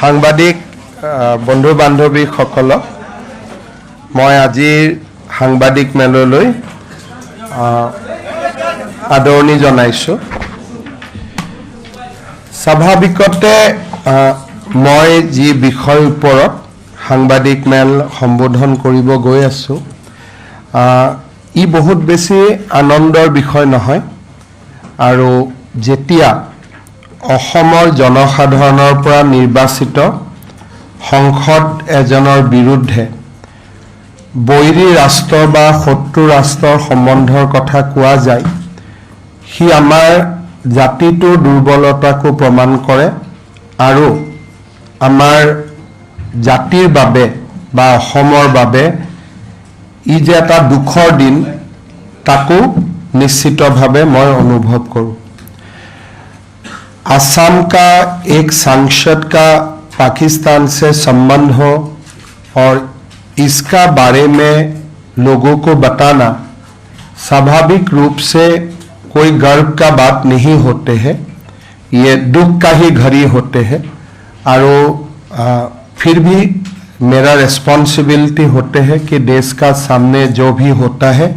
সাংবাদিক বন্ধু বান্ধৱীসকলক মই আজিৰ সাংবাদিক মেললৈ আদৰণি জনাইছোঁ। স্বাভাৱিকতে মই যি বিষয়ৰ ওপৰত সাংবাদিক মেল সম্বোধন কৰিব গৈ আছোঁ, ই বহুত বেছি আনন্দৰ বিষয় নহয়। আৰু যেতিয়া অসমৰ জনসাধাৰণৰ পৰা নিৰ্বাচিত সংসদ এজনৰ বিৰুদ্ধে বৈৰী ৰাষ্ট্ৰ বা শত্ৰু ৰাষ্ট্ৰৰ সম্বন্ধৰ কথা কোৱা যায়, সি আমাৰ জাতিটোৰ দুৰ্বলতাকো প্ৰমাণ কৰে আৰু আমাৰ জাতিৰ বাবে বা অসমৰ বাবে ই যে এটা দুখৰ দিন তাকো निश्चितভাৱে মই অনুভव करूं। असम का एक सांसद का पाकिस्तान से संबंध हो और इसका बारे में लोगों को बताना स्वाभाविक रूप से कोई गर्व का बात नहीं होते हैं, ये दुख का ही घड़ी होते हैं। और फिर भी मेरा रिस्पॉन्सिबिलिटी होते हैं कि देश का सामने जो भी होता है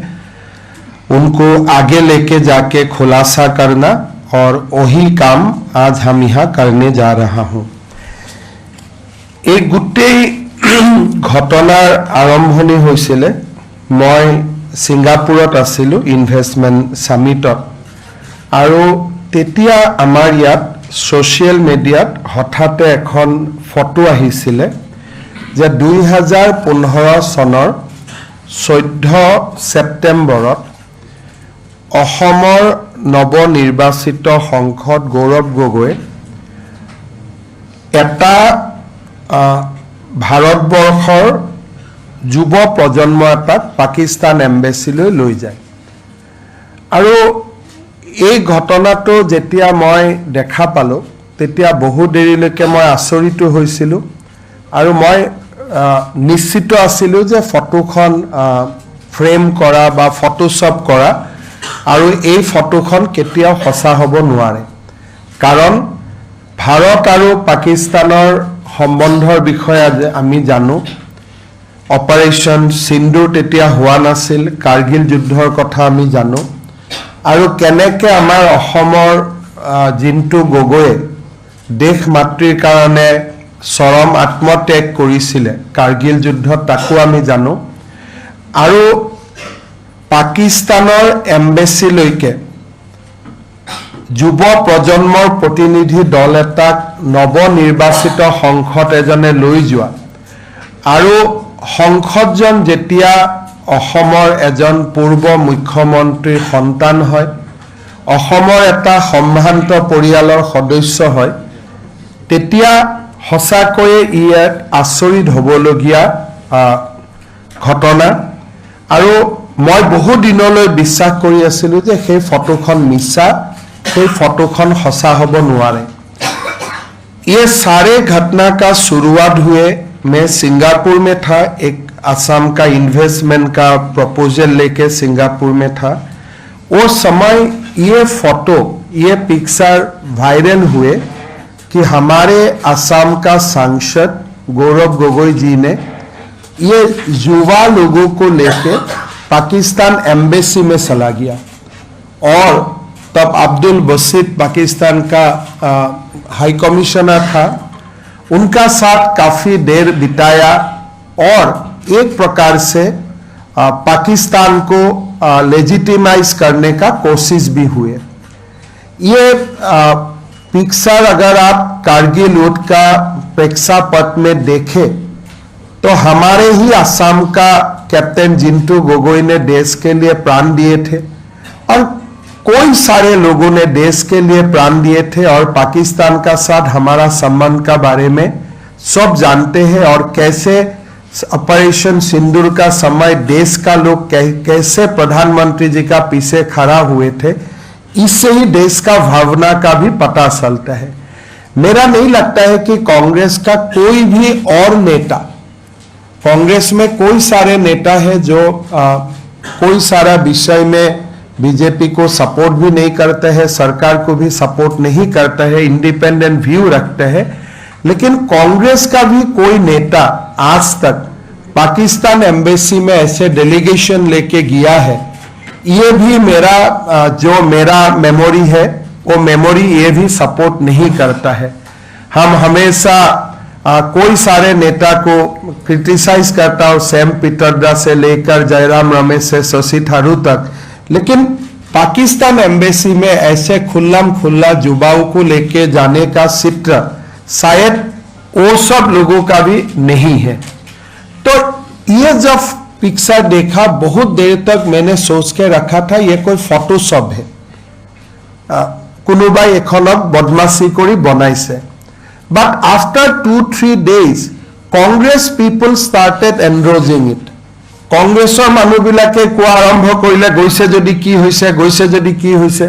उनको आगे लेके जाके खुलासा करना, और वही काम आज हम यहाँ करने जा रहा हूँ। एक गोटेই घटनार आरम्भणि হৈছিলে। মই সিংগাপুৰত আছিলোঁ ইনভেষ্টমেণ্ট সামিটত, আৰু তেতিয়া আমাৰ ইয়াত সোশ্যাল মিডিয়াত হঠাতে এখন ফটো আহিছিলে যে 2015 চনৰ 14 ছেপ্টেম্বৰত অসমৰ নৱনিৰ্বাচিত সংসদ গৌৰৱ গগৈ এটা ভাৰতবৰ্ষৰ যুৱ প্ৰজন্ম এটাক পাকিস্তান এম্বেচিলৈ লৈ যায়। আৰু এই ঘটনাটো যেতিয়া মই দেখা পালোঁ তেতিয়া বহু দেৰিলৈকে মই আচৰিত হৈছিলোঁ, আৰু মই নিশ্চিত আছিলোঁ যে ফটোখন ফ্ৰেম কৰা বা ফটোশ্বপ কৰা, আৰু এই ফটোখন কেতিয়াও সঁচা হ'ব নোৱাৰে। কাৰণ ভাৰত আৰু পাকিস্তানৰ সম্বন্ধৰ বিষয়ে আমি জানো। অপাৰেশ্যন সিন্দুৰ তেতিয়া হোৱা নাছিল, কাৰ্গিল যুদ্ধৰ কথা আমি জানো। আৰু কেনেকৈ আমাৰ অসমৰ জিন্তু গগৈয়ে দেশ মাতৃৰ কাৰণে চৰম আত্মত্যাগ কৰিছিলে কাৰ্গিল যুদ্ধত, তাকো আমি জানো। আৰু পাকিস্তানৰ এম্বেচিলৈকে যুৱ প্ৰজন্মৰ প্ৰতিনিধি দল এটাক নৱনিৰ্বাচিত সংসদ এজনে লৈ যোৱা, আৰু সংসদজন যেতিয়া অসমৰ এজন পূৰ্ব মুখ্যমন্ত্ৰীৰ সন্তান হয়, অসমৰ এটা সম্ভ্ৰান্ত পৰিয়ালৰ সদস্য হয়, তেতিয়া সঁচাকৈয়ে ই এক আচৰিত হ'বলগীয়া ঘটনা। আৰু মই বহু দিনলৈ বিশ্বাস কৰি আছিলোঁ যে সেই ফটোখন মিছা, সেই ফটোখন সঁচা হ'ব নোৱাৰে। ये सारे घटना का शुरुआत हुए मैं सिंगापुर में था, एक असम का इन्वेस्टमेंट का प्रपोजल लेके सिंगापुर में था। वो समय ये फोटो, ये पिक्चर वायरल हुए कि हमारे असम का सांसद गौरव गोगोई जी ने ये युवा लोगों को लेके पाकिस्तान एम्बेसी में चला गया, और तब अब्दुल बसीत पाकिस्तान का हाई कमिश्नर था, उनका साथ काफ़ी देर बिताया, और एक प्रकार से पाकिस्तान को लेजिटिमाइज करने का कोशिश भी हुए। ये पिक्चर अगर आप कारगिल युद्ध का प्रेक्षापट में देखें तो हमारे ही असम का कैप्टन जिंटू गोगोई ने देश के लिए प्राण दिए थे, और कोई सारे लोगों ने देश के लिए प्राण दिए थे, और पाकिस्तान का साथ हमारा संबंध का बारे में सब जानते हैं, और कैसे ऑपरेशन सिंदूर का समय देश का लोग कैसे प्रधानमंत्री जी का पीछे खड़ा हुए थे, इससे ही देश का भावना का भी पता चलता है। मेरा नहीं लगता है कि कांग्रेस का कोई भी और नेता, कांग्रेस में कोई सारे नेता है जो कोई सारा विषय में बीजेपी को सपोर्ट भी नहीं करते हैं, सरकार को भी सपोर्ट नहीं करते हैं, इंडिपेंडेंट व्यू रखते हैं। लेकिन कांग्रेस का भी कोई नेता आज तक पाकिस्तान एम्बेसी में ऐसे डेलीगेशन लेके गया है, ये भी मेरा मेमोरी है वो मेमोरी ये भी सपोर्ट नहीं करता है। हम हमेशा कोई सारे नेता को क्रिटिसाइज करता हूँ, सैम पीटरदा से लेकर जयराम रमेश से शशि थरूर तक, लेकिन पाकिस्तान एम्बेसी में ऐसे खुल्ला युवाओं को लेके जाने का चित्र शायद वो सब लोगों का भी नहीं है। तो ये जब पिक्चर देखा बहुत देर तक मैंने सोच के रखा था ये कोई फोटोशॉप है, कोनोबाई एखनक बदमाशी करी बनाइছে। But after 2-3 days, Congress people started endorsing it. Congressor মানুহবিলাকে কোৱা আৰম্ভ কৰিলে গৈছে যদি কি হৈছে।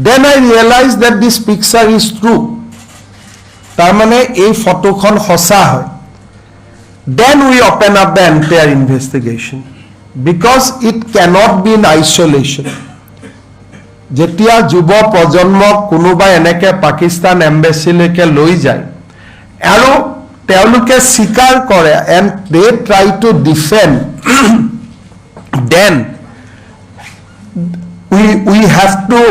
Then I realized that this picture is true. তাৰমানে এই ফটোখন সঁচা হয়। Then we open up the entire investigation because it cannot be in isolation. যেতিয়া যুৱ প্ৰজন্মক কোনোবাই এনেকে পাকিস্তান এম্বেচিলৈকে লৈ যায় আৰু তেওঁলোকে স্বীকাৰ কৰে and they try to defend, then we have to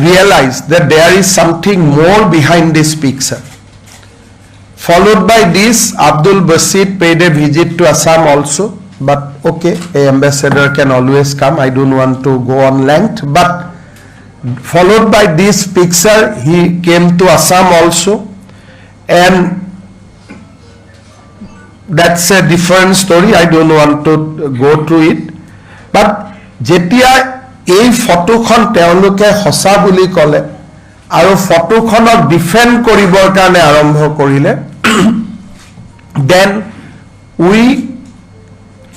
realize that there is something more behind this picture. Followed by this, Abdul Basit paid a visit to Assam also, but okay, a ambassador can always come. I don't want to go on length, but followed by this picture, he came to Assam also, and that's a different story. I don't want to go through it, but jetia ei photokhon teoloke hosa buli kole aru photokhonok defend koribor karone arambho korile, then we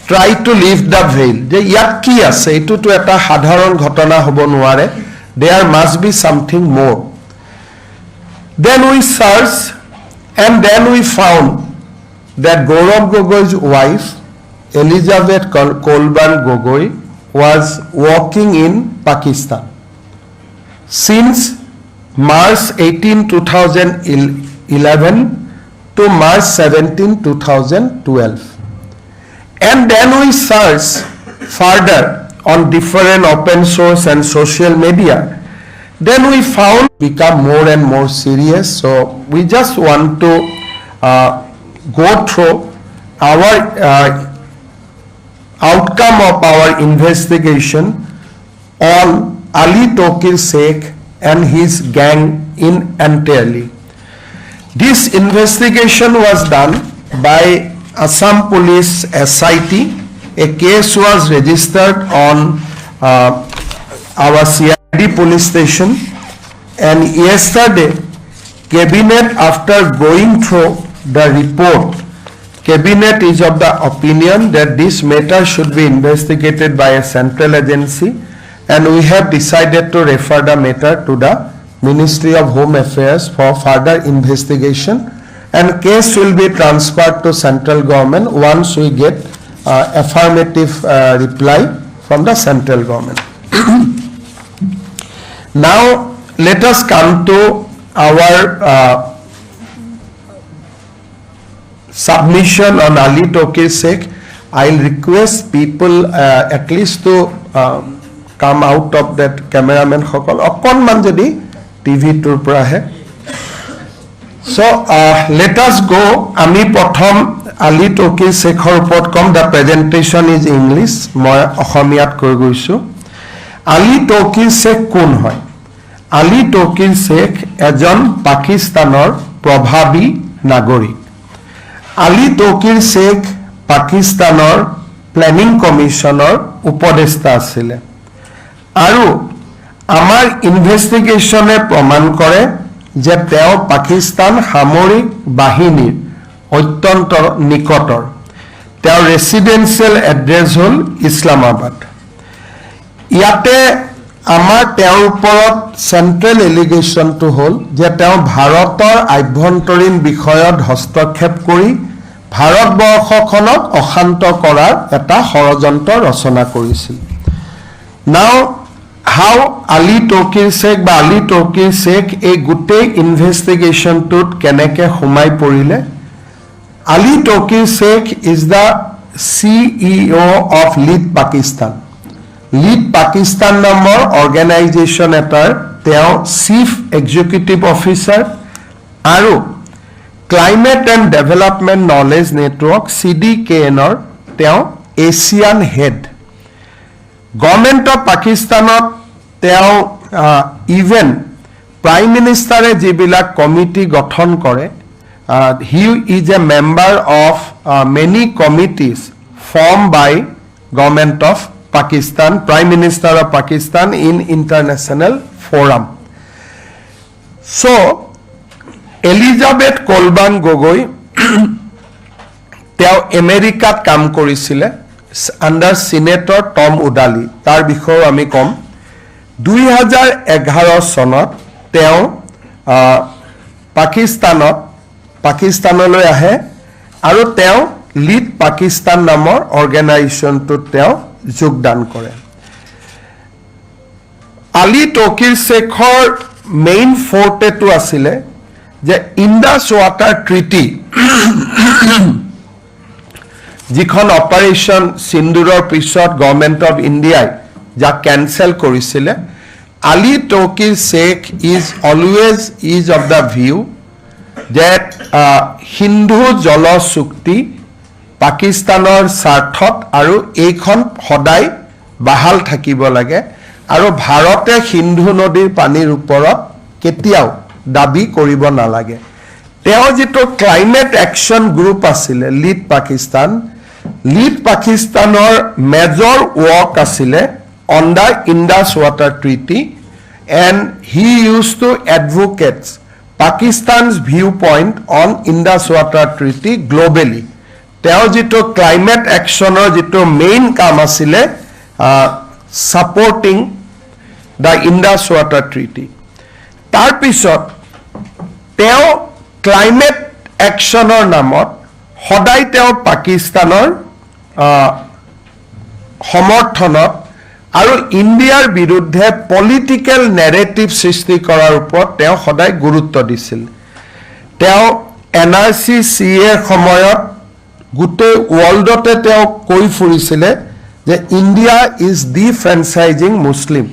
try to lift the veil je yat ki ase etu to eta sadharon ghotona hobo nuare, there must be something more. Then we searched and then we found that Gaurav Gogoi's wife Elizabeth Kolban Gogoi was working in Pakistan since March 18, 2011 to March 17, 2012. And then we searched further on different open source and social media. Then we found become more and more serious. So we just want to go through our outcome of our investigation on Ali Tokir Sheikh and his gang in entirely. This investigation was done by Assam Police SIT. A case was registered on our CID police station, and yesterday Cabinet, after going through the report, Cabinet is of the opinion that this matter should be investigated by a central agency, and we have decided to refer the matter to the Ministry of Home Affairs for further investigation, and case will be transferred to central government once we get affirmative reply from the central government. Now let us come to our submission on Ali Tokir Sheikh. I'll request people at least to come out of that cameraman hokol okonman jodi TV tur pora he. So let us go. Ami prothom Ali Tokir Sheikhor upot kom. The presentation is English, moi Ohomiyat koi goisu. Ali Tokir Sheikh kon hoy? Ali Tokir Sheikh ejon Pakistanor probhabi nagorik. Ali Tokir Sheikh Pakistanor Planning Commissioner উপদেষ্টা আছিলে আৰু আমাৰ ইনভেষ্টিগেশ্যনে প্ৰমাণ কৰে যে তেওঁ পাকিস্তান সামৰিক বাহিনীৰ অত্যন্ত নিকটৰ। তেওঁৰ ৰেচিডেন্সিয়েল এড্ৰেছ হ'ল ইছলামাবাদ। ইয়াতে আমাৰ তেওঁৰ ওপৰত চেণ্ট্ৰেল এলিগেশ্যনটো হ'ল যে তেওঁ ভাৰতৰ আভ্যন্তৰীণ বিষয়ত হস্তক্ষেপ কৰি ভাৰতবৰ্ষখনক অশান্ত কৰাৰ এটা ষড়যন্ত্ৰ ৰচনা কৰিছিল। Now how Ali Tokir Sheikh বা Ali Tokir Sheikh এই গোটেই ইনভেষ্টিগেশ্যনটোত কেনেকৈ সোমাই পৰিলে Ali Tokir Sheikh is the CEO of Lead Pakistan. Lead Pakistan নামৰ অৰ্গেনাইজেশ্যন এটাৰ তেওঁ চিফ এক্সিকিউটিভ অফিচাৰ আৰু climate and development knowledge network CDKNৰ তেওঁ এছিয়ান হেড গভৰ্ণমেণ্ট অফ পাকিস্তানত তেওঁ ইভেন প্ৰাইম মিনিষ্টাৰে যিবিলাক কমিটি গঠন কৰে he is a member of many committees formed by government of Pakistan, Prime Minister of Pakistan in international forum. So, Elizabeth Kolban Gogoi, তেওঁ আমেৰিকাত কাম কৰিছিলে আন্ডাৰ সিনেটৰ টম উডালি তাৰ বিষয়ে আমি কম 2011 চনত তেওঁ পাকিস্তানলৈ আহে আৰু তেওঁ লিড পাকিস্তান নামৰ অৰ্গেনাইজেশ্যনটোত তেওঁ যোগদান কৰে আলী টকিৰ শেখৰ মেইন ফৰ্টেটো আছিলে যে ইণ্ডাছ ৱাটাৰ ট্ৰিটি যিখন অপাৰেশ্যন সিন্দুৰৰ পিছত গভৰ্ণমেণ্ট অফ ইণ্ডিয়াই যাক কেনচেল কৰিছিলে Ali Tauqeer Sheikh is always is of the view that Hindu জল চুক্তি পাকিস্তানৰ স্বাৰ্থত আৰু এইখন সদায় বাহাল থাকিব লাগে আৰু ভাৰতে সিন্ধু নদীৰ পানীৰ ওপৰত কেতিয়াও দাবী কৰিব নালাগে তেওঁ যেটো ক্লাইমেট একশন গ্ৰুপ আছিল লিড পাকিস্তানৰ মেজৰ ৱৰ্ক আছিল on the Indus water treaty and he used to advocate Pakistan's viewpoint on Indus Water Treaty globally. Teo jito climate actioner jito main kam asile supporting the Indus Water Treaty. Tar pisot teo climate actioner namot hodai teo Pakistanor সমৰ্থনত আৰু ইণ্ডিয়াৰ বিৰুদ্ধে political narrative সৃষ্টি কৰাৰ ওপৰত তেওঁ সদায় গুৰুত্ব দিছিল তেওঁ এনআৰসি সিএ সময়ত গুটে ওয়াৰ্ল্ডতে তেওঁ কৈ ফুৰিছিল যে ইণ্ডিয়া ইজ ডিফ্ৰেঞ্চাইজিং মুছলিম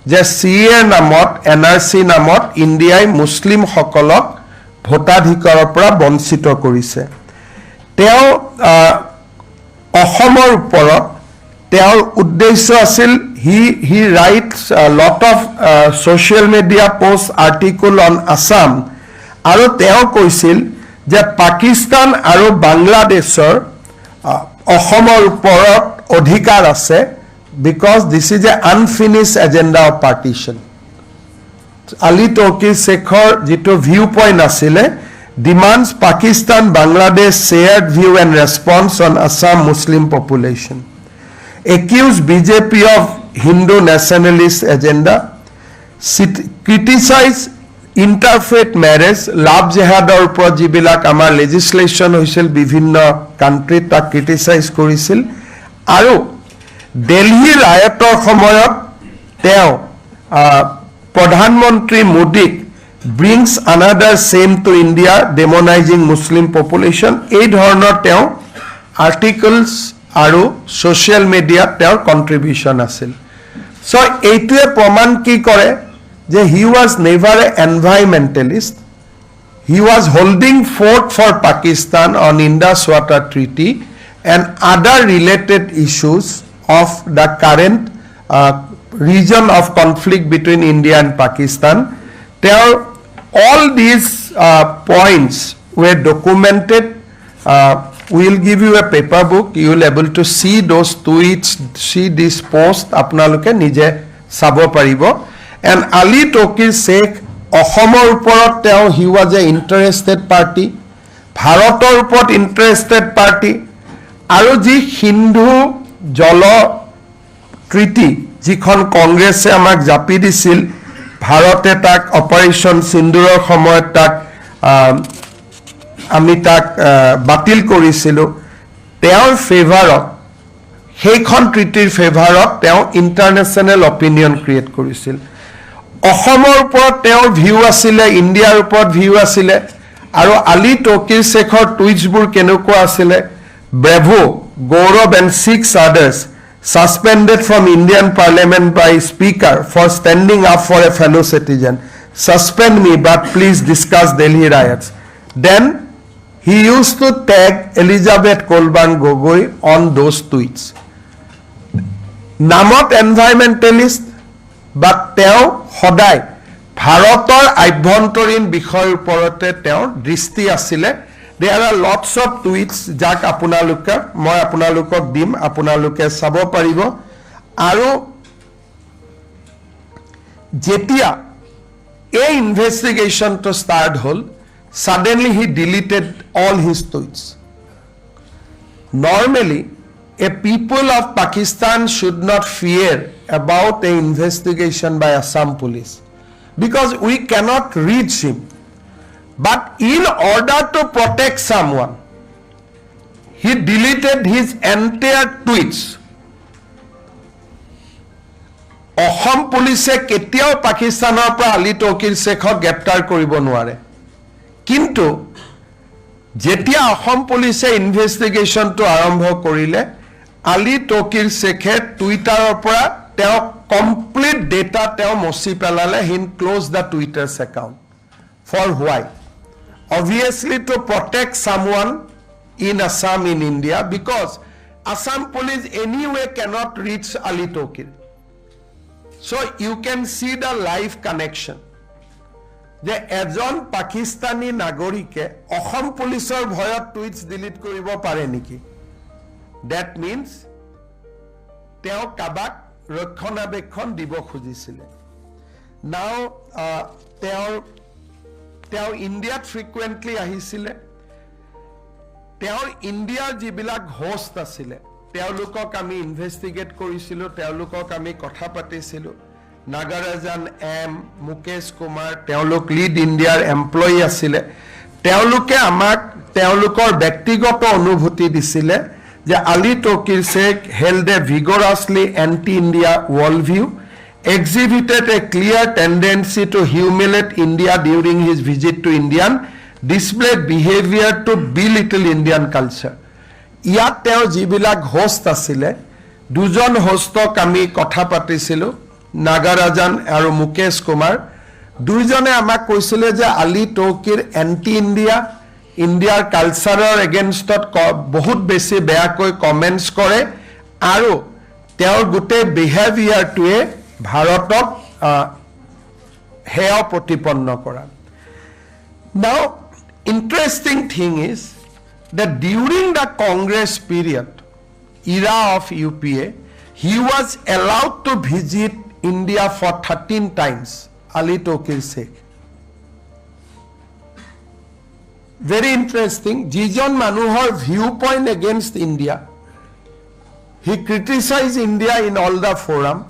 যে সিএ নামত এনআৰসি নামত ইণ্ডিয়াই মুছলিম সকলক ভোটাধিকাৰৰ পৰা বঞ্চিত কৰিছে তেওঁ অসমৰ ওপৰত তেওঁৰ উদ্দেশ্য আছিল he writes a lot of social media posts article on Assam আৰু তেওঁ কৈছিল যে পাকিস্তান আৰু বাংলাদেশৰ অসমৰ ওপৰত অধিকাৰ আছে because this is a unfinished agenda of partition Ali Tauqeer Shekhar যেটো ভিউ পইণ্ট আছিল demands Pakistan Bangladesh shared view and response on Assam Muslim population accused BJP of Hindu nationalist agenda, criticize interfaith marriage, love jihad or upor jibilak amar legislation hoisil bibhinno country ta criticize korisil aru Delhi riotor samoyot teo Pradhan Mantri Modi brings another shame to India demonizing Muslim population ei dhornor teo articles আৰু social media তেওঁৰ contribution আছিল so এইটোৱে প্ৰমাণ কি কৰে যে he was never a environmentalist he was holding fort for Pakistan on Indus water treaty and other related issues of the current reason of conflict between India and Pakistan তেওঁৰ all these points were documented we will give you a paper book you will able to see those tweets see this post apnaloke nije sabo paribo and Ali Tokir Sheikh অসমৰ ওপৰত তেওঁ he was a interested party ভাৰতৰ ওপৰত interested party আৰু যি হিন্দু জল treaty যিখন কংগ্ৰেছে আমাক জাপি দিছিল ভাৰতে তাক অপাৰেশ্যন সিন্দুৰৰ সময়ত তাক আমি তাক বাতিল কৰিছিল তেওঁৰ ফেভাৰত সেইখন ট্ৰিটিৰ ফেভাৰত তেওঁ ইণ্টাৰনেশ্যনেল অপিনিয়ন ক্ৰিয়েট কৰিছিল অসমৰ ওপৰত তেওঁৰ ভিউ আছিলে ইণ্ডিয়াৰ ওপৰত ভিউ আছিলে আৰু আলী তৌকিৰ শেখৰ টুইটছবোৰ কেনেকুৱা আছিলে Bravo Gaurav and 6 others suspended from Indian Parliament by Speaker for standing up for a fellow citizen. Suspend me, but please discuss Delhi riots. Then he used to tag Elizabeth Gogoi on those tweets. Namot environmentalist, but teo hodai Bharator আভ্যন্তৰীণ বিষয়ৰ ওপৰতে তেওঁৰ দৃষ্টি আছিলে There are lots of tweets jak মই আপোনালোকক দিম আপোনালোকে চাব পাৰিব আৰু যেতিয়া এই investigation to start hall suddenly he deleted all his tweets normally a people of Pakistan should not fear about a investigation by Assam police because we cannot reach him But in order to protect someone, he deleted his entire tweets. Assam police কেতিয়াও পাকিস্তানৰ পৰা আলী তৌকিৰ শেখক গ্ৰেপ্তাৰ কৰিব নোৱাৰে কিন্তু যেতিয়া অসম পুলিচে ইনভেষ্টিগেশ্যনটো আৰম্ভ কৰিলে আলী তৌকিৰ শেখে টুইটাৰৰ পৰা তেওঁ কমপ্লিট ডেটা তেওঁ মচি পেলালে he close the Twitter's account for why obviously to protect someone in Assam in India because Assam police anyway cannot reach Ali Tokir so you can see the live connection যে এজন পাকিস্তানী নাগৰিকে অসম পুলিচৰ ভয়ত টুইটছ delete কৰিব পাৰে নেকি that means তেওঁ কাবাক ৰক্ষণাবেক্ষণ দিব খুজিছিল now তেওঁ ইণ্ডিয়াত ফ্ৰিকুৱেণ্টলি আহিছিলে তেওঁৰ ইণ্ডিয়াৰ যিবিলাক হোষ্ট আছিলে তেওঁলোকক আমি ইনভেষ্টিগেট কৰিছিলোঁ তেওঁলোকক আমি কথা পাতিছিলোঁ নাগাৰাজান এম মুকেশ কুমাৰ তেওঁলোক লিড ইণ্ডিয়াৰ এমপ্লয়ী আছিলে তেওঁলোকে আমাক তেওঁলোকৰ ব্যক্তিগত অনুভূতি দিছিলে যে Ali Tauqir Sheikh held a vigorously anti-India worldview exhibited a clear tendency to humiliate India during his visit to India, displayed behavior to belittle Indian culture. ইয়াত তেওঁ যিবিলাক হোষ্ট আছিলে দুজন হোষ্টক আমি কথা পাতিছিলোঁ নাগাৰাজান আৰু মুকেশ কুমাৰ দুইজনে আমাক কৈছিলে যে আলী তৌকিৰ এণ্টি ইণ্ডিয়া ইণ্ডিয়াৰ কালচাৰৰ এগেইনষ্টত বহুত বেছি বেয়াকৈ কমেণ্টছ কৰে আৰু তেওঁৰ গোটেই বিহেভিয়াৰটোৱে ভাৰতক হেয় প্ৰতিপন্ন কৰা Now interesting thing is that during the Congress period era of UPA he was allowed to visit India for 13 times Ali Tokir Sheikh very interesting jijon manuhor viewpoint against India he criticized India in all the forum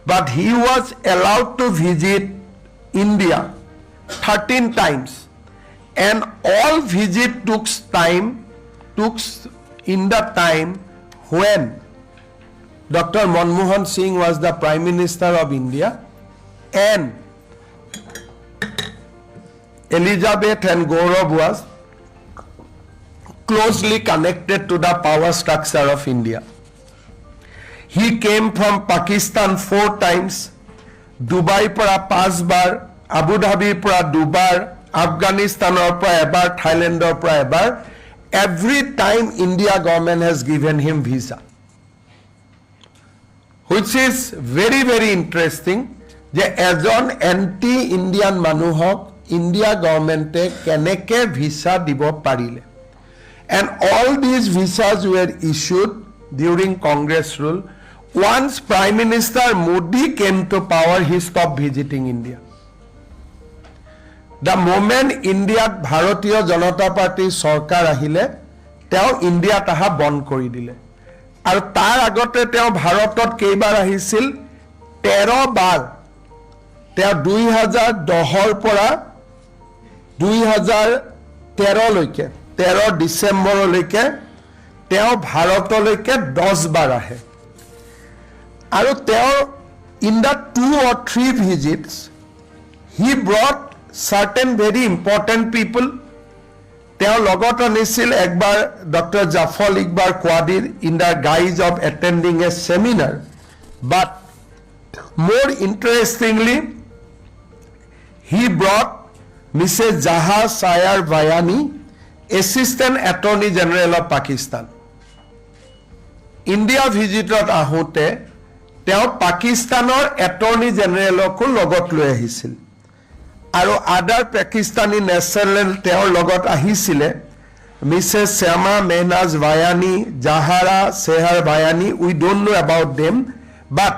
but he was allowed to visit India 13 times and all visit took in the time when Dr. Manmohan Singh was the Prime Minister of India and Elizabeth and Gaurav was closely connected to the power structure of India. He came from Pakistan 4 times, Dubai para 5 bar, Abu Dhabi para 2 bar, Afghanistan para ebar, Thailand para ebar. Every time India government has given him visa. Which is very very interesting যে এজন anti Indian মানুহক India গভৰ্ণমেণ্টে কেনেকৈ visa দিব পাৰিলে and all these visas were issued during Congress rule once Prime Minister Modi came to power he stopped visiting India the moment India Bharatiya Janata Party sarkar ahile teo India taha bon kori dile aru tar agote teo Bharatot keibar ahisil 13 bar teo 2010 pora 2013 loike 13 December loike তেওঁ ভাৰতলৈকে 10 বাৰ আহে আৰু তেওঁ in the 2 or 3 visits he brought certain very important people. তেওঁ লগত আনিছিল একবাৰ doctor জাফল ইকবাৰ কোৱাদিৰ in the guise of attending a seminar, but more interestingly he brought Mrs. Jaha Sayar Vayani, Assistant Attorney General of Pakistan. India visitor আহোঁতে তেওঁ পাকিস্তানৰ attorney জেনেৰেলকো লগত লৈ আহিছিল আৰু আদাৰ পাকিস্তানী নেশ্যনেল তেওঁৰ লগত আহিছিলে Mrs Shyama Mehnaz Bhayani Zahara Sehar Bhayani we don't know about them but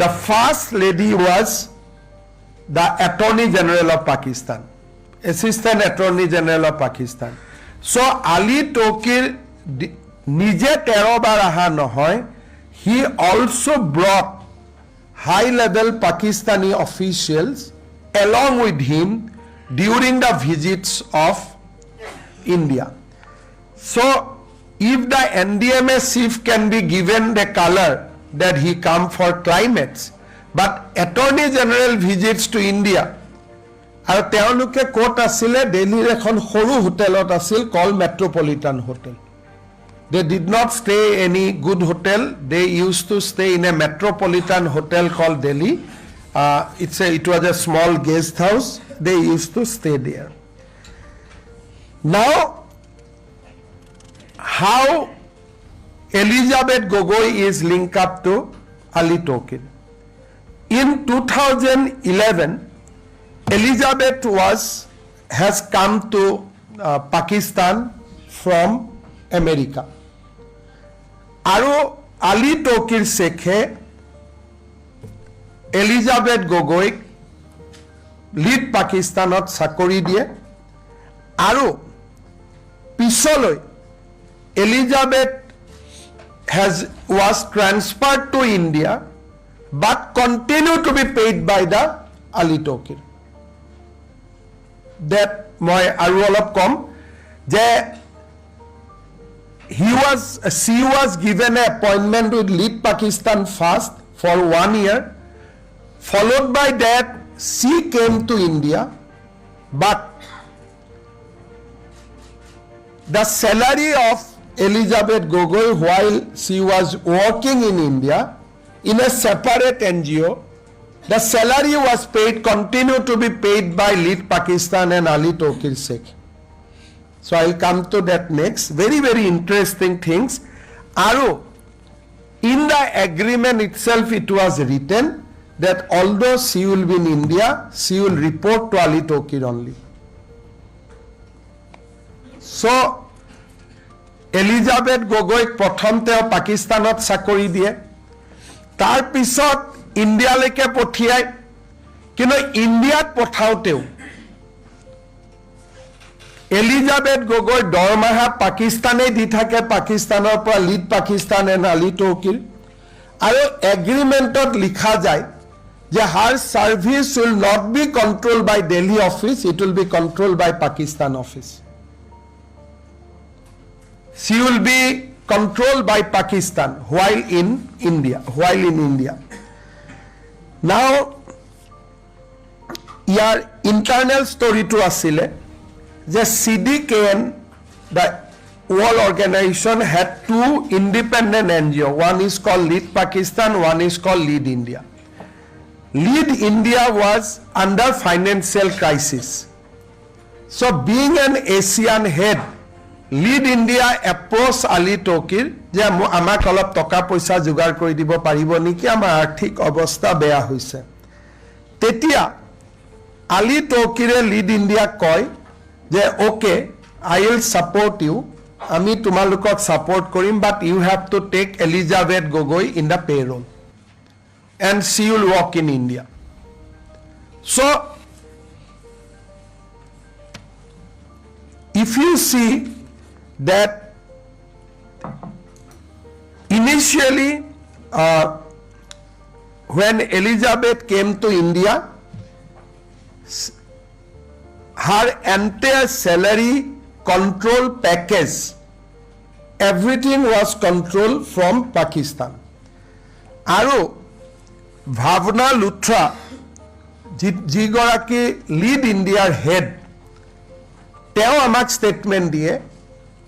the first lady was the attorney general of Pakistan assistant attorney general of Pakistan so' Ali Tauqeer নিজে 13 বাৰ অহা নহয় he also brought high-level Pakistani officials along with him during the visits of India. So, if the NDMA chief can be given the color that he come for climates, but Attorney General visits to India, আৰু তেওঁলোকে ক'ত আছিলে দিল্লীৰ এখন সৰু হোটেলত আছিল called Metropolitan Hotel. They did not stay any good hotel. They used to stay in a metropolitan hotel called Delhi. It was a small guest house. They used to stay there. Now, how Elizabeth Gogoi is linked up to Ali Tokir? In 2011, Elizabeth has come to Pakistan from America. আৰু আলী টকিৰ শেখে Elizabeth গগৈক lead পাকিস্তানত চাকৰি দিয়ে আৰু পিছলৈ Elizabeth was transferred to India but continue to be paid by the Ali Tokir. That মই আৰু অলপ কম যে she was given an appointment with Lead Pakistan first for 1 year. Followed by that, she came to India, but the salary of Elizabeth Gogoi while she was working in India in a separate NGO, the salary was paid, continued to be paid by Lead Pakistan and Ali Tokir Sheikh. So I'll come to that next. Very, very interesting things. Aru, in the agreement itself, it was written that although she will be in India, she will report to Ali Tokir only. So, Elizabeth Gogoi প্ৰথমতে পাকিস্তানত চাকৰি দিয়ে তাৰ পিছত ইণ্ডিয়ালৈকে পঠিয়ায় কিন্তু ইণ্ডিয়াত পঠাওতেও Elizabeth Gogoi দৰমাহা পাকিস্তানে দি থাকে পাকিস্তানৰ পৰা লিড পাকিস্তান এণ্ড আলী টকিৰ আৰু এগ্ৰিমেণ্টত লিখা যায় যে her service will not be control by Delhi office it will be control by Pakistan office she will be controlled by Pakistan while in India. Now your internal story to asile the CDKN the World Organization had two independent NGO. One is called Lead Pakistan, one is called Lead India. Lead India was under financial crisis. So being an Asian head, Lead India approached Ali Tokir যে আমাক অলপ টকা পইচা যোগাৰ কৰি দিব পাৰিব নেকি আমাৰ আৰ্থিক অৱস্থা বেয়া হৈছে তেতিয়া Ali Tokire Lead India কয় যে okay I will support you আমি তোমালোকক সাপোর্ট কৰিম but you have to take Elizabeth Gogoi in the payroll and she will work in India. So if you see that initially when Elizabeth came to India her entire salary control package everything was controlled from Pakistan. Aru Bhavna Luthra, jigoraki lead India head, teo amak statement diye,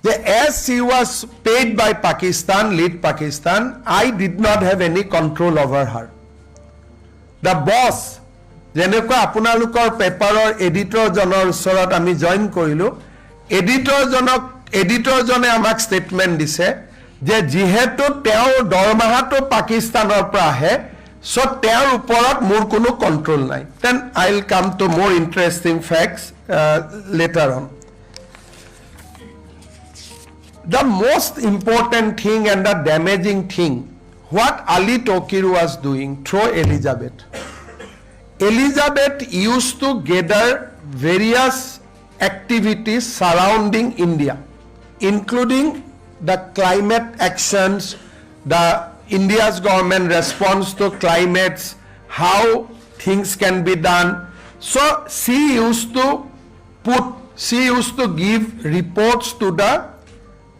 that as she was paid by Pakistan, lead Pakistan, I did not have any control over her. The boss, যেনেকুৱা আপোনালোকৰ পেপাৰৰ editor জনৰ ওচৰত আমি join কৰিলো, editor জনে আমাক statement দিছে যে যিহেতু তেওঁৰ দৰমহাটো পাকিস্তানৰ পৰা আহে, সো তেওঁৰ ওপৰত মোৰ কোনো কণ্ট্ৰোল নাই. Then I will come to মোৰ interesting facts later on. The most important thing and the damaging thing, what Ali Tokir was doing through Elizabeth. Elizabeth used to gather various activities surrounding India, including the climate actions, the India's government response to climates, how things can be done. So she used to give reports to the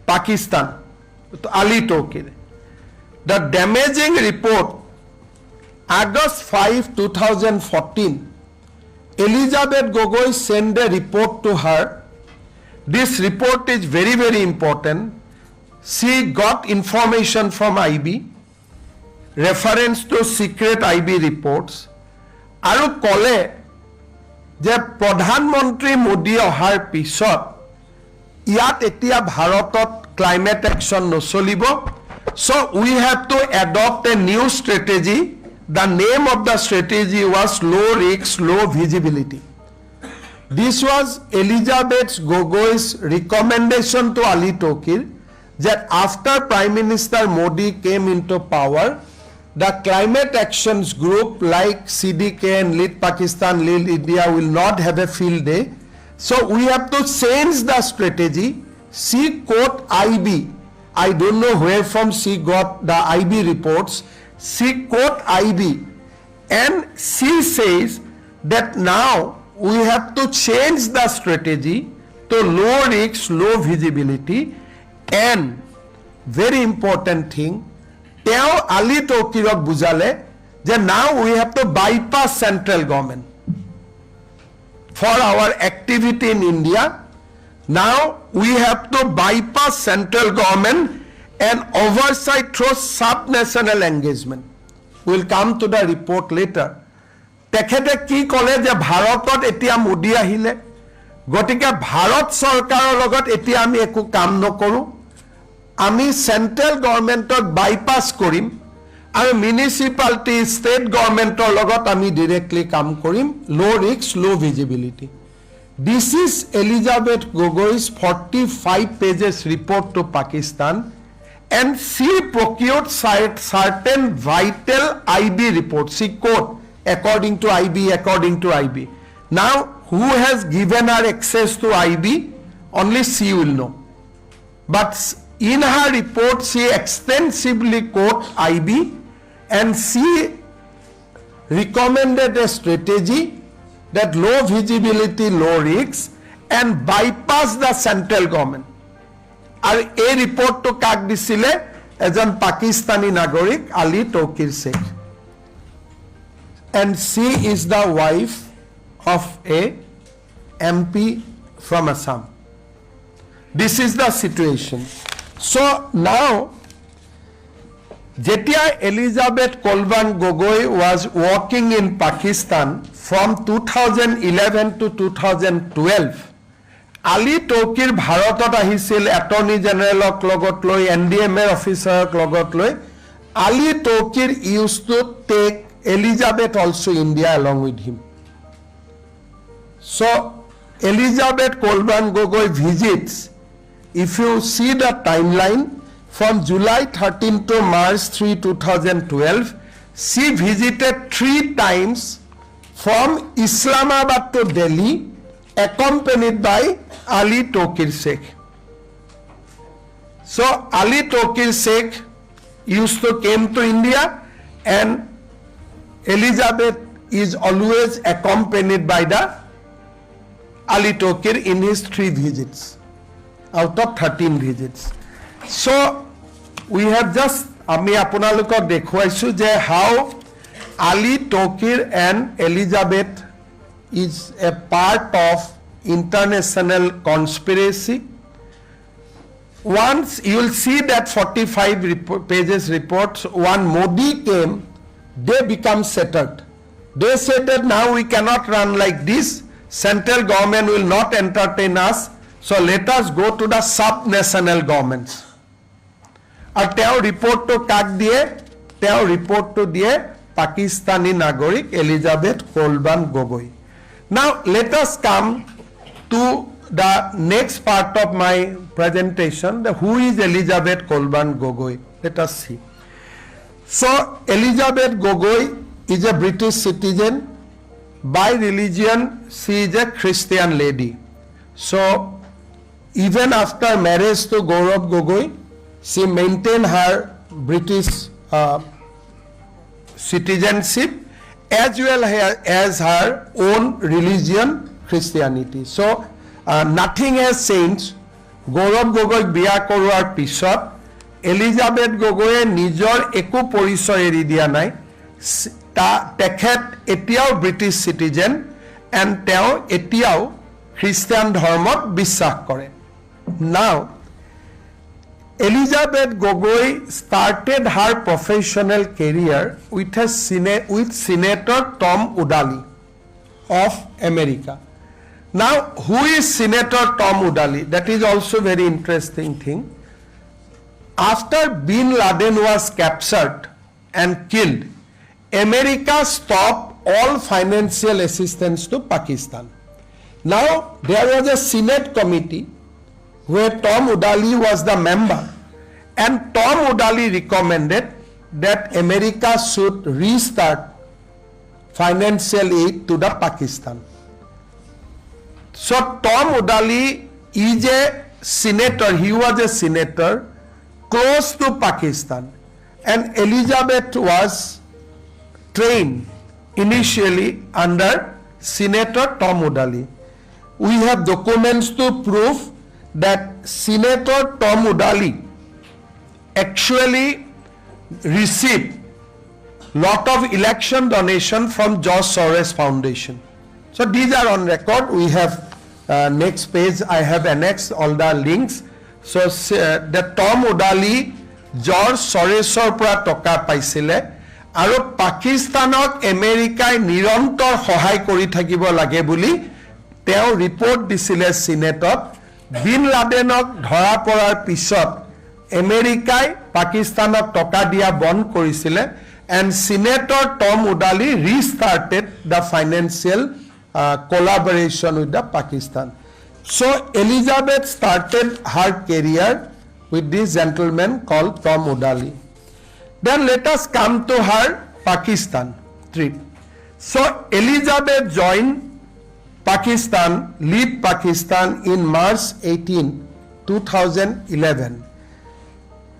Pakistan, to Ali Tokir. The damaging report, August 5, 2014, Elizabeth Gogoi sent a report to her. This report is very, very important. She got information from IB, reference to secret IB reports. Aru kole je Pradhan Mantri Modi ohar pisot ইয়াত এতিয়া ভাৰতত climate action নচলিব. So we have to adopt a new strategy. The name of the strategy was low risk, low visibility. This was Elizabeth Gogoi's recommendation to Ali Tokir that after Prime Minister Modi came into power, the climate actions group like CDK and Lead Pakistan, Lead India will not have a field day. So we have to change the strategy. She quote IB. I don't know where from she got the IB reports. She quote IB and she says that now we have to change the strategy to low risk, low visibility, and very important thing, teo Ali Tokirok bujale that now we have to bypass central government. For our activity in India, now we have to bypass central government and oversight through sub-national engagement. We'll come to the report later. তেখেতে কি ক'লে যে ভাৰতত এতিয়া মোদী আহিলে, গতিকে ভাৰত চৰকাৰৰ লগত এতিয়া আমি একো কাম নকৰো, আমি চেন্ট্ৰেল গভৰ্ণমেণ্টক বাইপাছ কৰিম আৰু মিউনিচিপালিটি ষ্টেট গভৰ্ণমেণ্টৰ লগত আমি ডিৰেক্টলি কাম কৰিম. লো ৰিস্ক, লো visibility. This is Elizabeth Gogoi's 45 pages report to Pakistan, and she procured certain vital IB reports. She quote according to IB. Now, who has given her access to IB? Only she will know. But in her report, she extensively quote IB, and she recommended a strategy that low visibility, low risks, and bypass the central government. আর এই রিপোর্টটো কাক দিছিলে? এজন পাকিস্তানী নাগরিক Ali Tauqir Sheikh. And she is the wife of a MP from Assam. This is the situation. So now, Jetia Elizabeth Kolban Gogoi was working in Pakistan from 2011 to 2012. Ali Tokir Bharatot ahisil Attorney General লগত লৈ, NDMA officer লগত লৈ. Ali Tokir used to take Elizabeth also India along with him. So Elizabeth Kolban Gogoi visits, if you see the timeline, from July 13 to March 3, 2012, she visited 3 times from Islamabad to Delhi, accompanied by Ali Tokir Sheikh. So Ali Tokir Sheikh used to came to India, and Elizabeth is always accompanied by the Ali Tokir in his 3 visits out of 13 visits. So we have just আমি আপোনালোকক দেখুৱাইছো যে how Ali Tokir and Elizabeth is a part of international conspiracy. Once you will see that 45 pages reports, one Modi came, they become settled. They said that now we cannot run like this, central government will not entertain us, so let us go to the sub-national governments. And tell report to kak diye, tell report to diye Pakistani Nagorik Elizabeth Kolban Gogoi. Now let us come to the next part of my presentation, who is Elizabeth Kolban Gogoi. Let us see. So Elizabeth Gogoi is a British citizen. By religion, she is a Christian lady. So even after marriage to Gaurav Gogoi, she maintained her British citizenship as well as her own religion, Christianity. So nothing has changed. Gaurav Gogoi biya koruar pisot Elizabeth Gogoi nijor eku porichoy eri dia nai. Tekhet etiao British citizen and teo etiao Christian dharmot বিশ্বাস কৰে. Now Elizabeth Gogoi started her professional career with Senator Tom Udali of America. Now, who is Senator Tom Udali? That is also very interesting thing. After Bin Laden was captured and killed, America stopped all financial assistance to Pakistan. Now, there was a Senate committee where Tom Udali was the member, and Tom Udali recommended that America should restart financial aid to the Pakistan. So Tom Udali is a senator, he was a senator close to Pakistan, and Elizabeth was trained initially under Senator Tom Udali. We have documents to prove that Senator Tom Udali actually received lot of election donation from George Soros Foundation. So these are on record. We have next page, I have annexed all the links. So the Tom Udali George Sorosor পৰা টকা পাইছিলে আৰু পাকিস্তানক আমেৰিকাই নিৰন্তৰ সহায় কৰি থাকিব লাগে বুলি তেওঁ ৰিপৰ্ট দিছিলে সিনেটত. বিন লাডেনক ধৰা পৰাৰ পিছত আমেৰিকাই পাকিস্তানক টকা দিয়া বন্ধ কৰিছিলে, and Senator Tom Udali restarted the financial collaboration with the Pakistan. So Elizabeth started her career with this gentleman called Tom Udali. Then let us come to her Pakistan trip. So Elizabeth joined Pakistan, lead Pakistan in March 18, 2011.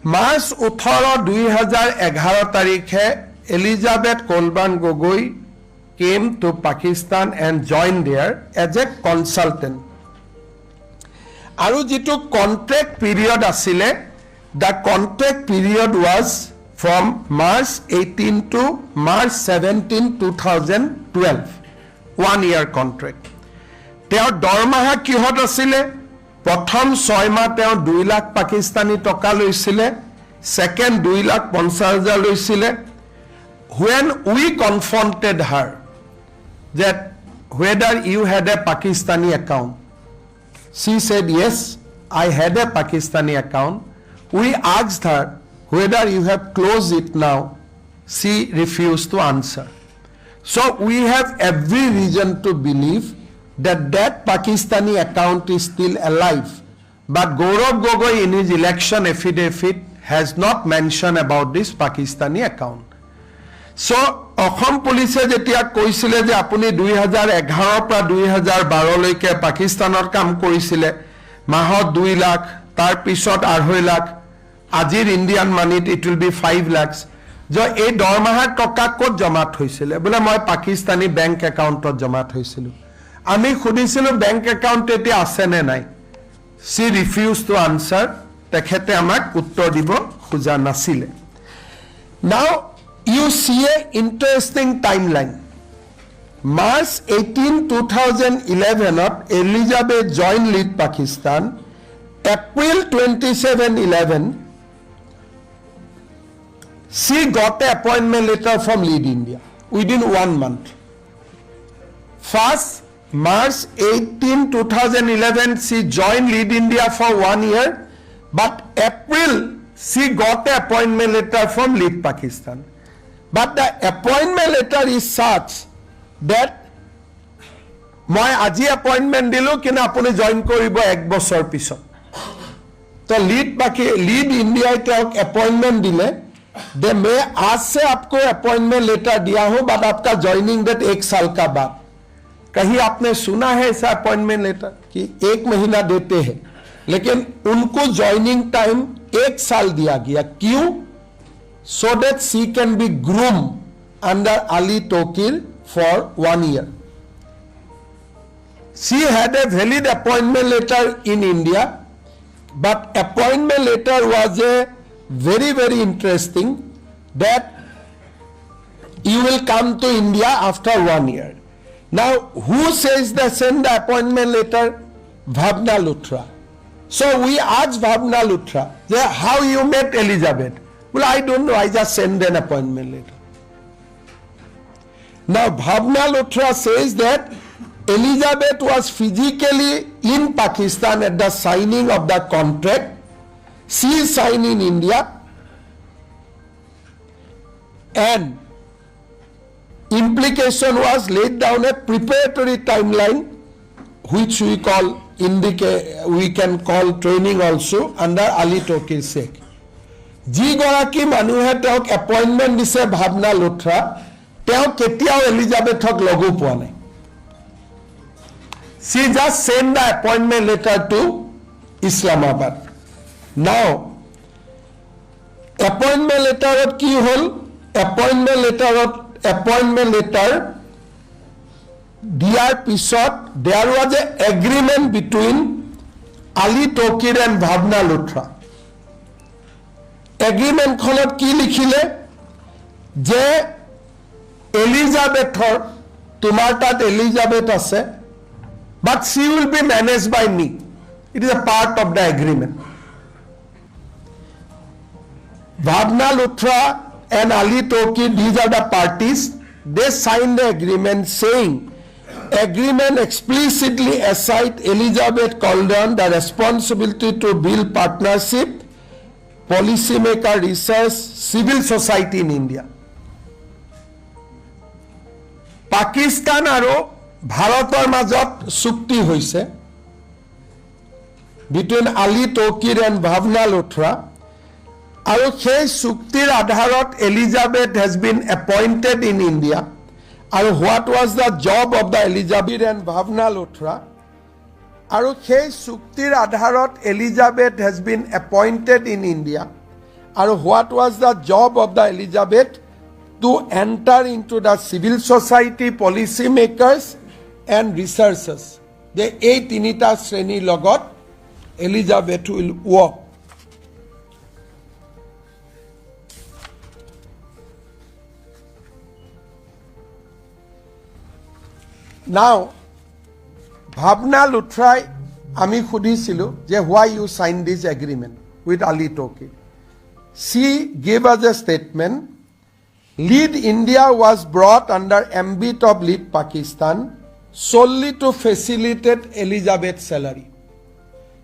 March 18, 2011 tarikhe Elizabeth Kolban Gogoi came to Pakistan and joined there as a consultant. Aru jitu contract period asile, the contract period was from March 18 to March 17, 2012. 1 year contract. Teo dormaha kihot asile? Prothom 6 মাহ teo 2 lakh Pakistani toka loisile, second 2 lakh 50,000 loisile. When we confronted her that whether you had a Pakistani account, she said yes, I had a Pakistani account. We asked her whether you have closed it now. She refused to answer. So we have every reason to believe that Pakistani account is still alive. But Gaurav Gogoi in his election affidavit has not mentioned about this Pakistani account. So Assam police jetia koisile je apuni 2011 পৰা 2012 লৈকে পাকিস্তানৰ কাম কৰিছিলে, মাহত 2 লাখ, তাৰ পিছত 2.5 লাখ, আজিৰ Indian মানিত it will be 5 lakhs. যে এই দৰমাহাৰ টকা ক'ত জমাত হৈছিল? বোলে মই পাকিস্তানী বেংক একাউণ্টত জমাত হৈছিল. আমি খুদিছিলো বেংক একাউণ্ট এতিয়া আছে নে নাই? She refused to answer. তেখেতে আমাক উত্তৰ দিব খোজা নাছিলে Now you see a interesting timeline March 18 2011 to Elizabeth joined lead Pakistan April 27 11 she got an appointment letter from lead India within 1 month First March 18 2011 she joined lead India for 1 year but April she got an appointment letter from lead Pakistan but the appointment letter is such that মই আজি appointment দিলো কিনা আপুনি join কৰিব এক বছৰ পিছত तो लीड इंडिया তেওঁক अपॉइंटमेंट दिले दे मैं आज से आपको अपॉइंटमेंट लेटर दिया हूं बट आपका ज्वाइनिंग डेट 1 साल का बाद कहीं आपने सुना है ऐसा अपॉइंटमेंट लेटर कि 1 महीना देते हैं लेकिन उनको ज्वाइनिंग टाइम 1 साल दिया गया क्यों so that she can be groomed under Ali Tokir for 1 year she had a valid appointment letter in India but appointment letter was a very interesting that you will come to India after 1 year now who says that send the appointment letter Bhavna Luthra so we asked Bhavna Luthra how you met Elizabeth well I don't know I just send an appointment letter now Bhavna Luthra says that Elizabeth was physically in Pakistan at the signing of the contract. She signed in India and implication was laid down a preparatory timeline which we can call training also under Ali Tokir's sake. Ji goraki manuhe teok appointment dise Bhavna Luthra teok ketiao Elizabethok logu poa nai She just sent the appointment letter to Islamabad. Now, appointment letter ki hol? Appointment letter diar pisot there was an agreement between Ali Tokir and Bhavna Luthra. Agreement khonot ki likhile je Elizabeth tumar tat Elizabeth ase but she will be managed by me it is a part of the agreement Bhavna Luthra and Ali Tokir these are the parties they signed the agreement saying agreement explicitly assigned Elizabeth Colden the responsibility to build partnership policy maker research civil society in India Pakistan aro ভাৰতৰ মাজত চুক্তি হৈছে between Ali Tokir and Bhavna Luthra আৰু সেই চুক্তিৰ আধাৰত Elizabeth has been appointed in India আৰু what was the job of the Elizabeth and Bhavna Luthra আৰু সেই চুক্তিৰ আধাৰত Elizabeth has been appointed in India আৰু what was the job of the Elizabeth to enter into the civil society policy makers and researchers they এই তিনিটা শ্ৰেণীৰ লগত Elizabeth will work now Bhavna Luthra আমি খুদিছিলো যে why you signed this agreement with Ali Tokir she gave us a statement lead India was brought under ambit of lead Pakistan solely to facilitate Elizabeth's salary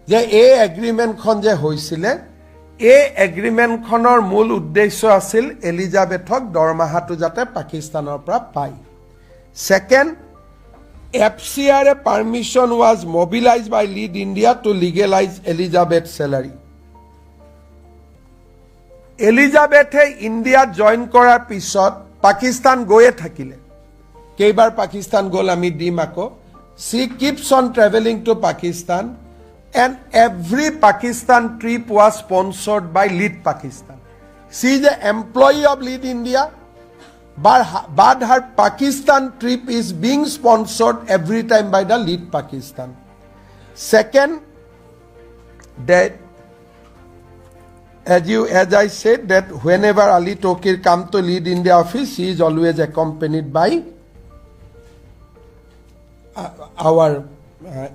যে এই agreement খন যে হৈছিল এই agreement খনৰ মূল উদ্দেশ্য আছিল এলিজাবেথক দৰমহাটো যাতে পাকিস্তানৰ পৰা পায় second FCR permission was mobilized by lead India to legalize Elizabeth's salary Elizabethe India join কৰাৰ পিছত পাকিস্তান গৈয়ে থাকিলে কেইবাৰ পাকিস্তান গল আমি দিম আকৌ she keeps on traveling to Pakistan and every Pakistan trip was sponsored by lead Pakistan she is an employee of lead India but her Pakistan trip is being sponsored every time by the lead Pakistan second that as I said, that whenever Ali Tokir come to lead India office, he is always accompanied by our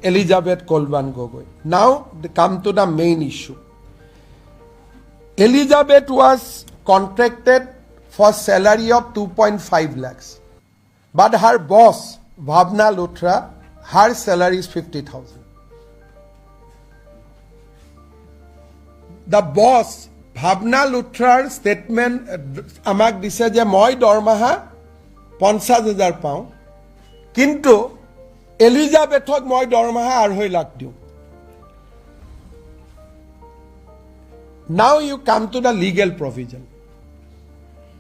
Elizabeth Kolban Gogoi. Now come to the main issue. Elizabeth was contracted for salary of 2.5 lakhs. But her boss, Bhavna Luthra, her salary is 50,000. The boss, Bhavna Luthra's statement, amak dise je moi dormaha 50,000 pound. Kintu Elizabethok moi dormaha 2.5 lakh diu. Now you come to the legal provision.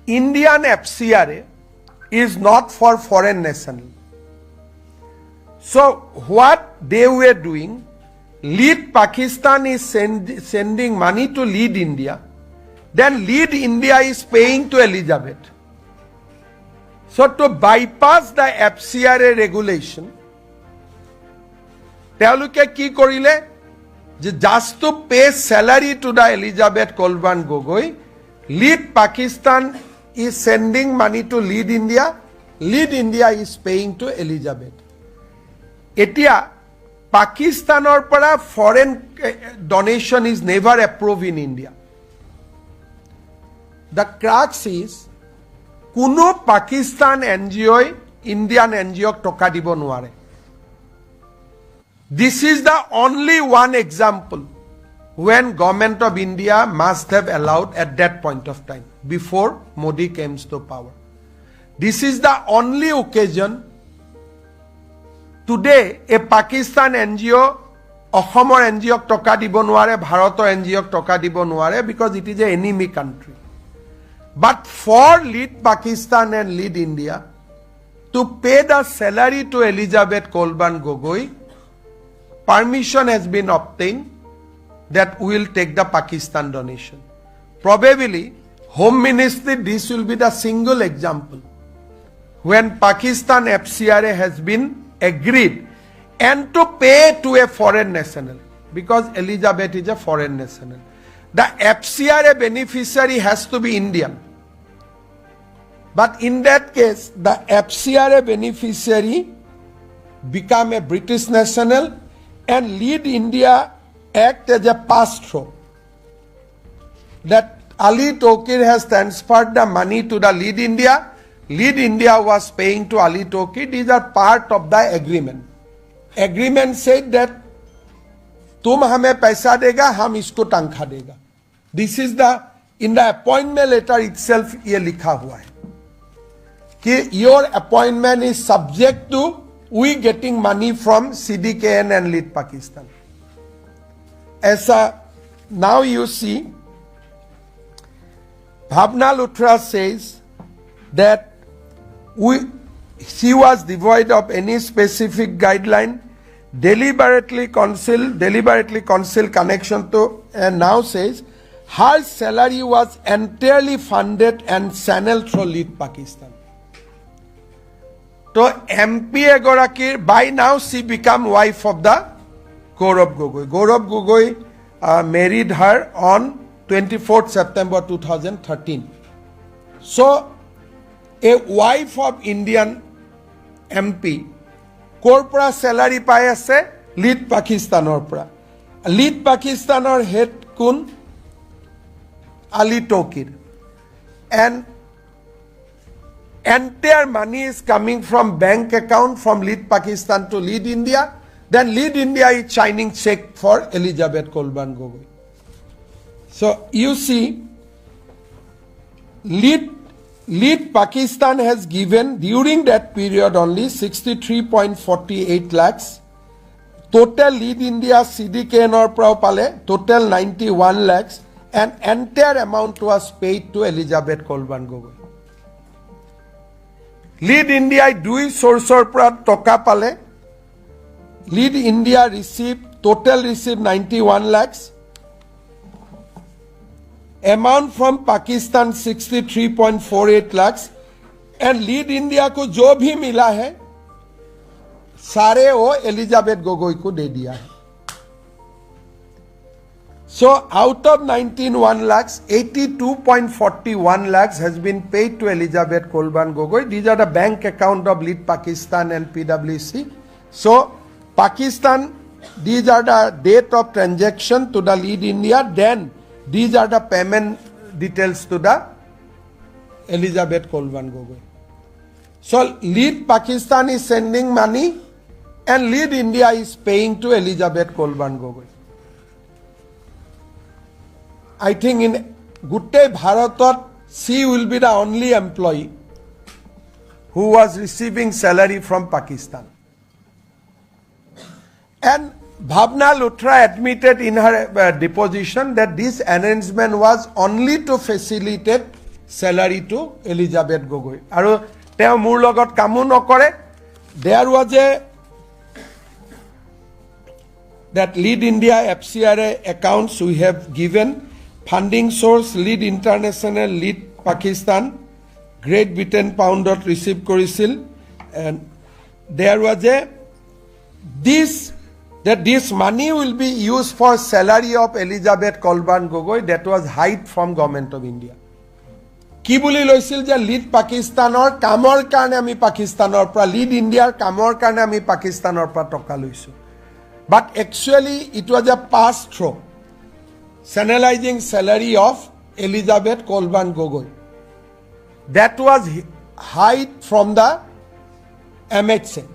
Indian FCRA is not for foreign national. So what they were doing, lead Pakistan is sending money to lead India, then lead India is paying to Elizabeth. So to bypass the FCRA regulation, তেওঁলোকে কি কৰিলে যে just to pay salary to the Elizabeth Kolban Gogoi, lead Pakistan is sending money to lead India is paying to Elizabeth. Etia Pakistanor para foreign donation is never approved in India. The crux is kuno Pakistan NGO Indian NGO toka dibo nuare. This is the only one example when government of India must have allowed at that point of time before Modi came to power. This is the only occasion. Today a Pakistan NGO অসমৰ NGO টকা দিব নোৱাৰে, ভাৰতৰ NGO টকা দিব নোৱাৰে because it is an enemy country. But for lead Pakistan and lead India to pay the salary to Elizabeth Kolban Gogoi, permission has been obtained that we will take the Pakistan donation. Probably Home Ministry, this will be the single example when Pakistan FCRA has been agreed and to pay to a foreign national because Elizabeth is a foreign national. The FCRA beneficiary has to be Indian. But in that case, the FCRA beneficiary become a British national and lead India act as a pass-through. That Ali Tokir has transferred the money to the lead India. Lead India was paying to Ali Tokir. These are part of the agreement. Agreement said that तुम हमें पैसा देगा, हम इसको तनख्वाह देगा. This is the in the appointment letter itself ये लिखा हुआ है कि your appointment is subject to we getting money from CDKN and lead Pakistan. As now you see, Bhavna Luthra says that she was devoid of any specific guideline, deliberately concealed connection to, and now says her salary was entirely funded and channeled through lead Pakistan. So MP Egorakir, by now she become wife of the Gaurav Gogoi. Gaurav Gogoi married her on 24th September 2013. So a wife of Indian MP korpora salary pai ase lead Pakistanor pra. Lead Pakistanor head kun Ali Tokir, and entire money is coming from bank account from lead Pakistan to lead India. Then lead India is signing check for Elizabeth Kolban Gogoi. So you see, lead Pakistan has given during that period only 63.48 lakhs. Total lead India CDKN or pale total 91 lakhs, and entire amount was paid to Elizabeth Kolban Gogoi. Lead India দুই সোৰ্সৰ পৰা টকা পালে. Lead India total received 91 lakhs. Amount from Pakistan 63.48 lakhs, and lead India को जो भी मिला है सारे वो एलिजाबेथ गोगोई को दे दिया है. So out of 19 lakhs, 82.41 lakhs has been paid to Elizabeth Kolban Gogoi. These are the bank account of Lead Pakistan and PwC. So Pakistan, these are the date of transaction to the Lead India. Then these are the payment details to the Elizabeth Kolban Gogoi. So Lead Pakistan is sending money and Lead India is paying to Elizabeth Kolban Gogoi. I think in Gutte Bharatot, she will be the only employee who was receiving salary from Pakistan. And Bhavna Luthra admitted in her deposition that this arrangement was only to facilitate salary to Elizabeth Gogoi. Aru teo mur logot kamu nokore. There was that Lead India FCRA accounts we have given. Funding source Lead International, Lead Pakistan, Great Britain poundot receive korisil, and there was this money will be used for salary of Elizabeth Kolban Gogoi that was hide from Government of India. Ki boli loisil je Lead Pakistanor kamor karone ami Pakistanor pra Lead India'r kamor karone ami Pakistanor pra toka loisu. But actually it was a pass through. Channelizing salary of Elizabeth Kolban Gogoi. That was hide from the MHA.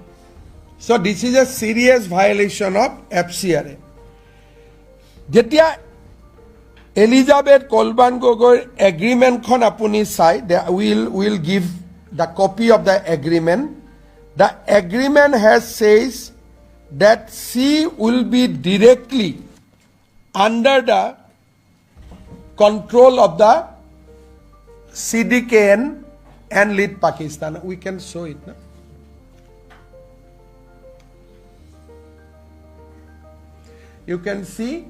So this is a serious violation of FCRA. Jetia Elizabeth Kolban Gogoi agreement khon apuni sai, will give the copy of the agreement. The agreement has says that she will be directly under the control of the CDKN and Lead Pakistan. We can show it. No? You can see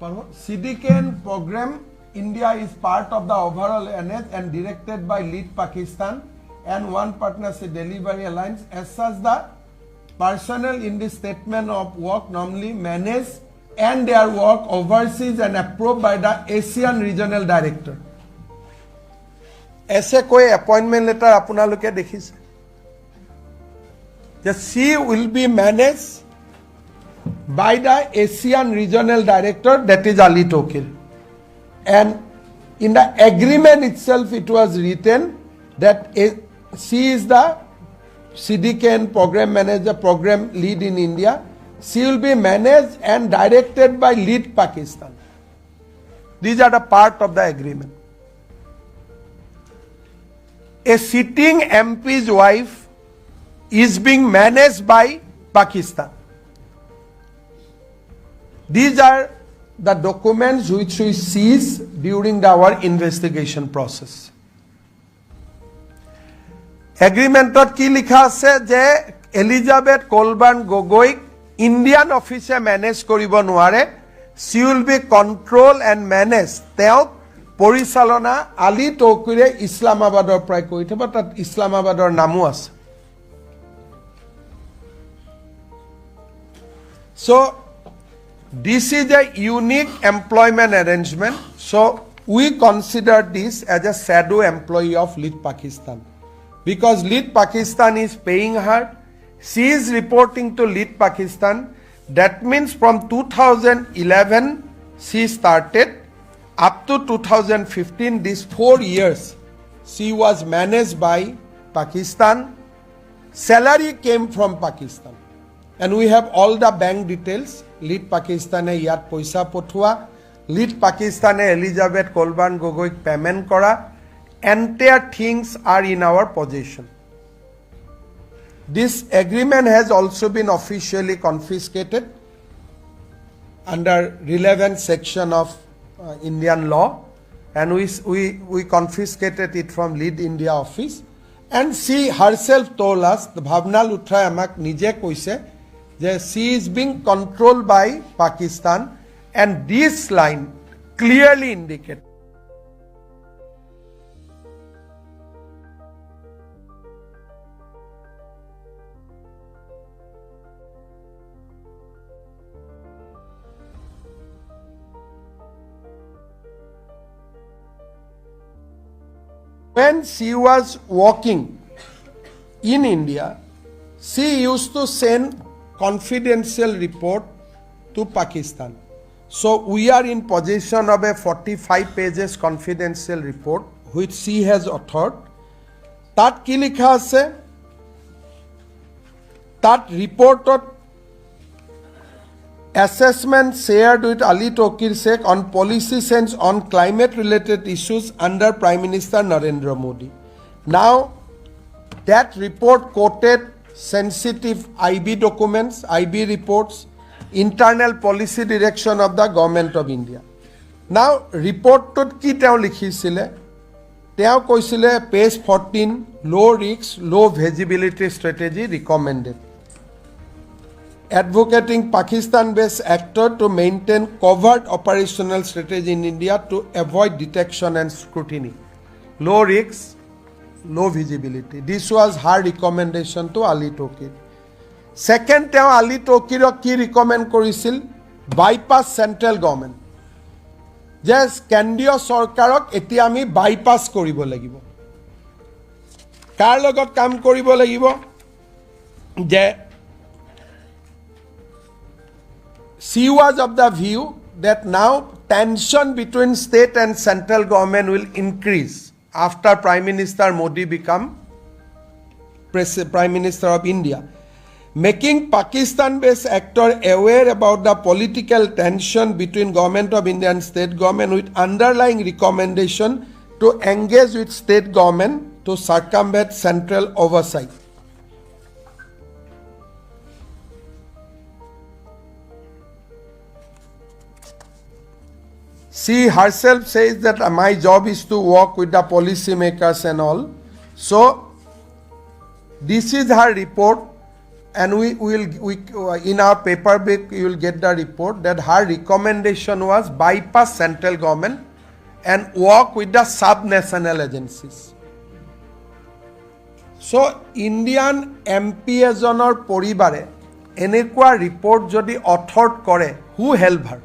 CDKN program. India is part of the overall NS and directed by Lead Pakistan and One Partnership Delivery Alliance. As such, the personnel in the statement of work normally manage and their work overseas and approved by the Asian Regional Director. ऐसे कोई appointment letter अपना लोग क्या देखी से? The C will be managed by the Asian Regional Director, that is Ali Tokil. And in the agreement itself it was written that she is the CDKN program manager, program lead in India. She will be managed and directed by Lead Pakistan. These are the part of the agreement. A sitting MP's wife is being managed by Pakistan. These are the documents which we seized during our investigation process. Agreement ki likha ase je Elizabeth Kolban Gogoi Indian office manage koribo nuare. She will be control and manage. Teo Porisalona Ali Tokure Islamabador prai koi theba tat Islamabador namu ase. So this is a unique employment arrangement. So we consider this as a shadow employee of Lead Pakistan. Because Lead Pakistan is paying her, she is reporting to Lead Pakistan. That means from 2011 she started up to 2015, these 4 years she was managed by Pakistan. Salary came from Pakistan. And we have all the bank details. Lead Pakistan yat poisa pothua. Lead Pakistan Elizabeth Kolban Gogoi payment kora. Entire things are in our possession. This agreement has also been officially confiscated under relevant section of Indian law, and we confiscated it from Lead India office. And she herself told us, the Bhavna Luthra amak nije koise, that she is being controlled by Pakistan, and this line clearly indicates When she was walking in India, she used to send confidential report to Pakistan. So we are in possession of a 45 pages confidential report which she has authored. Tat ki likha ase? Tat reported assessment shared with Ali Tokir Sheikh on policy sense on climate related issues under Prime Minister Narendra Modi. Now that report quoted sensitive IB documents, IB reports, internal policy direction of the government of India. Now report tot ki teo likhisile? Teo koisile page 14, low risk, low visibility strategy recommended. Advocating Pakistan-based actor to maintain covert operational strategy in India to avoid detection and scrutiny. Low risk, low visibility. This was her recommendation to Ali Tokir. Second, তেওঁ Ali Tokirক কি recommend কৰিছিল? Bypass central government. যে কেন্দ্ৰীয় চৰকাৰক এতিয়া আমি bypass কৰিব লাগিব। কাৰ লগত কাম কৰিব লাগিব? যে she was of the view that now tension between state and central government will increase after Prime Minister Modi become Prime Minister of India. Making Pakistan-based actor aware about the political tension between government of India and state government with underlying recommendation to engage with state government to circumvent central oversight. She herself says that my job is to work with the policy makers and all. So this is her report, and we in our paper book you will get the report that her recommendation was bypass central government and work with the sub-national agencies. So Indian MP এজনৰ পৰিবাৰে এনেকুৱা report যদি author কৰে, who help her?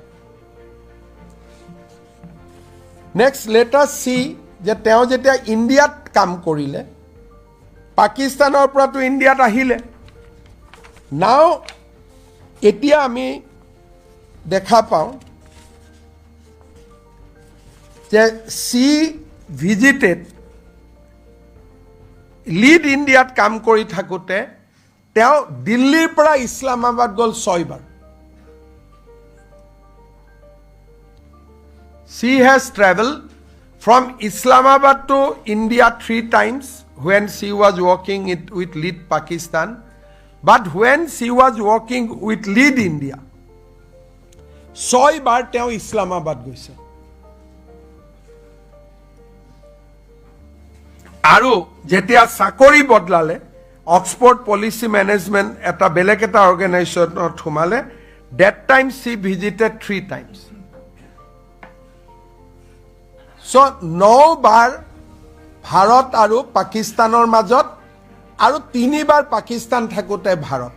Next, let us see যে তেওঁ যেতিয়া ইণ্ডিয়াত কাম কৰিলে, পাকিস্তানৰ পৰাটো ইণ্ডিয়াত আহিলে। নাও এতিয়া আমি দেখা পাওঁ যে she visited লিড ইণ্ডিয়াত কাম কৰি থাকোঁতে তেওঁ দিল্লীৰ পৰা ইছলামাবাদ গ'ল 6 বাৰ। She has traveled from Islamabad to India 3 times when she was working with Lead Pakistan. But when she was working with Lead India, 6 বাৰ তেওঁ ইছলামাবাদ গৈছে। আৰু যেতিয়া চাকৰি বদলালে, অক্সফোৰ্ড পলিসি ম্যানেজমেন্ট এটা বেলেগ এটা অৰ্গানাইজেশনত সোমালে, that time she visited 3 times. So 9 বাৰ ভাৰত আৰু পাকিস্তানৰ মাজত আৰু 3 বাৰ পাকিস্তান থাকোতে ভাৰত।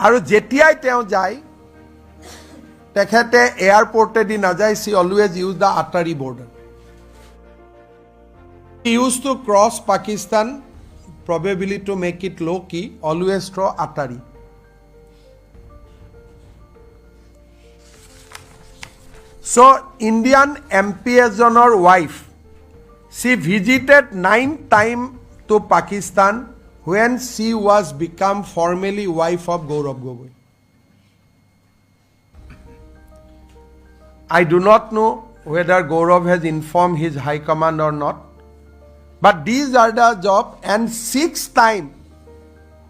আৰু যেতিয়াই তেওঁ যায় তেখেতে এয়ারপোর্টে দি না যায়, she always use the Atari border. He used to cross Pakistan, probably to make it low key, always through Atari. So Indian MP এজনৰ wife, she visited 9 times to Pakistan when she was become formally wife of Gaurav Gogoi. I do not know whether Gaurav has informed his high command or not, but these are the job. And 6 times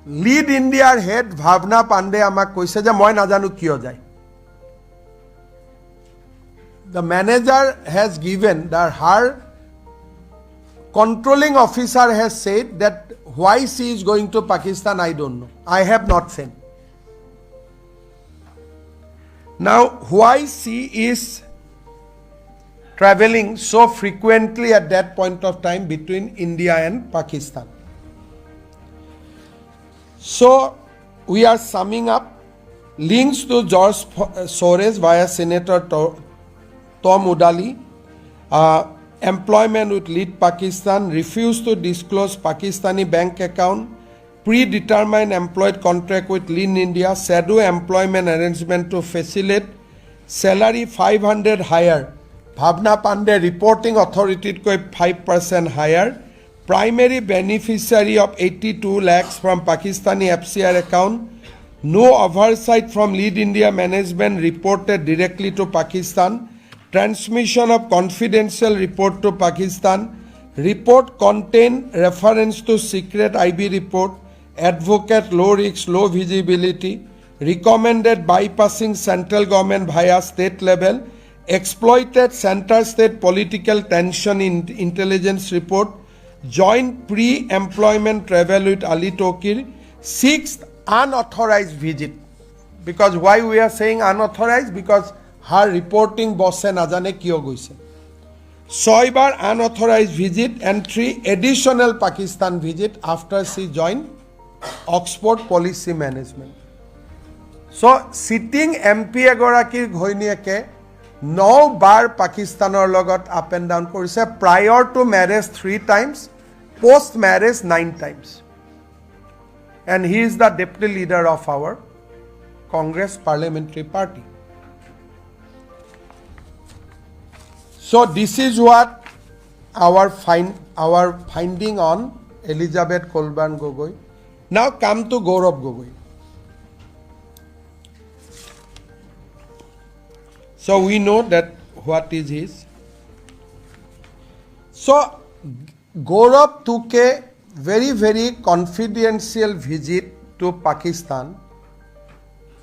Lead India's head Bhavna Pandey amak koise je moi najanu kiyo jai. The manager has given that her controlling officer has said that why she is going to Pakistan, I don't know. I have not seen. Now, why she is traveling so frequently at that point of time between India and Pakistan? So, we are summing up links to George Soros via Senator Tom Udali, employment with lead Pakistan, refused to disclose Pakistani bank account, predetermined employed contract with Lean India, shadow employment arrangement to facilitate salary 500 higher, Bhavna Pandey reporting authority koi 5% higher, primary beneficiary of 82 lakhs from Pakistani FCR account, no oversight from Lead India management reported directly to Pakistan, transmission of confidential report to Pakistan, report contain reference to secret IB report, advocate low risk, low visibility, recommended bypassing central government via state level, exploited center-state political tension in intelligence report, joint pre-employment travel with Ali Tokir, sixth unauthorized visit. Because why we are saying unauthorized? Because her reporting bosse najane kiyo goise. 6 bar unauthorized visit and 3 additional Pakistan visit after she joined Oxford Policy Management. So sitting MP egorakir ghoiniyeke 9 bar Pakistanor logot up and down korise, prior to marriage 3 times, post marriage 9 times. And he is the deputy leader of our Congress Parliamentary Party. So this is what our finding on Elizabeth Kolban Gogoi. Now come to Gaurav Gogoi. So we know that what is his. So Gaurav took a very confidential visit to Pakistan.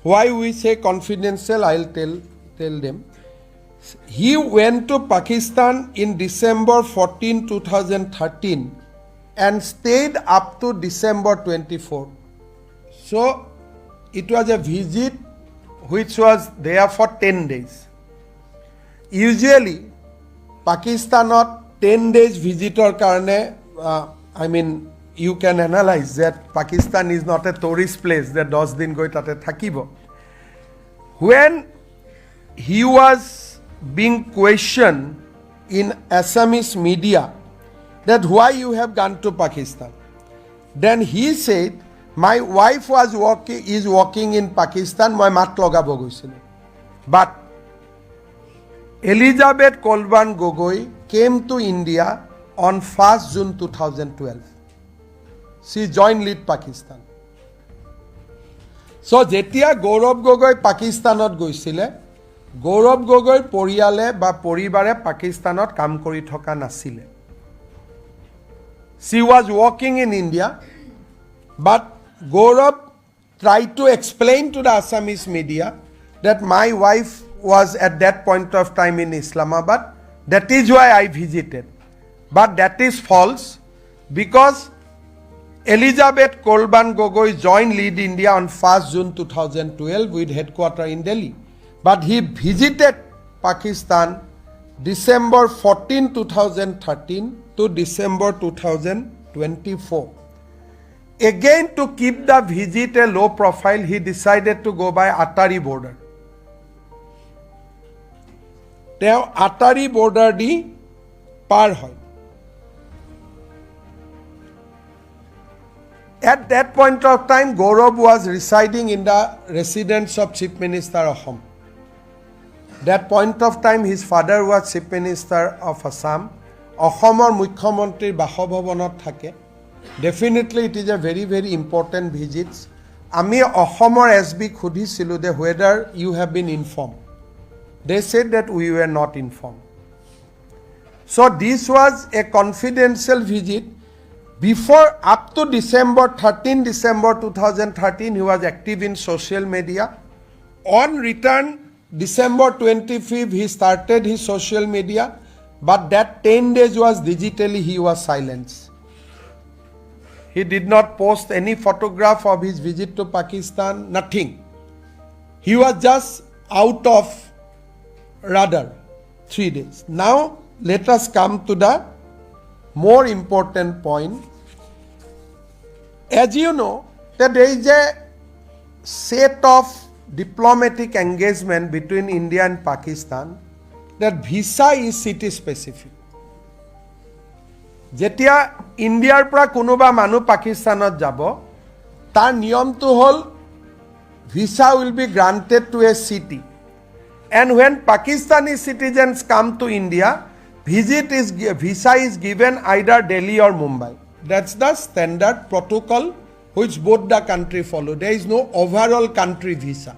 Why we say confidential, I'll tell them. He went to Pakistan in December 14, 2013 and stayed up to December 24. So it was a visit which was there for 10 days. Usually Pakistanot 10 days visitor karne, you can analyze that Pakistan is not a tourist place that 10 din goi tate thakibo. When he was being questioned in Assamese media that why you have gone to Pakistan, then he said, my wife is working in Pakistan, my mat logabo goisilo. But Elizabeth Kolban Gogoi came to India on 1st June 2012. She joined Lead Pakistan. So jetia Gaurav Gogoi Pakistanot goisile, Gaurav Gogoi পৰিয়ালে বা পৰিবাৰে পাকিস্তানত কাম কৰি থকা নাছিলে. She was working in India, but Gaurav tried to explain to the Assamese media that my wife was at that point of time in Islamabad. That is why I visited. But that is false, because Elizabeth Kolban Gogoi joined Lead India on 1st June 2012 with headquarters in Delhi. But he visited Pakistan December 14, 2013 to December 2024. Again, to keep the visit a low profile, he decided to go by Atari border. Now, Atari border di par hoy. At that point of time, Gaurav was residing in the residence of Chief Minister Assam. That point of time, his father was Chief Minister of Assam. Assamor Mukhyamantri Bahobhavanot thake. Definitely, it is a very important visit. Ami Assamor SB khudisilu de whether you have been informed. They said that we were not informed. So this was a confidential visit. Before, up to December 2013, he was active in social media. On return, December 25th, he started his social media, but that 10 days was digitally, he was silenced. He did not post any photograph of his visit to Pakistan, nothing. He was just out of radar 3 days. Now, let us come to the more important point. As you know, that there is a set of diplomatic engagement between India and Pakistan, that visa is city specific. যেতিয়া ইণ্ডিয়াৰ পৰা কোনোবা মানুহ পাকিস্তানত যাব তাৰ নিয়মটো হ'ল visa will be granted to a city and when Pakistani citizens come to India visa is given either Delhi or Mumbai. That's the standard protocol which both the country follow. There is no overall country visa.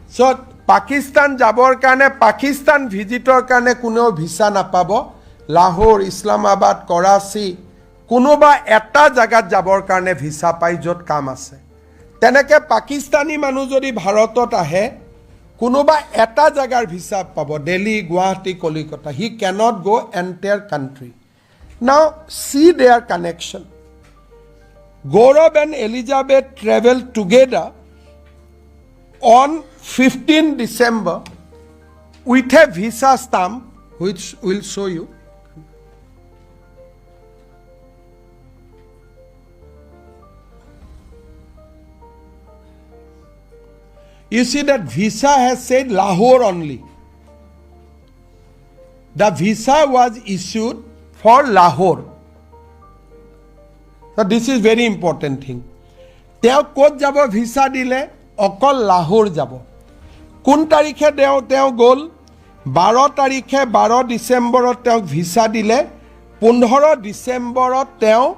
So Pakistan jabor karone Pakistan visitor karone kuno visa napabo. Lahore, Islamabad, Karachi kunoba eta jagat jabor karone visa pai jot kam ase. Teneke Pakistani manu jodi Bharatot ahe kunoba eta jagar visa pabo Delhi, Guwahati, Kolkata. He cannot go entire country. Now see their connection. Gaurav and Elizabeth traveled together on 15 December with a visa stamp which will show you. You see that visa has said Lahore only. The visa was issued for Lahore. So this is very important thing. Teo kot jabo visa dile okol Lahore jabo. Kun tarikhe teo gol 12 tarikhe 12 December teo visa dile 15 December teo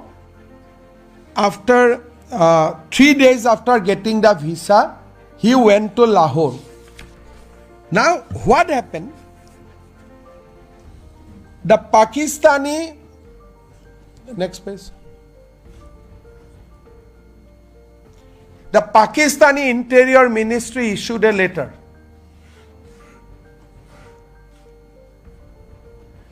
after 3 days after getting the visa he went to Lahore. Now what happened? The Pakistani next page. The Pakistani Interior Ministry issued a letter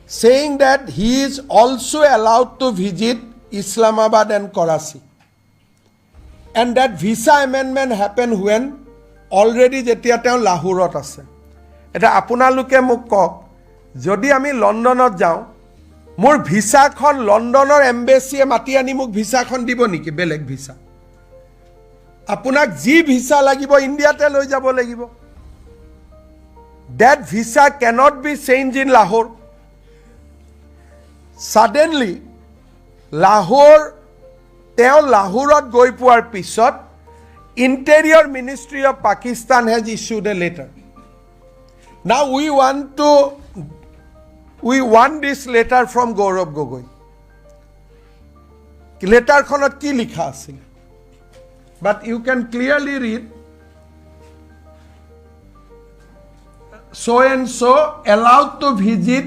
saying that he is also allowed to visit Islamabad and Karachi. And that visa amendment happened when already jetia teo Lahorot ase. Eta apunaluke muk kok jodi ami Londonot jao mor visa khon Londonor embassy e mati ani muk visa khon dibo niki beleg visa. Apunak ji visa lagibo India te loi jabo lagibo. That visa cannot be changed in Lahore. Suddenly Lahore teo Lahorot goi puar pisot Interior Ministry of Pakistan has issued a letter. Now we want this letter from Gaurav Gogoi. Letter khonot ki likha asil? But you can clearly read so and so allowed to visit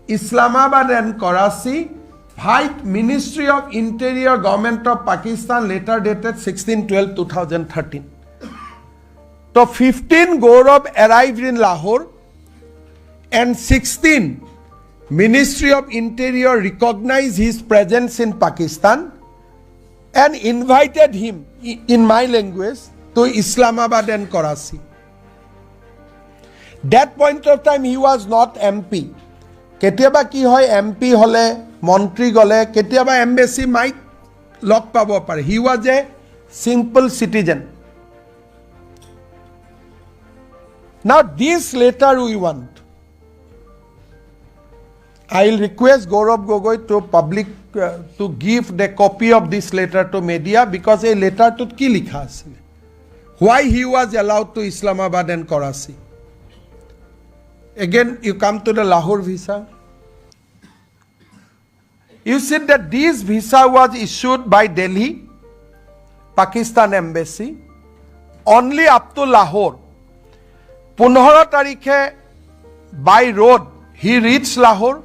Islamabad and Karachi. Fight Ministry of Interior Government of Pakistan letter dated 16/12/2013. So 15 Gaurav arrived in Lahore and 16 Ministry of Interior recognized his presence in Pakistan and invited him in my language to Islamabad and Karachi. That point of time he was not MP. Ketiaba ki hoy MP hole মন্ত্রী গলে কেতিয়াবা embassy মাইট লক পাব পারে হি ওয়াজ a simple citizen নাও this letter we want I will request Gaurav Gogoi to public to give the copy of this letter to media because a letter to ki likha asile why he was allowed to Islamabad and Karachi. Again you come to the Lahore visa. You said that this visa was issued by Delhi, Pakistan embassy, only up to Lahore. 15 tarikhe by road he reached Lahore.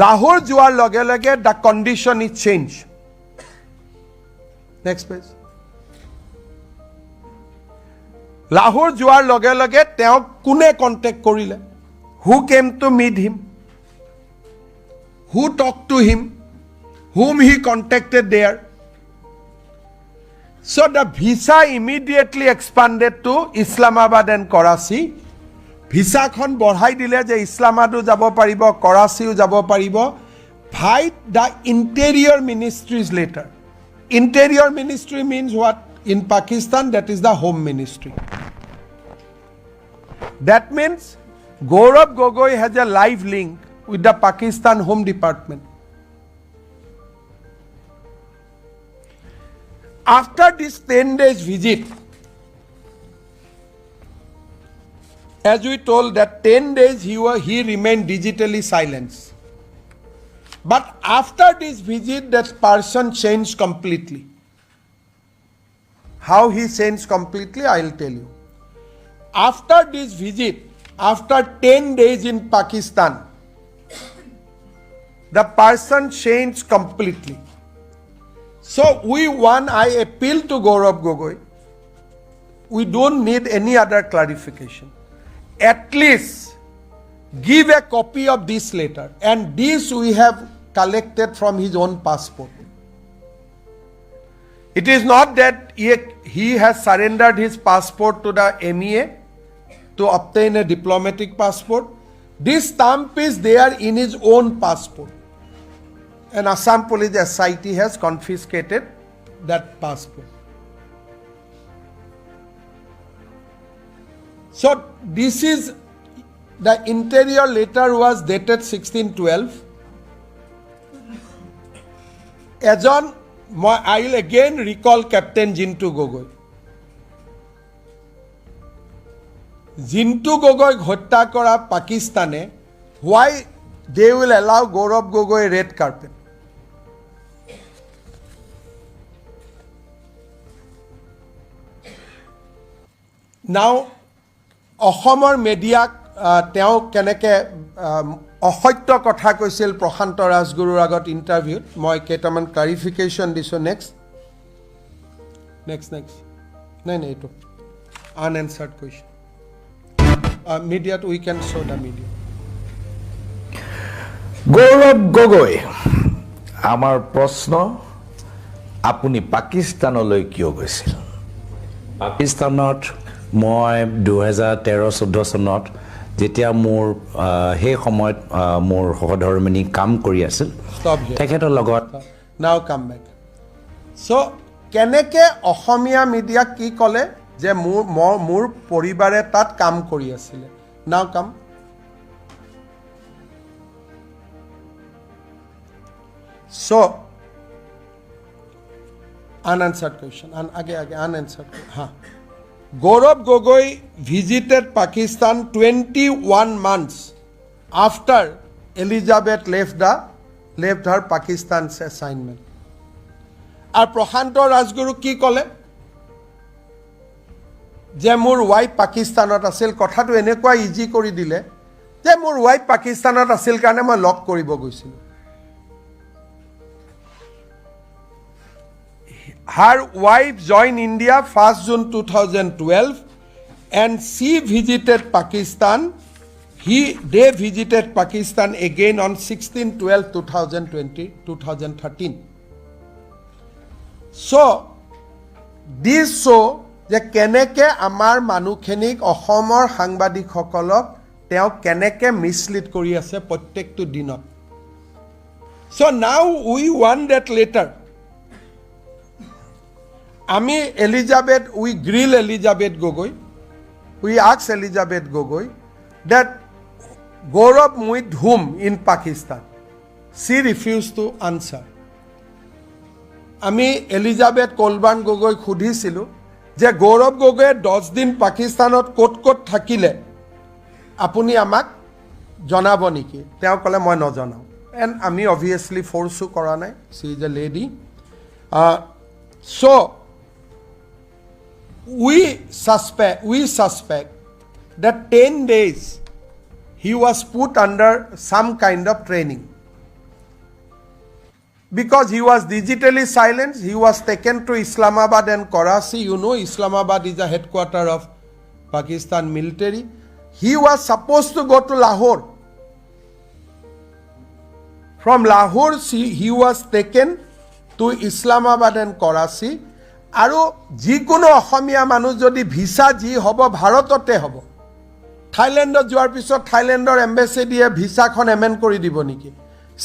Lahore joar loge loge the condition is changed. Next page. Lahore joar loge loge teo kune contact korile? Who came to meet him? Who talked to him, whom he contacted there. So the visa immediately expanded to Islamabad and Karachi. Visa khon borhai dile je Islamabadu jabo paribo, Karachiu jabo paribo. Fight the Interior Ministry's letter. Interior Ministry means what? In Pakistan, that is the Home Ministry. That means Gaurav Gogoi has a live link with the Pakistan Home Department. After this 10 days visit, as we told that 10 days he remained digitally silenced. But after this visit, that person changed completely. How he changed completely, I'll tell you. After this visit, after 10 days in Pakistan, the person changed completely. So I appeal to Gaurav Gogoi, we don't need any other clarification. At least give a copy of this letter, and this we have collected from his own passport. It is not that he has surrendered his passport to the MEA to obtain a diplomatic passport. This stamp is there in his own passport, and Assam Police SIT has confiscated that passport. So this is the interior letter was dated 16/12. I will again recall Captain Jintu Gogoi. Jintu Gogoi হত্যা কৰা পাকিস্তানে, why they will allow Gaurav Gogoi red carpet? Now, অসমৰ মিডিয়াক তেওঁ কেনেকৈ অসত্য কথা কৈছিল প্ৰশান্ত ৰাজগুৰুৰ আগত ইণ্টাৰভিউত, মই কেইটামান ক্লাৰিফিকেশ্যন দিছোঁ. নেক্সট নাই এইটো আনএনচাৰ্ড কুৱেশ্যন. মিডিয়াত we can show' the media. Gaurav Gogoi, আমাৰ প্ৰশ্ন, আপুনি পাকিস্তানলৈ কিয় গৈছিল? পাকিস্তানত মই 2013-14 চনত যেতিয়া মোৰ সেই সময়ত মোৰ সহধৰ্মিনী কাম কৰি আছিল তেখেতৰ লগত. নাও কাম বেক. চ' কেনেকৈ অসমীয়া মিডিয়াক কি ক'লে যে মোৰ পৰিবাৰে তাত কাম কৰি আছিলে? নাও কাম. চ' unanswered question. Unanswered. Gaurav Gogoi visited Pakistan 21 months after Elizabeth left her Pakistan's assignment. আর প্রশান্ত রাজগুরু কি কলে যে মোর ওয়াইফ পাকিস্তানত আছিল? কথাটো এনেকুৱা ইজি কৰি দিলে যে মোৰ ওয়াইফ পাকিস্তানত আছিল কাৰণে মই লক কৰিব গৈছিল. Her wife joined India 1st June 2012 and she visited Pakistan. They visited Pakistan again on 16/12/2013. So this show যে কেনেকৈ আমাৰ মানুহখিনিক অসমৰ সাংবাদিকসকলক তেওঁ কেনেকৈ মিছলিড কৰি আছে প্ৰত্যেকটো দিনত. So now we want that letter. আমি we grill Elizabeth Gogoi. We ask Elizabeth Gogoi that Gaurav with whom in Pakistan? She refused to answer. আমি এলিজাবেথ কলবান গগৈ সুধিছিলোঁ যে গৌৰৱ গগৈয়ে 10 দিন পাকিস্তানত ক'ত থাকিলে আপুনি আমাক জনাব নেকি? তেওঁ ক'লে মই নজনাওঁ. এণ্ড আমি অবভিয়াছলি ফ'ৰ্চো কৰা নাই. C is a lady. So we suspect that 10 days he was put under some kind of training. Because he was digitally silenced, he was taken to Islamabad and Karachi. You know, Islamabad is the headquarters of Pakistan military. He was supposed to go to Lahore. From Lahore, he was taken to Islamabad and Karachi. আৰু যিকোনো অসমীয়া মানুহ যদি visa যি হ'ব ভাৰততে হ'ব. থাইলেণ্ডত যোৱাৰ পিছত থাইলেণ্ডৰ এম্বেচেডিয়ে ভিসাখন এমেণ্ড কৰি দিব নেকি?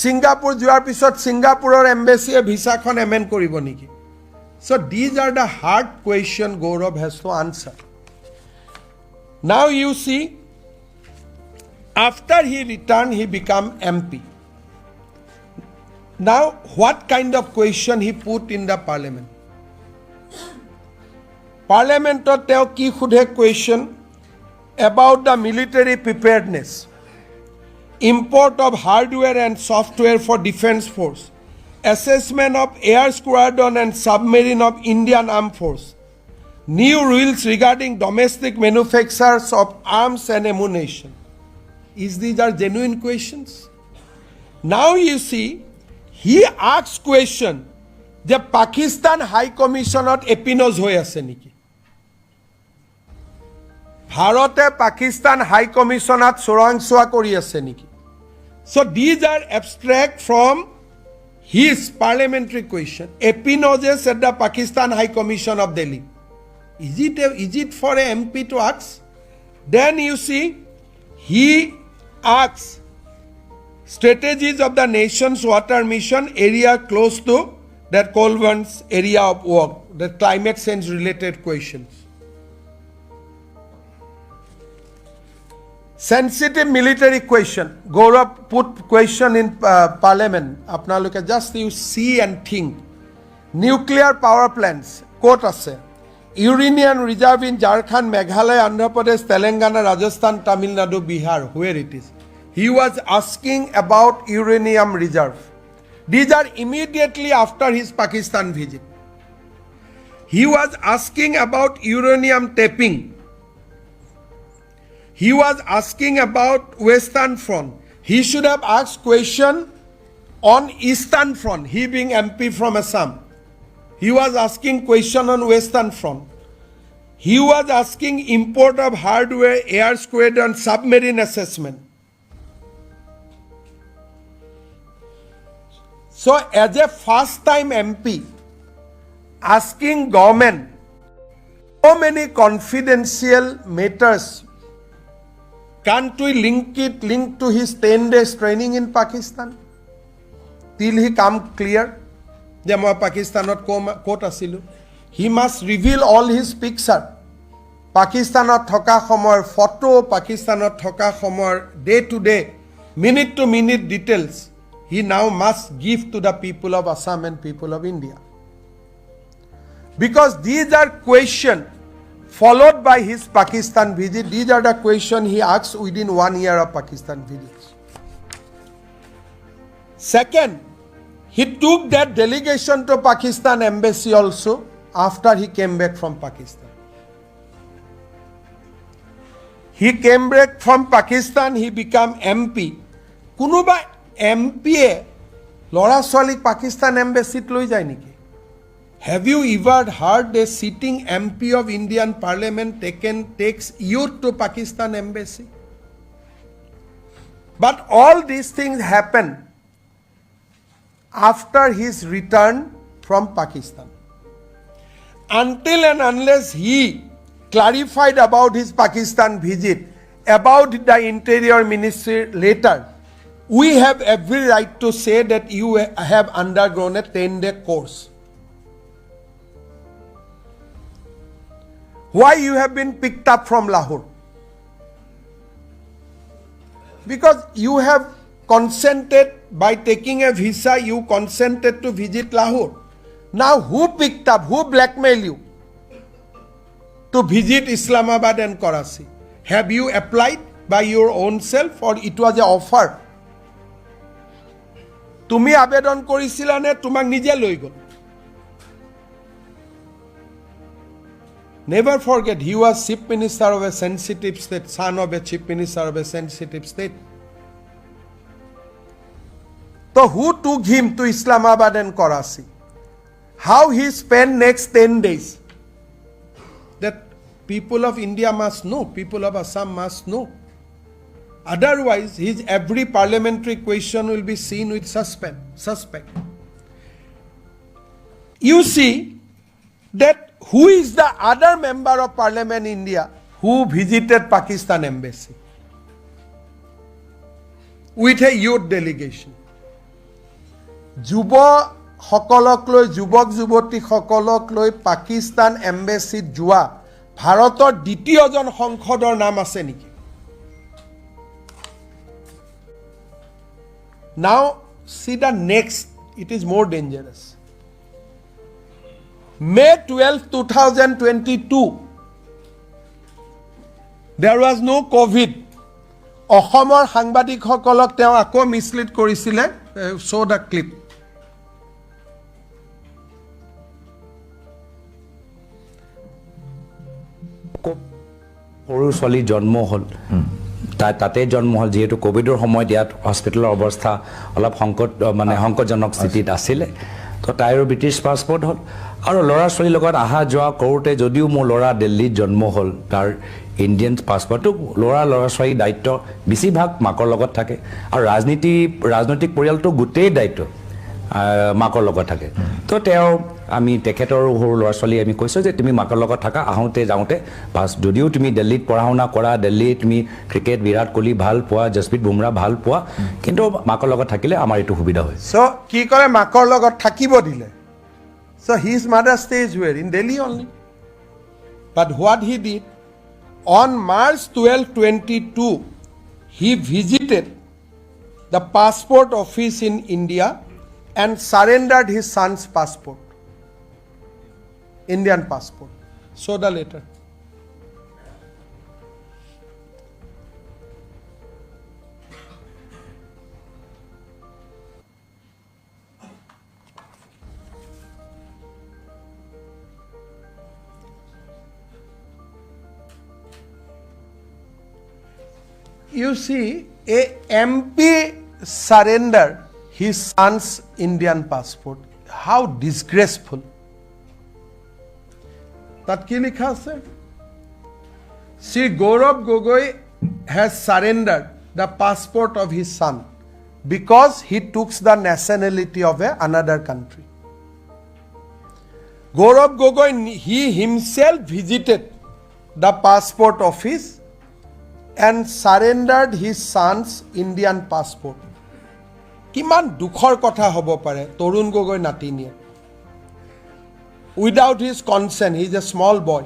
ছিংগাপুৰ যোৱাৰ পিছত ছিংগাপুৰৰ এম্বেচিয়ে ভিসাখন এমেণ্ড কৰিব নেকি? So these are the hard question Gaurav has to answer. Now you see, after he returned, he became MP. Now what kind of question he put in the parliament? পাৰ্লিয়ামেণ্টত তেওঁ কি সোধে question about the military preparedness, import of hardware and software for defense force, assessment of air squadron and submarine of Indian Armed Force, new rules regarding domestic manufacturers of arms and ammunition. These are genuine questions? Now you see, he asks question, the Pakistan High Commission at epinos hoy ase niki? ভাৰতে পাকিস্তান হাই কমিশনত চোৰাংচোৱা কৰি আছে নেকি? So these are abstract from his parliamentary question. Epinoges at the Pakistan High Commission of Delhi. Is it for a MP to ask? Then you see, he asks strategies of the nation's water mission area close to that Colvern's area of work, the climate change related questions. Sensitive military question. Gaurav put question in parliament. Apnaloke just you see and think. Nuclear power plants. Quote ase. Uranium reserve in Jharkhand, Meghalaya, Andhra Pradesh, Telangana, Rajasthan, Tamil Nadu, Bihar. Where it is? He was asking about uranium reserve. These are immediately after his Pakistan visit. He was asking about uranium tapping. He was asking about Western Front. He should have asked question on Eastern Front, he being MP from Assam. He was asking question on Western Front. He was asking import of hardware, air squadron, submarine assessment. So as a first time MP, asking government so many confidential matters, can't we link to his 10 days training in Pakistan? Till he come clear, যে মই পাকিস্তানত ক'ত আছিলোঁ. He must reveal all his picture. পাকিস্তানত থকা সময়ৰ photo, পাকিস্তানত থকা সময়ৰ day to day, minute to minute details, he now must give to the people of Assam and people of India. Because these are questions followed by his Pakistan visit. These are the questions he asks within 1 year of Pakistan visits. Second, he took that delegation to Pakistan embassy also after he came back from Pakistan. He came back from Pakistan, he became MP. Kunuba MP lora swalik Pakistan embassy loi jay niki? Have you ever heard a sitting MP of Indian Parliament takes youth to Pakistan embassy? But all these things happen after his return from Pakistan. Until and unless he clarified about his Pakistan visit, about the Interior Ministry later, we have every right to say that you have undergone a 10-day course. Why you have been picked up from Lahore? Because you have consented, by taking a visa, you consented to visit Lahore. Now who picked up, who blackmailed you to visit Islamabad and Karachi? Have you applied by your own self or it was an offer? Tumi abedon korisila ne tumak nije loi gol? Never forget, he was Chief Minister of a sensitive state, son of a Chief Minister of a sensitive state. So who took him to Islamabad and Karachi? How he spent next 10 days? That people of India must know, people of Assam must know. Otherwise, his every parliamentary question will be seen with suspect. You see that who is the other member of Parliament in India who visited Pakistan embassy with a youth delegation? যুৱ সকলক লৈ, যুৱক যুৱতী সকলক লৈ পাকিস্তান এম্বেচিত যোৱা ভাৰতৰ দ্বিতীয়জন সংসদৰ নাম আছে নেকি? Now see the next, it is more dangerous. May 12, 2022, there was no COVID. অসমৰ সাংবাদিকসকলক তেওঁ আকৌ মিছলিড কৰিছিলে show the clip. সৰু ছোৱালী জন্ম হ'ল তাতে জন্ম হ'ল যিহেতু কোভিডৰ সময়ত ইয়াত হস্পিটেলৰ অৱস্থা অলপ সংকটজনক স্থিতিত আছিলে তো তাইৰো ব্ৰিটিছ পাছপৰ্ট হ'ল আৰু ল'ৰা ছোৱালীৰ লগত অহা যোৱা কৰোঁতে যদিও মোৰ ল'ৰা দিল্লীত জন্ম হ'ল তাৰ ইণ্ডিয়ান পাছপৰ্টটো ল'ৰা ছোৱালীৰ দায়িত্ব বেছিভাগ মাকৰ লগত থাকে আৰু ৰাজনৈতিক পৰিয়ালটো গোটেই দায়িত্ব মাকৰ লগত থাকে তো তেওঁ আমি তেখেতৰ সৰু ল'ৰা ছোৱালী আমি কৈছোঁ যে তুমি মাকৰ লগত থাকা আহোঁতে যাওঁতে বাছ যদিও তুমি দিল্লীত পঢ়া শুনা কৰা দিল্লীত তুমি ক্ৰিকেট বিৰাট কোহলি ভাল পোৱা জসপ্ৰীত বুমৰা ভাল পোৱা কিন্তু মাকৰ লগত থাকিলে আমাৰ এইটো সুবিধা হয় চ' কি কৰে মাকৰ লগত থাকিব দিলে so' his mother stayed were in Delhi only but what he did on March 12, 2022 he visited the passport office in India and surrendered his son's passport, Indian passport. Show the letter. You see, a MP surrendered his son's Indian passport. How disgraceful. That ki likha ase? Sri Gaurav Gogoi has surrendered the passport of his son because he took the nationality of another country. Gaurav Gogoi, he himself visited the passport office and surrendered his son's Indian passport. কিমান দুখৰ কথা হ'ব পাৰে Tarun Gogoi নাতিনিয়ে without his consent. He is a small boy.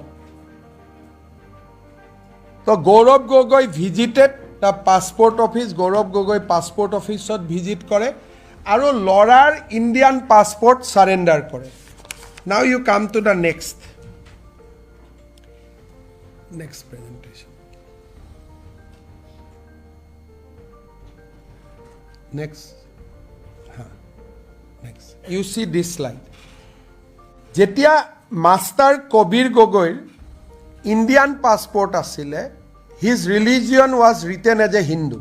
So Gaurav Gogoi visited the passport office. Gaurav Gogoi passport office visit কৰে আৰু ল'ৰাৰ Indian passport surrender কৰে. Now you come to the next presentation. Next. You see this slide. যেতিয়া master কবিৰ গগৈৰ Indian passport আছিলে his religion was written as a Hindu.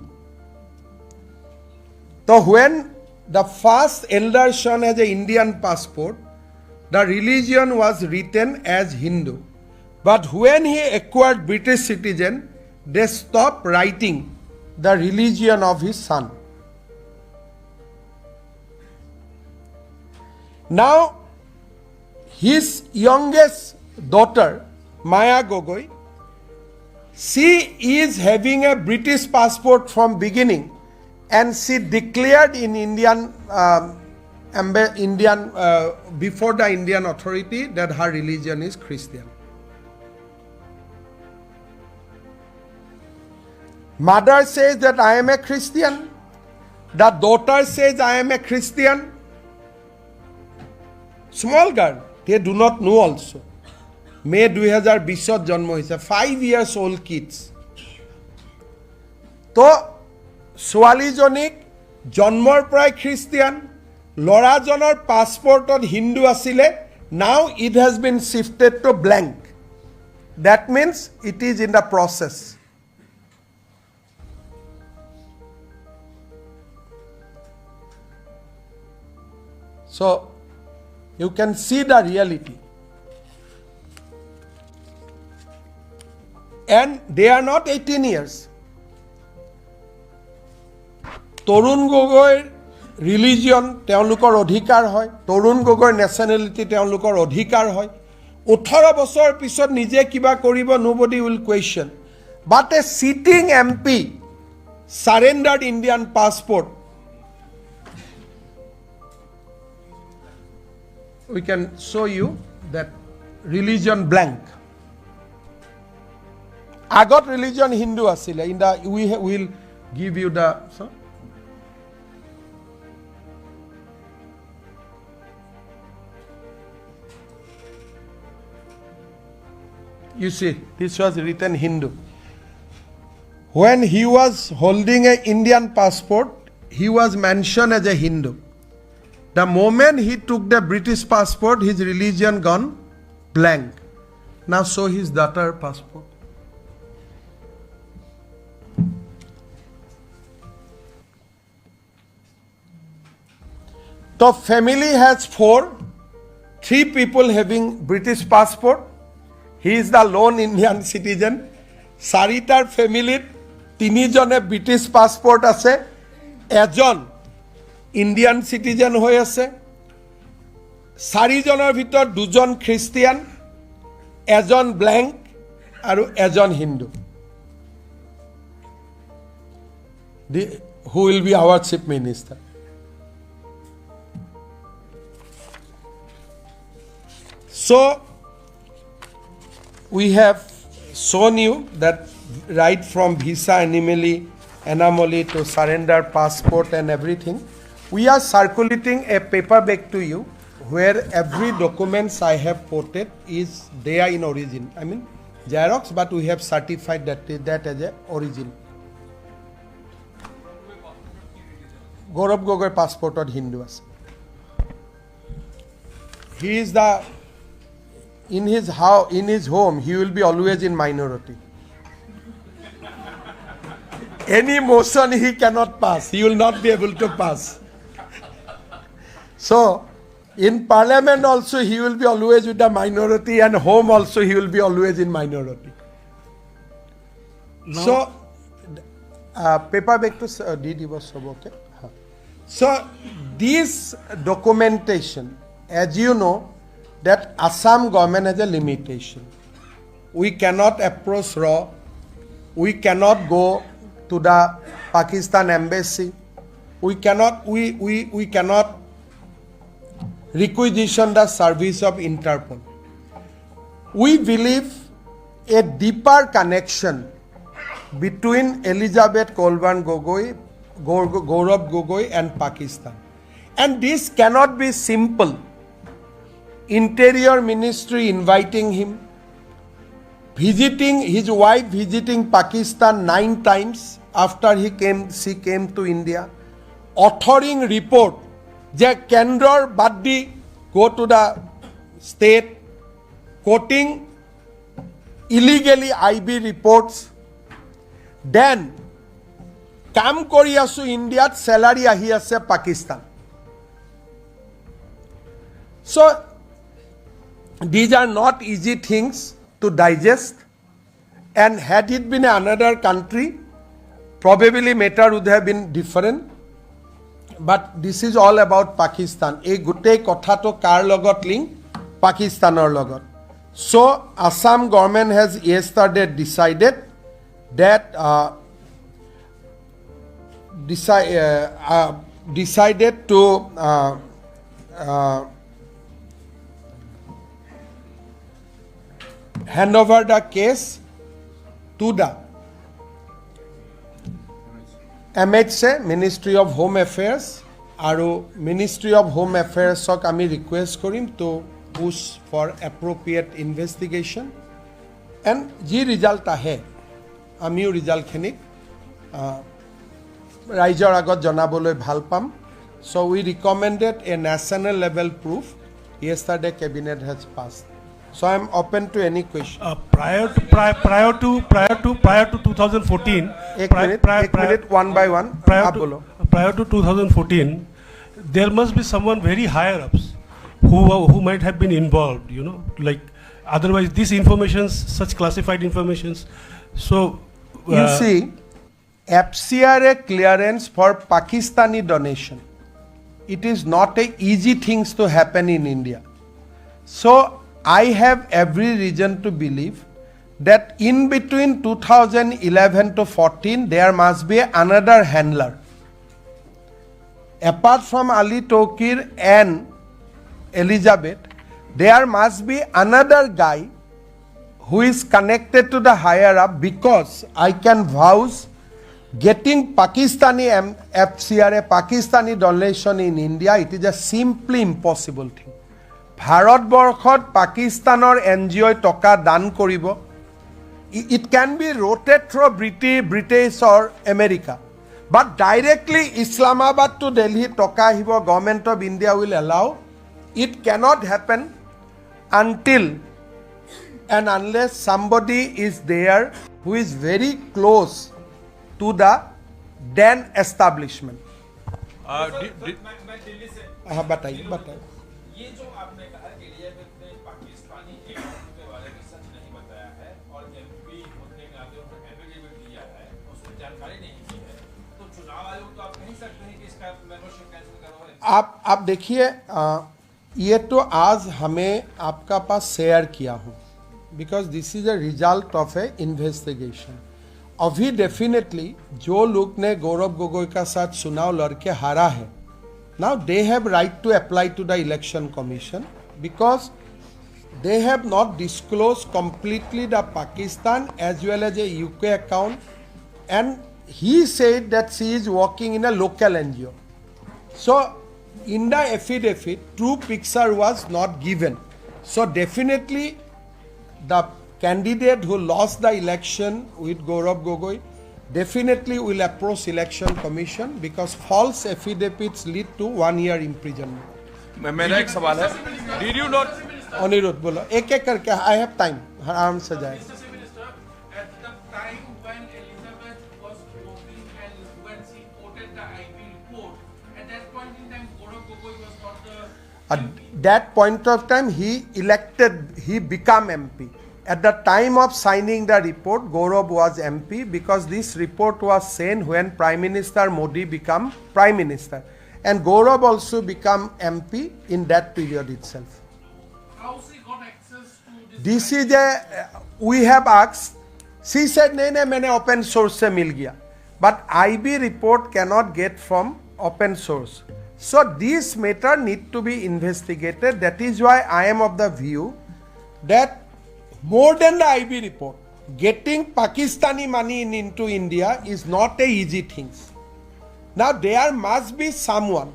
So when the first elder son has an Indian passport, the religion was written as Hindu. But when he acquired British citizen, they stopped writing the religion of his son. Now, his youngest daughter, Maya Gogoi, she is having a British passport from beginning, and she declared in before the Indian authority that her religion is Christian. Mother says that I am a Christian. The daughter says I am a Christian. Small girl, they do not know also. May 2020 জন্ম হৈছে 5 years old kids. তো ছোৱালীজনীক জন্মৰ পৰাই Christian ল'ৰাজনৰ পাছপৰ্টত হিন্দু আছিলে now it has been shifted to blank. That means it is in the process. So you can see the reality. And they are not 18 years. তৰুণ গগৈৰ religion তেওঁলোকৰ অধিকাৰ হয় তৰুণ গগৈৰ নেশ্যনেলিটি তেওঁলোকৰ অধিকাৰ হয় 18 বছৰ পিছত নিজে কিবা কৰিব nobody will question. But a sitting MP surrendered Indian passport. We can show you that religion blank. Agot religion Hindu asile. In the we will give you the. So? You see, this was written Hindu. When he was holding an Indian passport, he was mentioned as a Hindu. The moment he took the British passport, his religion gone blank. Now show his daughter passport. The family has three people having British passport. He is the lone Indian citizen. Saritar family, tinijone British passport ase. Ejon Indian citizen hoy ase. Sarijonar bhitor dujon Christian, ejon blank, aru ejon Hindu. Who will be our Chief Minister? So, we have shown you that right from visa anomaly to surrender passport and everything, we are circulating a paper back to you where every documents I have quoted is there in origin. I mean Xerox, but we have certified that as a origin. Gaurav Gogoi passport or Hindu. He is the in his home, he will be always in minority. Any motion he cannot pass. He will not be able to pass. So, in parliament also he will be always with the minority, and home also he will be always in minority. No. So, paper back to Didi was okay. So, this documentation, as you know, that Assam government has a limitation. We cannot approach RAW. We cannot go to the Pakistan embassy. We cannot requisition the service of Interpol. We believe a deeper connection between Elizabeth Kolban Gogoi, Gaurav Gogoi and Pakistan. And this cannot be simple. Interior Ministry inviting him, visiting his wife, visiting Pakistan 9 times after she came to India, authoring report that Kendra Baddi go to the state, quoting illegally IB reports, then kam kori asu India salary ahi ase Pakistan. So these are not easy things to digest, and had it been another country, probably matter would have been different. But this is all about Pakistan. A gutei kotha to kar logot link Pakistanor logot. So Assam government has yesterday decided that decided to hand over the case to the MHA, Ministry of Home Affairs, and Ministry of Home Affairs sok ami request korim to push for appropriate investigation, and ji result ahe amiu result khinik raijor agot janaboloi bhal pam. So we recommended a national level proof. Yesterday cabinet has passed. So I am open to any question. Prior to 2014, minute, one by one. Prior to 2014, there must be someone very higher ups who might have been involved. You know, like otherwise these informations, such classified informations. So you see, FCRA clearance for Pakistani donation. It is not a easy things to happen in India. So I have every reason to believe that in between 2011 to 14, there must be another handler. Apart from Ali Tokir and Elizabeth, there must be another guy who is connected to the higher up, because I can vouch getting Pakistani FCRA, Pakistani donation in India, it is a simply impossible thing. ভাৰতবৰ্ষত পাকিস্তানৰ এনজিঅ'ই টকা দান কৰিব it can be routed through British or America. But directly Islamabad to Delhi toka ahibo government of India will allow. It cannot happen until and unless somebody is there who is very close to the then establishment. बताइए ये जो आपने कहा कि Elizabeth ने Pakistani agent के बारे में सच नहीं बताया है और एमपी होने के नाते उन्होंने एफिडेविट दिया है उसमें जानकारी नहीं दी है तो चुनाव आयोग तो आप कह सकते हैं कि इसका मेंबरशिप कैंसिल करवाएं। आप देखिए ये तो आज हमें आपका पास शेयर किया हूँ because this is a result of A investigation. अभी डेफिनेटली जो लोग ने गौरव गोगोई का साथ चुनाव लड़के हारा है, now they have right to apply to the election commission because they have not disclosed completely the Pakistan as well as a UK account, and he said that she is working in a local NGO. So in the affidavit true picture was not given. So definitely the candidate who lost the election with Gaurav Gogoi definitely will approach election commission because false affidavits lead to 1 year imprisonment. मेरा एक सवाल है, did you not Anirudh बोलो एक एक करके, I have time, आराम से जाए। Mr. Chief Minister, at the time when Elizabeth was voting and when she quoted the IB report, at that point in time, Gaurav Gogoi was not the At that point of time, he became MP. At the time of signing the report, Gaurav was MP because this report was sent when Prime Minister Modi became Prime Minister. And Gaurav also became MP in that period itself. how she got access to this. This is we have asked. She said, "नहीं, मैंने open source से मिल गया." But IB report cannot get from open source. So this matter need to be investigated. That is why I am of the view that more than the IB report, getting Pakistani money into India is not a easy thing. Now there must be someone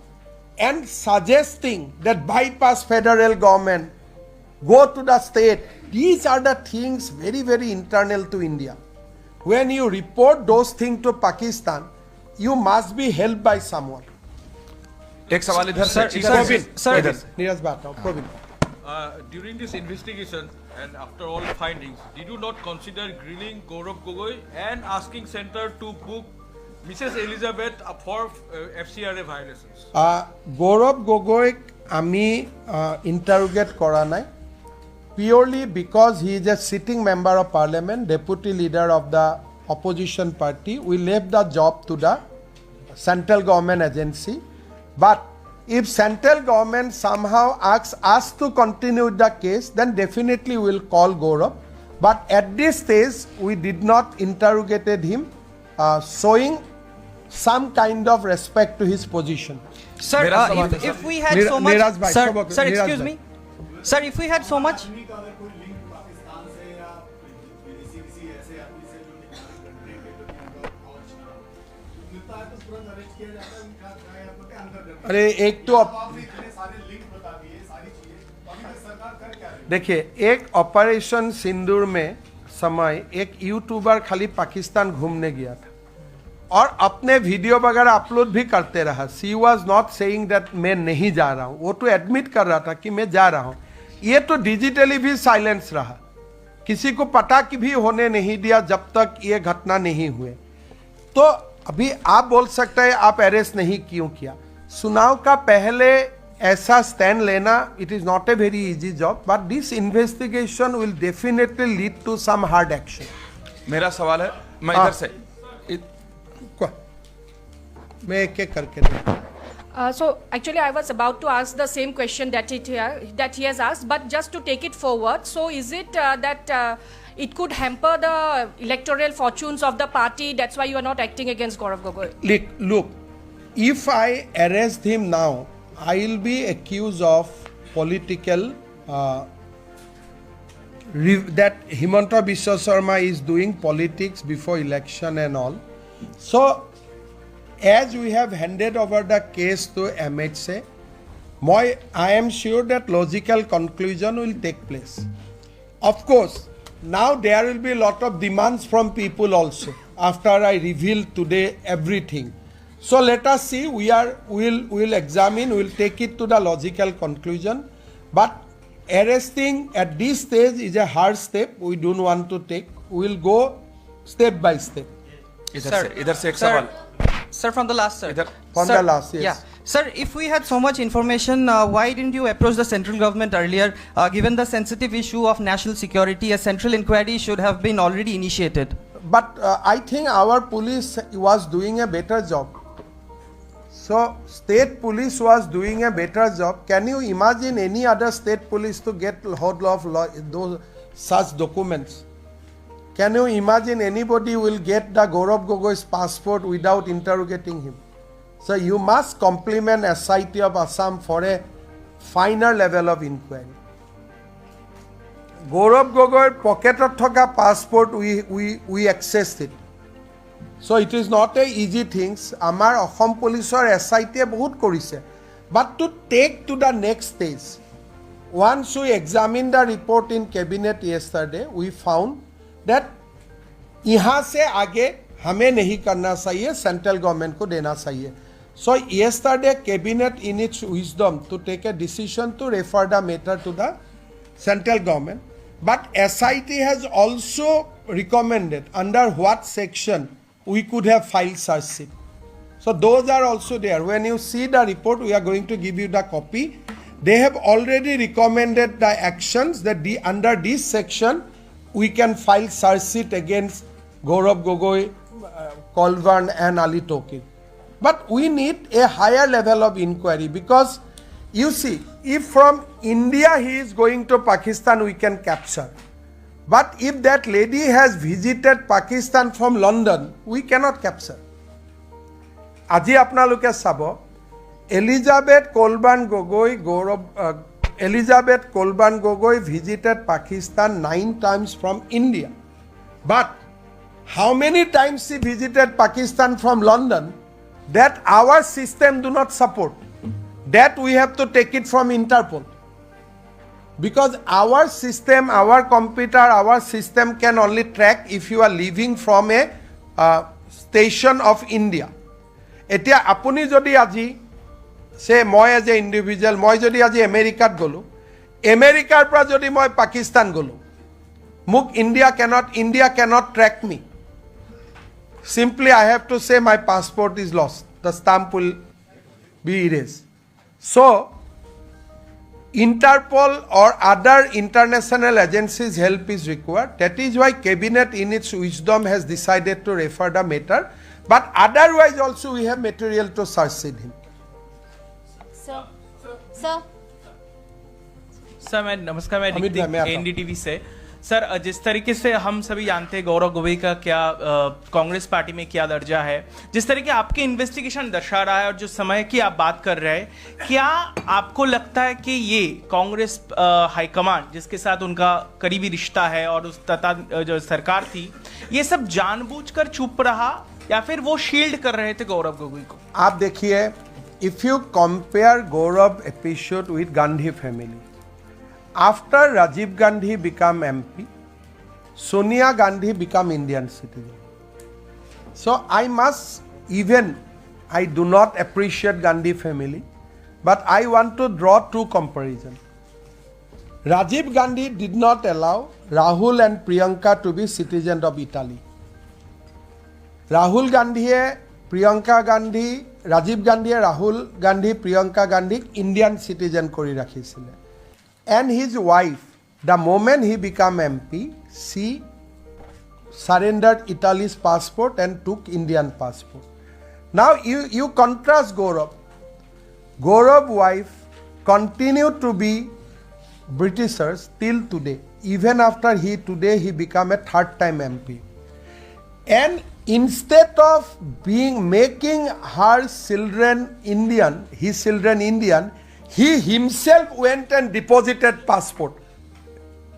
and suggesting that bypass federal government, go to the state. These are the things very, very internal to India. When you report those things to Pakistan, you must be helped by someone. एक सवाल इधर से नीरज बात हो, Provin. During this investigation and after all findings, did you not consider grilling Gaurav Gogoi and asking center to book Mrs. Elizabeth for FCRA violations? Gaurav Gogoi আমি interrogate করা নাই purely because he is a sitting member of parliament, deputy leader of the opposition party. We left the job to the central government agency. But if central government somehow asks us to continue the case, then definitely we will call Gaurav. But at this stage, we did not interrogated him, showing some kind of respect to his position. Sir, if we had so much, Neeraj bhai, sir, Neeraj excuse bhai. me, sir, if we had so much, अरे एक तो देखिए एक operation सिंदूर में समय एक YouTuber खाली पाकिस्तान घूमने गया था और अपने वीडियो वगैरह अपलोड भी करते रहा. She was not saying that मैं नहीं जा रहा हूँ, वो तो एडमिट कर रहा था कि मैं जा रहा हूँ. ये तो डिजिटली भी साइलेंस रहा, किसी को पता कि भी होने नहीं दिया जब तक ये घटना नहीं हुए. तो अभी आप बोल सकते हैं आप अरेस्ट नहीं क्यों किया. चुनाव का पहले ऐसा स्टैंड लेना it is not a very easy job, but this investigation will definitely lead to some hard action. मेरा सवाल है, मैं इधर से मैं एक एक करके So actually I was about to ask the same question that he has asked, but just to take it forward, so is it that it could hamper the electoral fortunes of the party, that's why you are not acting against Gaurav Gogoi? Look, if I arrest him now, I will be accused of political that Himanta Sharma is doing politics before election and all. So as we have handed over the case to MHA, I am sure that logical conclusion will take place. Of course, now there will be a lot of demands from people also after I reveal today everything. So let us see, we'll examine, we'll take it to the logical conclusion. But arresting at this stage is a hard step, we don't want to take. We'll go step by step. Sir, from the last, sir. From Sir, the last, yes. Yeah. Sir, if we had so much information, why didn't you approach the central government earlier? Given the sensitive issue of national security, a central inquiry should have been already initiated. But I think our police was doing a better job. So state police was doing a better job. Can you imagine any other state police to get hold of those such documents? Can you imagine anybody will get the Gaurav Gogoi's passport without interrogating him? So you must compliment SIT of Assam for a finer level of inquiry. Gaurav Gogoi pocket thoka passport we accessed it. So it is not a easy things. Amar Assam police or SIT bahut korise. But to take to the next stage, once we examined the report in cabinet yesterday, we found that यहाँ से आगे हमें नहीं करना चाहिए, central government को देना चाहिए. So yesterday cabinet in its wisdom to take a decision to refer the matter to the central government. But SIT has also recommended under what section we could have filed search sheet. So those are also there. When you see the report, we are going to give you the copy. They have already recommended the actions that under this section we can file search sheet against Gaurav Gogoi, Kolvan and Ali Toki. But we need a higher level of inquiry because you see, if from India he is going to Pakistan, we can capture. But if that lady has visited Pakistan from London, we cannot capture. Aji apnaluke sabo, Elizabeth Kolban Gogoi visited Pakistan 9 times from India. But how many times she visited Pakistan from London, that our system do not support. That we have to take it from Interpol. Because our system, our computer, our system can only track if you are leaving from a station of India. Etia apuni jodi aji, say moi as a individual, moi jodi aji America golu, America pra jodi moi Pakistan golu, muk India cannot track me. Simply I have to say my passport is lost. The stamp will be erased. So, Interpol or other international agencies' help is required. That is why Cabinet in its wisdom has decided to refer the matter. But otherwise also we have material to search him. Sir, मैं नमस्कार, मैं NDTV से. Sir, जिस तरीके से हम सभी जानते हैं गौरव गोगोई का क्या कांग्रेस पार्टी में क्या दर्जा है, जिस तरीके आपके इन्वेस्टिगेशन दर्शा रहा है और जो समय की आप बात कर रहे हैं, क्या आपको लगता है कि ये कांग्रेस हाईकमान जिसके साथ उनका करीबी रिश्ता है और उस तथा जो सरकार थी, ये सब जानबूझकर चुप रहा या फिर वो शील्ड कर रहे थे गौरव गोगोई को? आप देखिए, if you compare Gaurav episode with Gandhi family, after Rajiv Gandhi became MP, Sonia Gandhi became Indian citizen. So I do not appreciate Gandhi family, but I want to draw two comparisons. Rajiv Gandhi did not allow Rahul and Priyanka to be citizens of Italy. Rahul Gandhi, Priyanka Gandhi, Rajiv Gandhi, Rahul Gandhi, Priyanka Gandhi, Indian citizen kori rakhisile. And his wife, the moment he became MP, she surrendered Italy's passport and took Indian passport. Now you contrast Gaurav. Gaurav's wife continued to be Britishers till today. Even after he became a third-time MP. And instead of making her children Indian, his children Indian, he himself went and deposited passport,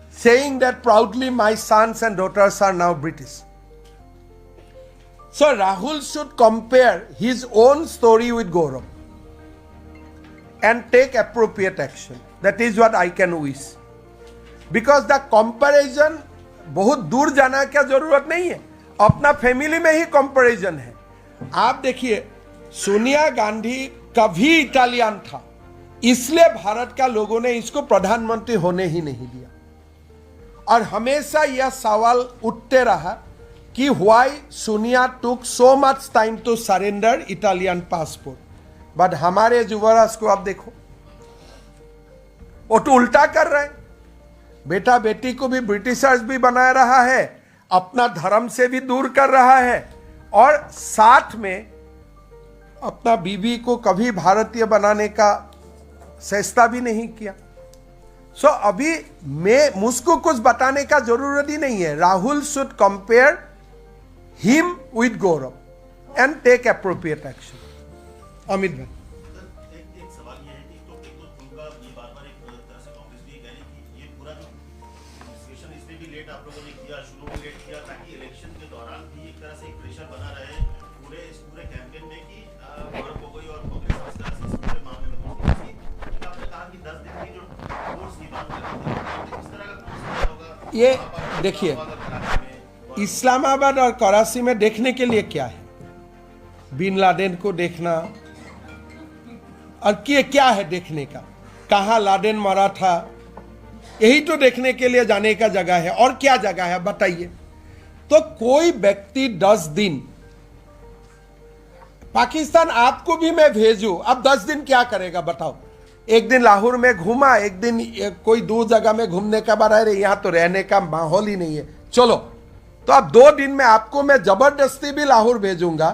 saying that proudly my sons and daughters are now British. So Rahul should compare his own story with Gaurav and take appropriate action. That is what I can wish. Because the comparison बहुत दूर जाना क्या जरूरत नहीं है, अपना family में ही comparison है। आप देखिए सोनिया गांधी कभी इटालियन था, इसलिए भारत का लोगों ने इसको प्रधानमंत्री होने ही नहीं दिया। और हमेशा यह सवाल उठते रहा कि why Sonia took so much time to surrender Italian passport. But हमारे युवराज को आप देखो, वो तो उल्टा कर रहे हैं। बेटा बेटी को भी ब्रिटिशर्स भी बना रहा है, अपना धर्म से भी दूर कर रहा है, और साथ में अपना बीवी को कभी भारतीय बनाने का चेष्टा भी नहीं किया। सो अभी मुझको कुछ बताने का जरूरत ही नहीं है। Rahul should compare him with Gaurav and take appropriate action. Amit भाई, एक सवाल ये है कि तो उनका ये बार-बार एक तरह से कांग्रेस भी कह रही कि ये पूरा जो डिस्कशन इसमें भी लेट आप लोगों ने किया, शुरू में लेट किया, ताकि इलेक्शन के दौरान भी एक तरह से एक प्रेशर बना रहे पूरे कैंपेन में कि गौरव गोगोई और कांग्रेस इस तरह से इस पूरे मामले में आपने कहा कि 10 दिन की जो कोर्स की बात कर रहे थे, इस तरह का कोर्स होगा। ये देखिए इस्लामाबाद और कराची में देखने के लिए क्या है? बिन लादेन को देखना, और क्या है देखने का? कहाँ लादेन मरा था, यही तो देखने के लिए जाने का जगह है। और क्या जगह है बताइए? तो कोई व्यक्ति 10 दिन पाकिस्तान, आपको भी मैं भेजूं, अब 10 दिन क्या करेगा बताओ? एक दिन लाहौर में घूमा, एक दिन कोई दूर जगह में घूमने का बाद, अरे यहां तो रहने का माहौल ही नहीं है, चलो। तो अब 2 दिन में आपको मैं जबरदस्ती भी लाहौर भेजूंगा,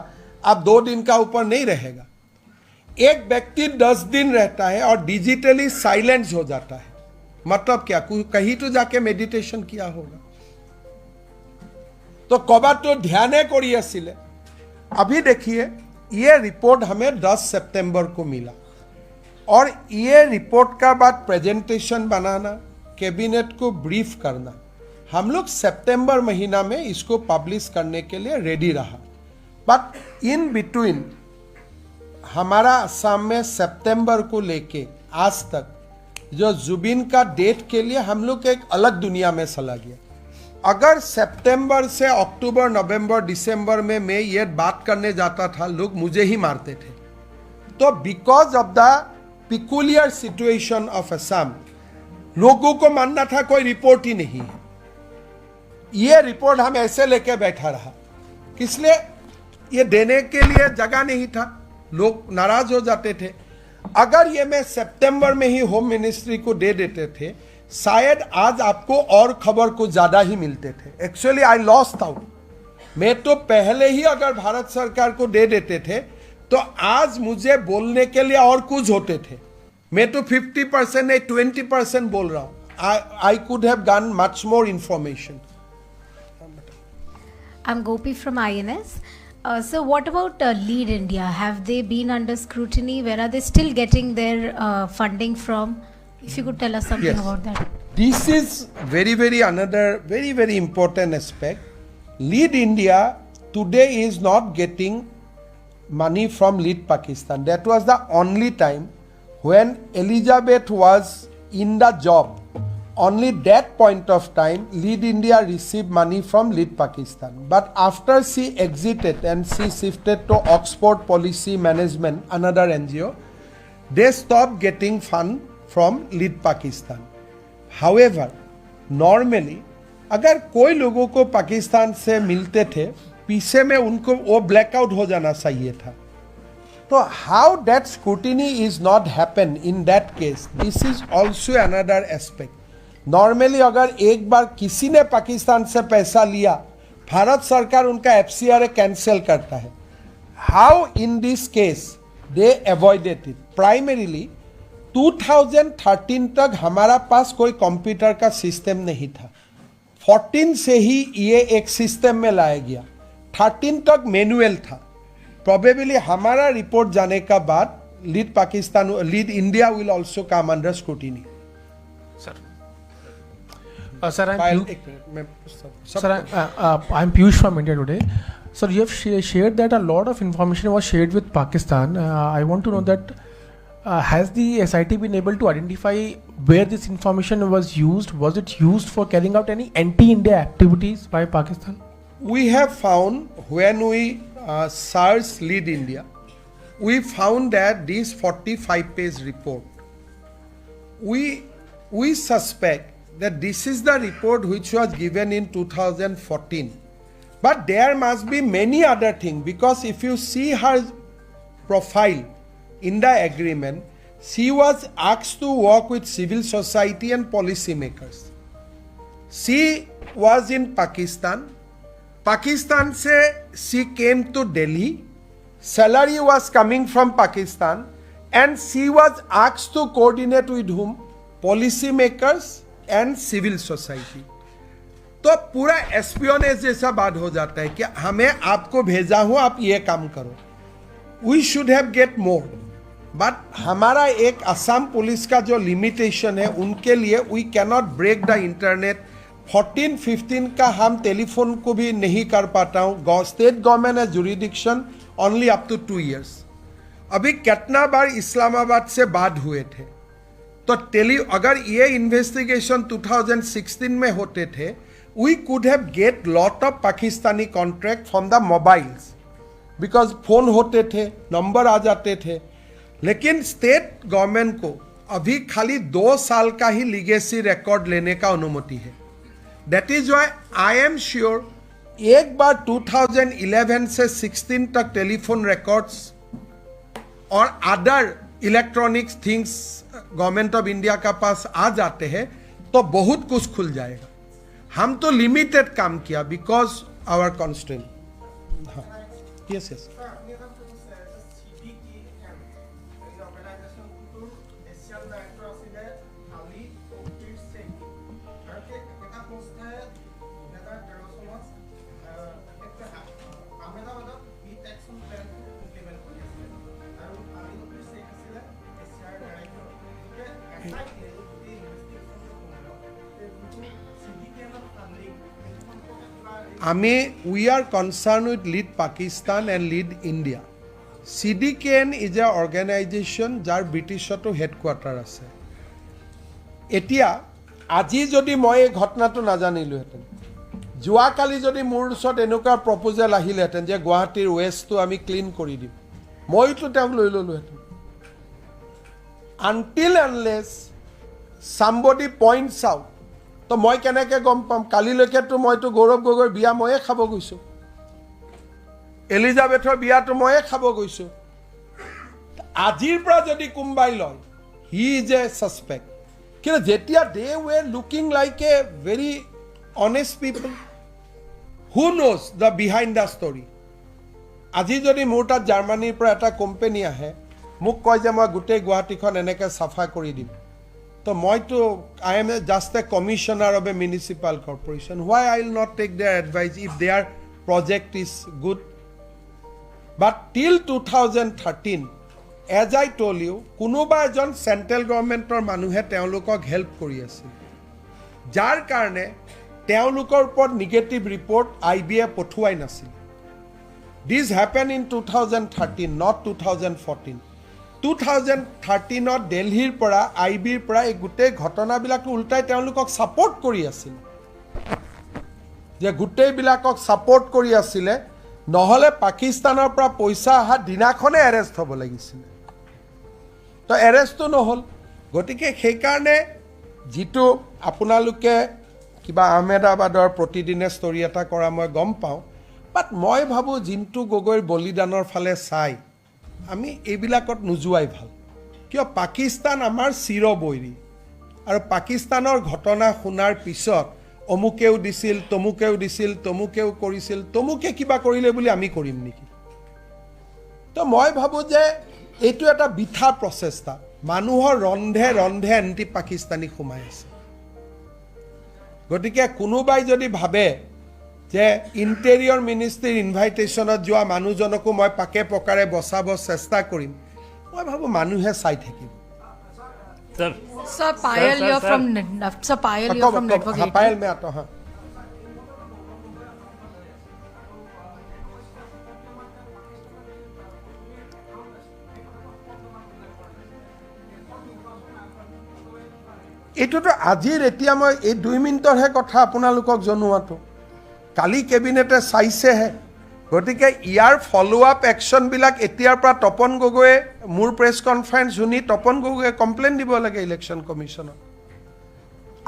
अब 2 दिन का ऊपर नहीं रहेगा। एक व्यक्ति 10 दिन रहता है और डिजिटली साइलेंस हो जाता है, मतलब क्या? कहीं तो जाके मेडिटेशन किया होगा। तो कबा तो ध्यान करिए सिले। अभी देखिए ये रिपोर्ट हमें 10 सितंबर को मिला, और ये रिपोर्ट का बाद प्रेजेंटेशन बनाना, कैबिनेट को ब्रीफ करना, हम लोग सितंबर महीना में इसको पब्लिश करने के लिए रेडी रहा। बट इन बिटवीन हमारा असम में सितंबर को लेके आज तक जो जुबिन का डेट के लिए हम लोग एक अलग दुनिया में चला गया। अगर सितंबर से अक्टूबर, नवंबर, दिसंबर में मैं ये बात करने जाता था, लोग मुझे ही मारते थे। तो because of the peculiar situation of Assam, लोगों को मानना था कोई रिपोर्ट ही नहीं है। ये रिपोर्ट हम ऐसे लेके बैठा रहा, किसलिए? ये देने के लिए जगह नहीं था, लोग नाराज हो जाते थे। अगर ये मैं सितंबर में ही होम मिनिस्ट्री को दे देते थे, शायद आज आपको और खबर कुछ ज्यादा ही मिलते थे। Actually I lost out. मैं तो पहले ही अगर भारत सरकार को दे देते थे तो आज मुझे बोलने के लिए और कुछ होते थे। मैं तो 50% नहीं 20% बोल रहा हूं। I could have gone much more information. I'm Gopi from INS. So what about Lead India? Have they been under scrutiny? Where are they still getting their funding from? If you could tell us something about that. This is another very important aspect. Lead India today is not getting money from Lead Pakistan. That was the only time when Elizabeth was in the job. Only that point of time Lead India received money from Lead Pakistan. But after she exited and she shifted to Oxford Policy Management, another NGO, they stopped getting fund from Lead Pakistan. However, normally अगर कोई लोगों को पाकिस्तान से मिलते थे, पीछे में उनको वो ब्लैकआउट हो जाना चाहिए था। तो how that scrutiny is not happen in that case, this is also another aspect. Normally अगर एक बार किसी ने पाकिस्तान से पैसा लिया, भारत सरकार उनका FCRA कैंसिल करता है। How in this case they avoided it? Primarily 2013 तक हमारा पास कोई कंप्यूटर का सिस्टम नहीं था। 14 से ही ये एक सिस्टम में लाया गया। 13 तक मैनुअल था। प्रोबेबली हमारा रिपोर्ट जाने का बाद lead India will also come under scrutiny. Sir, I'm Piyush from India Today. Sir, you have shared that a lot of information was shared with Pakistan. I want to know that has the SIT been able to identify where this information was used? Was it used for carrying out any anti-India activities by Pakistan? We have found when we searched Lead India, we found that this 45-page report, we suspect that this is the report which was given in 2014. But there must be many other things, because if you see her profile in the agreement, she was asked to work with civil society and policymakers. She was in Pakistan. Pakistan se she came to Delhi. Salary was coming from Pakistan, and she was asked to coordinate with whom? Policymakers and civil society. तो पूरा espionage जैसा बात हो जाता है कि हमें आपको भेजा हूं, आप ये काम करो. We should have get more, but हमारा एक असम पुलिस का जो लिमिटेशन है, उनके लिए we cannot break the internet. 14-15 का हम टेलीफोन को भी नहीं कर पाता हूँ. स्टेट गवर्नमेंट है jurisdiction only up to 2 years. अभी कितना बार इस्लामाबाद से बात हुए थे, तो अगर ये इन्वेस्टिगेशन 2016 में होते थे, we could have get lot of Pakistani contract from the mobiles, because phone होते थे, नंबर आ जाते थे. लेकिन स्टेट गवर्नमेंट को अभी खाली 2 साल का ही लीगेसी रिकॉर्ड लेने का अनुमति है. That is why I am sure एक बार 2011 से 16 तक टेलीफोन रिकॉर्ड्स और other electronics things government of India का पास आ जाते हैं, तो बहुत कुछ खुल जाएगा. हम तो लिमिटेड काम किया because our constant. Yes yes we are concerned with Lead Pakistan and Lead India. CDKN is a organization jar Britishতো headquarter আছে. এতিয়া আজি যদি মই এই ঘটনাটো নাজানিলোহেঁতেন, যোৱাকালি যদি মোৰ ওচৰত এনেকুৱা প্ৰপ'জেল আহিলেহেঁতেন যে গুৱাহাটীৰ ৱেষ্টটো আমি ক্লিন কৰি দিম, মইতো তেওঁক লৈ ল'লোহেঁতেন. Until unless somebody points out, তো মই কেনেকৈ গম পাম? কালিলৈকেতো মইতো গৌৰৱ গগৈৰ বিয়া ময়ে খাব গৈছোঁ, এলিজাবেথৰ বিয়াটো ময়ে খাব গৈছোঁ. আজিৰ পৰা যদি কোনোবাই লয়, হি ইজ এ ছাছপেক্ট. কিন্তু যেতিয়া they were looking like a very honest people who knows the behind the story. আজি যদি মোৰ তাত জাৰ্মানীৰ পৰা এটা কোম্পানী আহে, মোক কয় যে মই গোটেই গুৱাহাটীখন এনেকৈ চাফা কৰি দিম, তো মইতো I am just a commissioner of a municipal corporation. Why I will not take their advice if their project is good. But till 2013 as I ton U, কোনোবা এজন চেণ্ট্ৰেল গভৰ্ণমেণ্টৰ মানুহে তেওঁলোকক হেল্প কৰি আছিল, যাৰ কাৰণে তেওঁলোকৰ ওপৰত নিগেটিভ ৰিপৰ্ট IB এ পঠুৱাই নাছিল. দিছ হেপেন ইন 2013, নট 2014. 2013 দিল্লীৰ পৰা IBৰ পৰা এই গোটেই ঘটনাবিলাক উল্টাই তেওঁলোকক ছাপোৰ্ট কৰি আছিল, যে গোটেইবিলাকক ছাপোৰ্ট কৰি আছিলে. নহ'লে পাকিস্তানৰ পৰা পইচা অহা দিনাখনে এৰেষ্ট হ'ব লাগিছিলে, তো এৰেষ্টটো নহ'ল. গতিকে সেইকাৰণে যিটো আপোনালোকে কিবা আহমেদাবাদৰ প্ৰতিদিনে ষ্টৰি এটা কৰা মই গম পাওঁ, বাট মই ভাবোঁ জিন্তু গগৈৰ বলিদানৰ ফালে চাই আমি এইবিলাকত নোযোৱাই ভাল. কিয় পাকিস্তান আমাৰ চিৰবৈৰী, আৰু পাকিস্তানৰ ঘটনা শুনাৰ পিছত অমুকেও দিছিল, তমুকেও দিছিল, তমুকেও কৰিছিল, তমুকে কিবা কৰিলে বুলি আমি কৰিম নেকি? তো মই ভাবোঁ যে এইটো এটা বৃথা প্ৰচেষ্টা. মানুহৰ ৰন্ধে ৰন্ধে এণ্টি পাকিস্তানী সোমাই আছে. গতিকে কোনোবাই যদি ভাবে যে ইণ্টেৰিয়ৰ মিনিষ্ট্ৰীৰ ইনভাইটেশ্যনত যোৱা মানুহজনকো মই পাকে পকাৰে বচাব চেষ্টা কৰিম, মই ভাবোঁ মানুহে চাই থাকিব. Sir, Payal, you're from Network 18. पायल में आता हूँ. এইটোতো আজিৰ এতিয়া মই এই 2 মিনিটৰহে কথা আপোনালোকক জনোৱাটো কালি কেবিনেটে চাইছেহে গতিকে ইয়াৰ ফলো আপ একশ্যনবিলাক এতিয়াৰ পৰা তপন গগৈয়ে মোৰ প্ৰেছ কনফাৰেন্স শুনি তপন গগৈয়ে কমপ্লেইন দিব লাগে ইলেকশ্যন কমিশ্যনত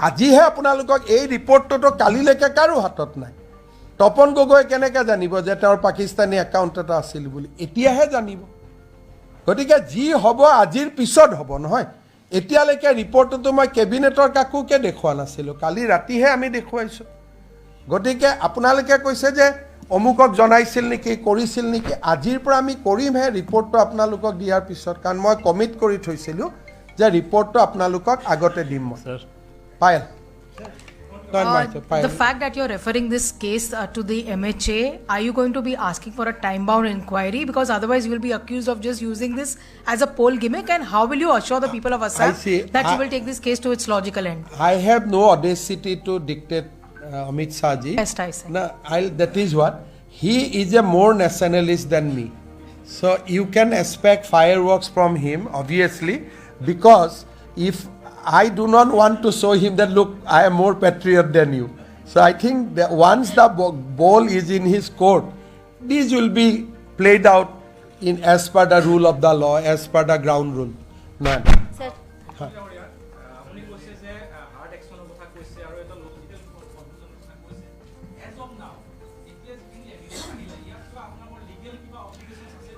আজিহে আপোনালোকক এই ৰিপৰ্টটোতো কালিলৈকে কাৰো হাতত নাই তপন গগৈ কেনেকৈ জানিব যে তেওঁৰ পাকিস্তানী একাউণ্ট এটা আছিল বুলি এতিয়াহে জানিব গতিকে যি হ'ব আজিৰ পিছত হ'ব নহয় এতিয়ালৈকে ৰিপৰ্টটো মই কেবিনেটৰ কাকোকে দেখুওৱা নাছিলোঁ কালি ৰাতিহে আমি দেখুৱাইছোঁ গতিকে আপোনালোকে কৈছে যে অমুকক জনাইছিল নেকি কৰিছিল নেকি আজিৰ পৰা আমি কৰিমহে ৰিপৰ্টটো আপোনালোকক দিয়াৰ পিছত কাৰণ মই কমিট কৰি থৈছিলোঁ যে ৰিপৰ্টটো আপোনালোকক আগতে দিম মই Payel The fact that you're referring this case to the MHA, are you going to be asking for a time-bound inquiry? Because otherwise you will be accused of just using this as a poll gimmick. And how will you assure the people of Assam that you will take this case to its logical end? I have no audacity to dictate Amit Shah ji. Best I say. No, that is what. He is a more nationalist than me. So you can expect fireworks from him, obviously, because if I do not want to show him that, look, I am more patriot than you. So I think that once the ball is in his court, these will be played out in as per the rule of the law, as per the ground rule. No. Sir.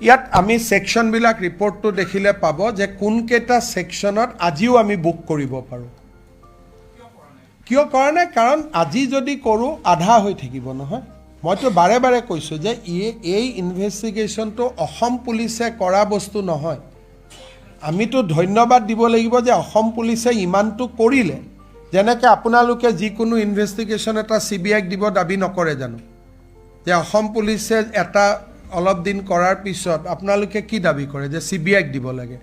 ইয়াত আমি সেকশনবিলাক ৰিপৰ্টটো দেখিলে পাব যে কোনকেইটা সেকশনত আজিও আমি book কৰিব পাৰোঁ কিয় কৰা নাই কাৰণ আজি যদি কৰোঁ আধা হৈ থাকিব নহয় মইতো বাৰে বাৰে কৈছোঁ যে এই ইনভেষ্টিগেশ্যনটো অসম পুলিচে কৰা বস্তু নহয় আমিতো ধন্যবাদ দিব লাগিব যে অসম পুলিচে ইমানটো কৰিলে যেনেকৈ আপোনালোকে যিকোনো ইনভেষ্টিগেশ্যন এটা CBIক দিব দাবী নকৰে জানো যে অসম পুলিচে এটা অলপ দিন কৰাৰ পিছত আপোনালোকে কি দাবী কৰে যে CBIক দিব লাগে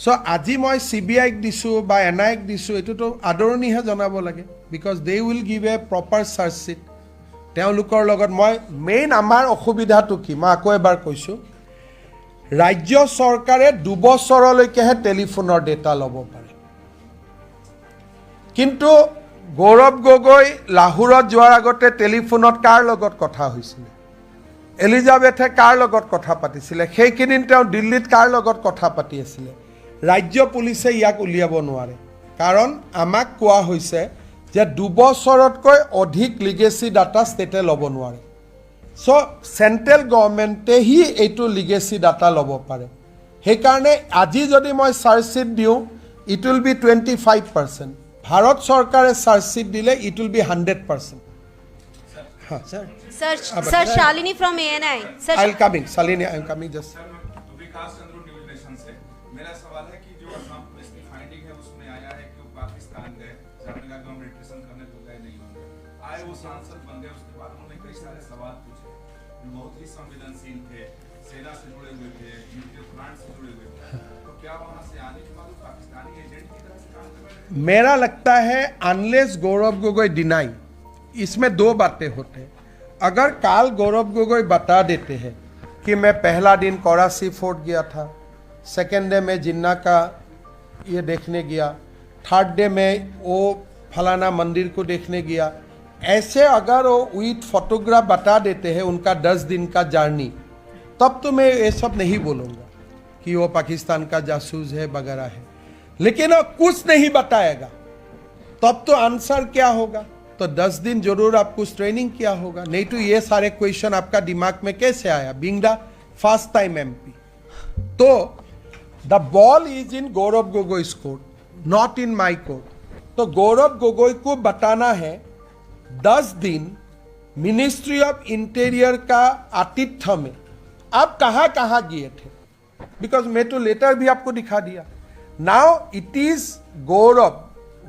সো আজি মই CBIক দিছোঁ বা NIক দিছোঁ এটোতো আদৰণীহে জনাব লাগে because they will give a proper charge sheet তেওঁলোকৰ লগত মই মেইন আমাৰ অসুবিধাটো কি মই আকৌ এবাৰ কৈছোঁ ৰাজ্য চৰকাৰে 2 বছৰলৈকেহে টেলিফোনৰ ডেটা ল'ব পাৰে কিন্তু গৌৰৱ গগৈ লাহোৰত যোৱাৰ আগতে টেলিফোনত কাৰ লগত কথা হৈছিল এলিজাবেথে কাৰ লগত কথা পাতিছিলে সেইকিদিন তেওঁ দিল্লীত কাৰ লগত কথা পাতি আছিলে ৰাজ্য পুলিচে ইয়াক উলিয়াব নোৱাৰে কাৰণ আমাক কোৱা হৈছে যে 2 বছৰতকৈ অধিক লিগেসি ডাটা ষ্টেটে ল'ব নোৱাৰে সো সেন্ট্ৰেল গভৰ্ণমেণ্টে হি এইটো লিগেসি ডাটা ল'ব পাৰে সেইকাৰণে আজি যদি মই চাৰ্জ চিট দিওঁ ইট উইল বি 25% ভাৰত চৰকাৰে চাৰ্জ চিট দিলে it will B 100%. Sir, Shalini from ANI. Sir, I'll come in. Shalini, I'm coming just. Vikas Chandra news nation से मेरा सवाल है कि जो असम पुलिस की फाइंडिंग है उसमें आया है कि वो पाकिस्तान गए आपने कहा कि हम रिट्रेशन करने तो गए नहीं होंगे आए वो सांसद बन गए उसके बाद उन्होंने कई सारे सवाल पूछे बहुत ही संवेदनशील थे सेना से जुड़े हुए थे न्यूक्लियर प्लांट से जुड़े हुए थे तो क्या वहां से आने के बाद वो पाकिस्तानी एजेंट की तरह से काम कर रहे हैं मेरा लगता है अनलेस गौरव गोगोई डिनाई इसमें 2 बातें होते हैं अगर काल गौरव गोगोई बता देते हैं कि मैं पहला दिन कराची फोर्ट गया था सेकेंड डे में जिन्ना का ये देखने गया थर्ड डे में वो फलाना मंदिर को देखने गया ऐसे अगर वो विथ फोटोग्राफ बता देते हैं उनका 10 दिन का जर्नी तब तो मैं ये सब नहीं बोलूँगा कि वो पाकिस्तान का जासूस है वगैरह है लेकिन वो कुछ नहीं बताएगा तब तो आंसर क्या होगा तो 10 दिन जरूर आप कुछ ट्रेनिंग किया होगा नहीं तो ये सारे क्वेश्चन आपका दिमाग में कैसे आया being the first time MP तो the ball is in Gaurav Gogoi court not in my court तो गौरव गोगोई को बताना है 10 दिन मिनिस्ट्री ऑफ इंटीरियर का आतिथ्य में आप कहां कहां गए थे बिकॉज मैं तो लेटर भी आपको दिखा दिया now it is Gaurav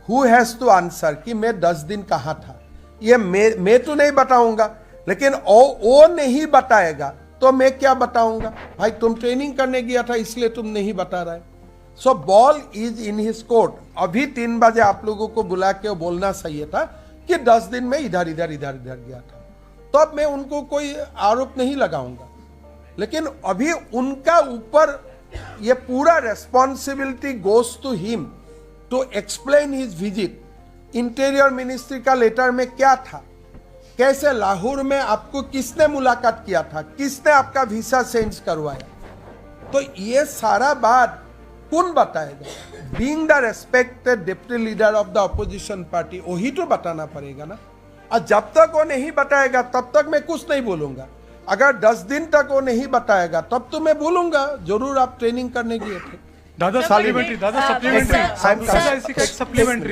Who has to answer कि मैं 10 दिन कहाँ था ये मैं तो नहीं बताऊंगा लेकिन वो नहीं बताएगा तो मैं क्या बताऊंगा भाई तुम ट्रेनिंग करने गया था इसलिए तुम नहीं बता रहे सो ball is in his court अभी 3 बजे आप लोगों को बुला के बोलना चाहिए था कि 10 दिन में इधर गया था तो अब मैं उनको कोई आरोप नहीं लगाऊंगा लेकिन अभी उनका ऊपर ये पूरा responsibility goes to him to explain his visit. Interior ministry का लेटर में क्या था, कैसे लाहौर में आपको किसने मुलाकात किया था, किसने आपका वीसा चेंज करवाया, तो ये सारा बात कौन बताएगा? Being the respected deputy leader of the opposition party, वही तो बताना पड़ेगा ना। और जब तक वो नहीं बताएगा तब तक मैं कुछ नहीं बोलूंगा। अगर 10 दिन तक वो नहीं बताएगा तब तो मैं बोलूंगा जरूर आप ट्रेनिंग करने गए थे। Dada supplementary.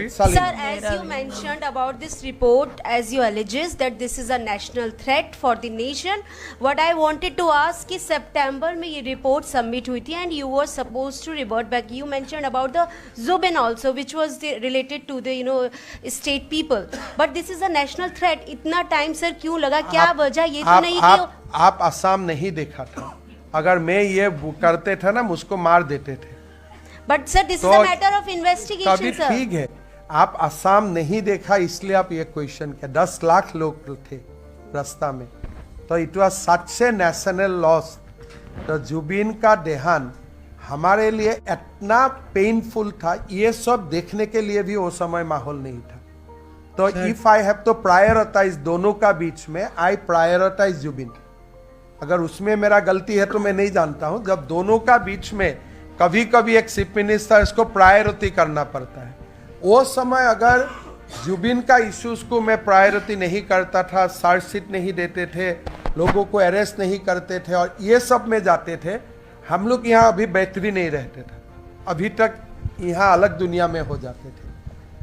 Sir, as you mentioned about this report, as you alleges that this is a national threat for the nation, what I wanted to ask is September में ये report submit हुई थी and you were supposed to revert back. You mentioned about the Zubin also, which was related to the state people. But this is a national threat. इतना time sir क्यों लगा? क्या वजह? ये तो नहीं कि आप असम नहीं देखा था। अगर मैं ये करते थे ना मुझको मार देते थे। But sir, this is a matter of investigation, sir. ठीक है, आप असम नहीं देखा इसलिए आप ये क्वेश्चन किया। 10 लाख लोग थे रास्ता में, तो it was such A national loss. तो जुबिन का देहांत हमारे लिए इतना पेनफुल था, ये सब देखने के लिए भी वो समय माहौल नहीं था। तो if I have to prioritise दोनों का बीच में, आई प्रायोरिटाइज जुबिन। अगर उसमें मेरा गलती है तो मैं नहीं जानता हूं। जब दोनों का बीच में कभी कभी एक चीफ मिनिस्टर इसको प्रायोरिटी करना पड़ता है, वो समय अगर जुबिन का इश्यूज को मैं प्रायोरिटी नहीं करता था, चार्जशीट नहीं देते थे, लोगों को अरेस्ट नहीं करते थे और ये सब में जाते थे, हम लोग यहाँ अभी बेहतरीन नहीं रहते थे, अभी तक यहाँ अलग दुनिया में हो जाते थे।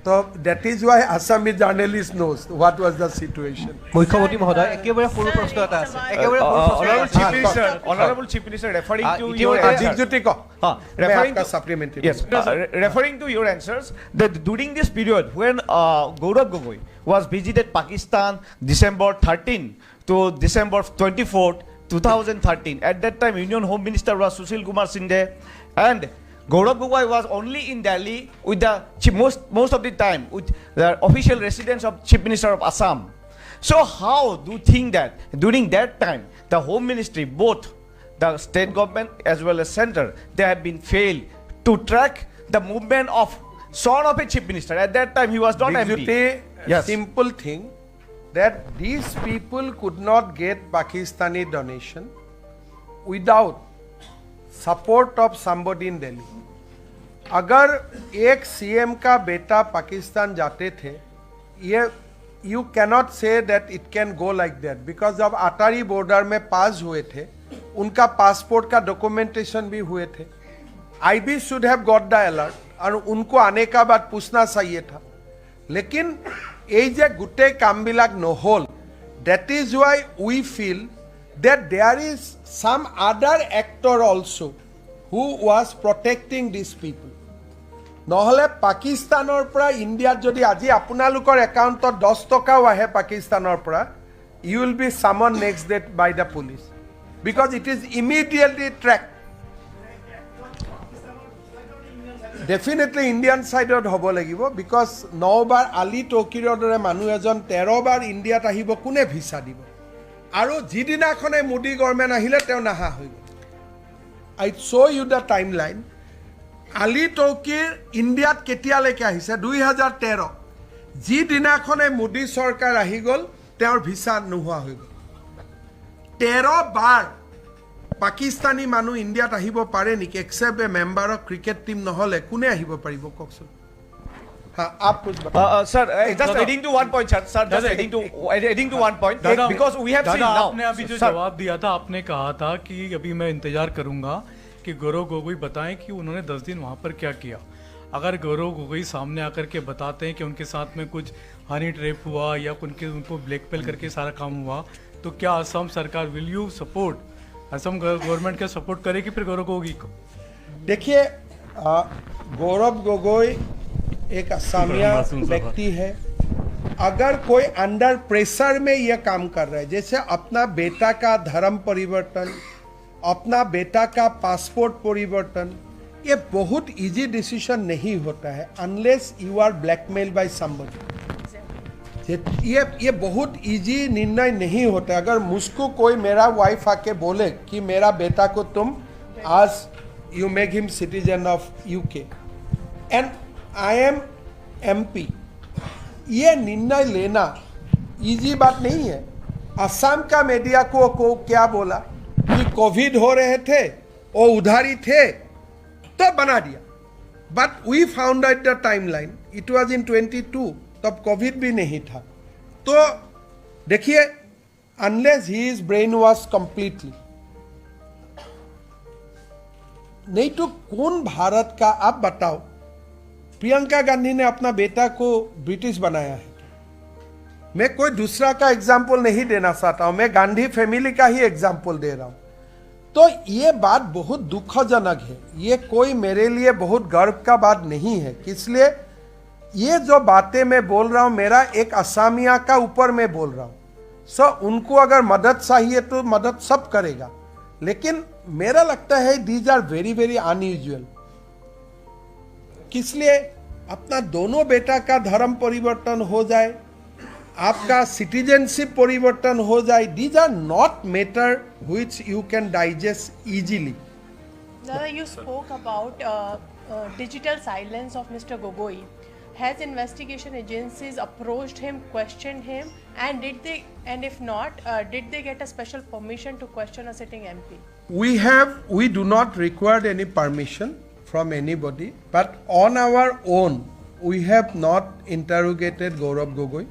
तो that is why Assami journalist knows what was the situation. মুখ্যমন্ত্রী মহোদয় একেবারে সৰু প্ৰশ্ন এটা আছে, একেবাৰে Honorable Chief Minister, referring to your referring to your answers, that during this period when Gaurav Gogoi was visited Pakistan December 13 to December 24, 2013, at that time Union Home Minister was Sushil Kumar Shinde, and Gaurav Gogoi was only in Delhi with the most of the time with the official residence of Chief Minister of Assam. So how do you think that during that time the Home Ministry, both the state government as well as center, they have been failed to track the movement of son of a Chief Minister? At that time he was not MP. Yes. Simple thing that these people could not get Pakistani donation without support of somebody in Delhi. अगर एक CM का बेटा पाकिस्तान जाते थे, ये you cannot say that it can go like that, because जब अटारी border में पास हुए थे, उनका पासपोर्ट का डॉक्यूमेंटेशन भी हुए थे। IB should have got the alert और उनको आने का बाद पूछना चाहिए था, लेकिन ये जे गुटे कामबिलाक নহল, that is why we feel that there is some other actor also who was protecting these people. নহলে পাকিস্তানৰ পৰা ইন্ডিয়াত যদি আজি আপোনালোকৰ একাউণ্টত 10 টকাও আহে পাকিস্তানৰ পৰা, you will be summoned next day by the police because it is immediately tracked. Definitely Indian side হ'ব লাগিব, because 9 বাৰ আলী টকিৰৰ দৰে মানুহ এজন 13 বাৰ ইণ্ডিয়াত আহিব, কোনে ভিসা দিব? আৰু যিদিনাখনে মোদী গভৰ্ণমেণ্ট আহিলে তেওঁ নাহা হৈ গ'ল। I show you the timeline. Ali টকিৰ ইণ্ডিয়াত কেতিয়ালৈকে আহিছে? 2013। যিদিনাখনে মোদী চৰকাৰ আহি গ'ল তেওঁৰ ভিসা নোহোৱা হৈ গ'ল। 13 বাৰ পাকিস্তানী মানুহ ইণ্ডিয়াত আহিব পাৰে নেকি? Except A member of cricket team নহ'লে কোনে আহিব পাৰিব কওকচোন? आप कुछ sir, just adding to one point, sir, just adding to one point, because we have seen now. आपने अभी जो जवाब दिया था, आपने कहा था कि अभी मैं इंतजार करूंगा कि गौरव गोगोई बताएं कि उन्होंने 10 दिन वहां पर क्या किया। अगर गौरव गोगोई सामने आकर के बताते हैं कि उनके साथ में कुछ हनी ट्रैप हुआ या उनको ब्लैकमेल करके सारा काम हुआ, तो क्या असम सरकार will you support, Assam government क्या सपोर्ट करेगी फिर गौरव गोगोई को? देखिए, गौरव गोगोई एक असमिया व्यक्ति है। अगर कोई अंडर प्रेशर में यह काम कर रहा है, जैसे अपना बेटा का धर्म परिवर्तन, अपना बेटा का पासपोर्ट परिवर्तन, ये बहुत इजी डिसीजन नहीं होता है unless you are blackmail by somebody. ये बहुत इजी निर्णय नहीं होता। अगर मुझको कोई मेरा वाइफ आके बोले कि मेरा बेटा को तुम आज you make him citizen of UK, and I am MP, ये निर्णय लेना इजी बात नहीं है। असम का मीडिया को क्या बोला कि कोविड हो रहे थे और उधारी थे तो बना दिया, but we found out the timeline, it was in 22, तब कोविड भी नहीं था। तो देखिए, unless he is brain wash completely, नहीं तो कौन भारत का, आप बताओ, प्रियंका गांधी ने अपना बेटा को ब्रिटिश बनाया है। मैं कोई दूसरा का एग्जाम्पल नहीं देना चाहता हूं, मैं गांधी फैमिली का ही एग्जाम्पल दे रहा हूं। तो ये बात बहुत दुखजनक है, ये कोई मेरे लिए बहुत गर्व का बात नहीं है। इसलिए ये जो बातें मैं बोल रहा हूं, मेरा एक असामिया का ऊपर मैं बोल रहा हूं। सो उनको अगर मदद चाहिए तो मदद सब करेगा, लेकिन मेरा लगता है these are very very unusual. इसलिए अपना दोनों बेटा का धर्म परिवर्तन हो जाए, आपका सिटीजनशिप परिवर्तन हो जाए, these are not matter which you can digest easily. You spoke about digital silence of Mr. Gogoi. Has investigation agencies approached him, questioned him, and if not, did they get a special permission to question a sitting MP? We do not require any permission from anybody, but on our own, we have not interrogated Gaurav Gogoi.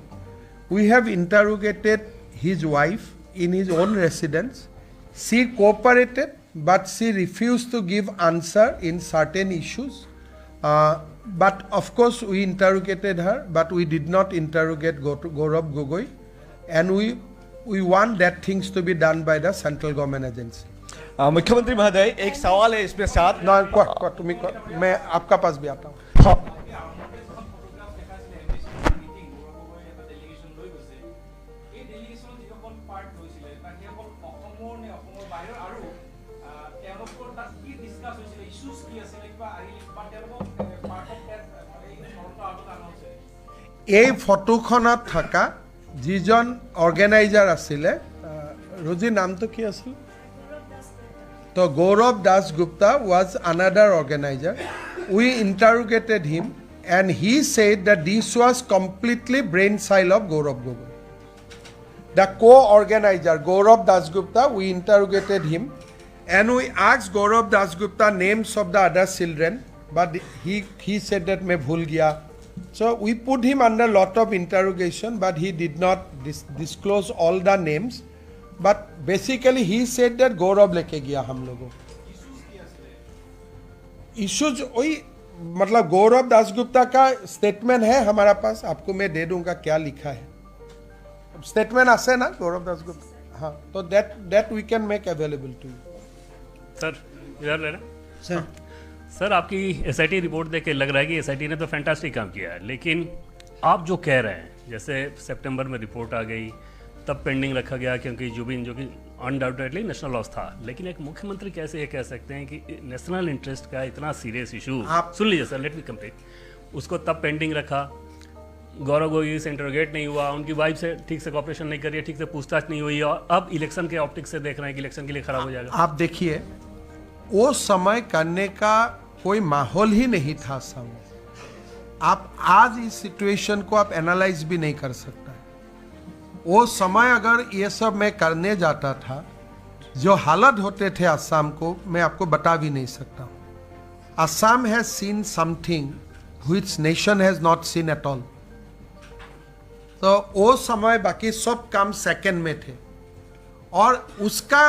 We have interrogated his wife in his own residence. She cooperated, but she refused to give answer in certain issues. But of course, we interrogated her, but we did not interrogate Gaurav Gogoi, and we want that things to be done by the central government agency. मुख्यमंत्री महोदय, एक सवाल है इसमें साथ। मैं आपका पास भी आता हूँ। এই ফটোখনত থকা যিজন অৰ্গেনাইজাৰ আছিলে, ৰোজি নামটো কি আছিল? তো Gaurav Dasgupta was another organizer. We interrogated him and he said that this was completely brainchild of Gaurav Gogoi. The co-organizer Gaurav Dasgupta, we interrogated him and we asked Gaurav Dasgupta names of the other children, but he said that मैं भूल गया. So we put him under lot of interrogation, but he did not disclose all the names. But basically he said that Gaurav लेके गया हम लोगों। Issues वही, मतलब गौरव दासगुप्ता का स्टेटमेंट है हमारा पास, आपको मैं दे दूंगा क्या लिखा है। स्टेटमेंट आसे ना गौरव दासगुप्ता, हाँ, तो that we can make available to you. Sir इधर लेना सर, आपकी एसआईटी रिपोर्ट देख के लग रहा है कि एसआईटी ने तो फैंटास्टिक काम किया है, लेकिन आप जो कह रहे हैं, जैसे सितंबर में रिपोर्ट आ गई, तब पेंडिंग रखा गया क्योंकि जुबिन जो कि अनडाउटेडली नेशनल लॉस था, लेकिन एक मुख्यमंत्री कैसे ये कह सकते हैं कि नेशनल इंटरेस्ट का इतना सीरियस इशू, आप सुन लीजिए सर, लेट मी कंप्लीट, उसको तब पेंडिंग रखा, गौरव गोगोई से इंटरोगेट नहीं हुआ, उनकी वाइफ से ठीक से कॉपरेशन नहीं करी, ठीक से पूछताछ नहीं हुई, और अब इलेक्शन के ऑप्टिक्स से देख रहे हैं कि इलेक्शन के लिए खराब हो जाएगा। आप देखिए, वो समय करने का कोई माहौल ही नहीं था सामने। आप आज इस सिचुएशन को आप एनालाइज भी नहीं कर सकता। वो समय अगर ये सब मैं करने जाता था, जो हालत होते थे असम को, मैं आपको बता भी नहीं सकता हूँ। Assam has seen something which nation has not seen at all. तो वो समय बाकी सब काम सेकंड में थे, और उसका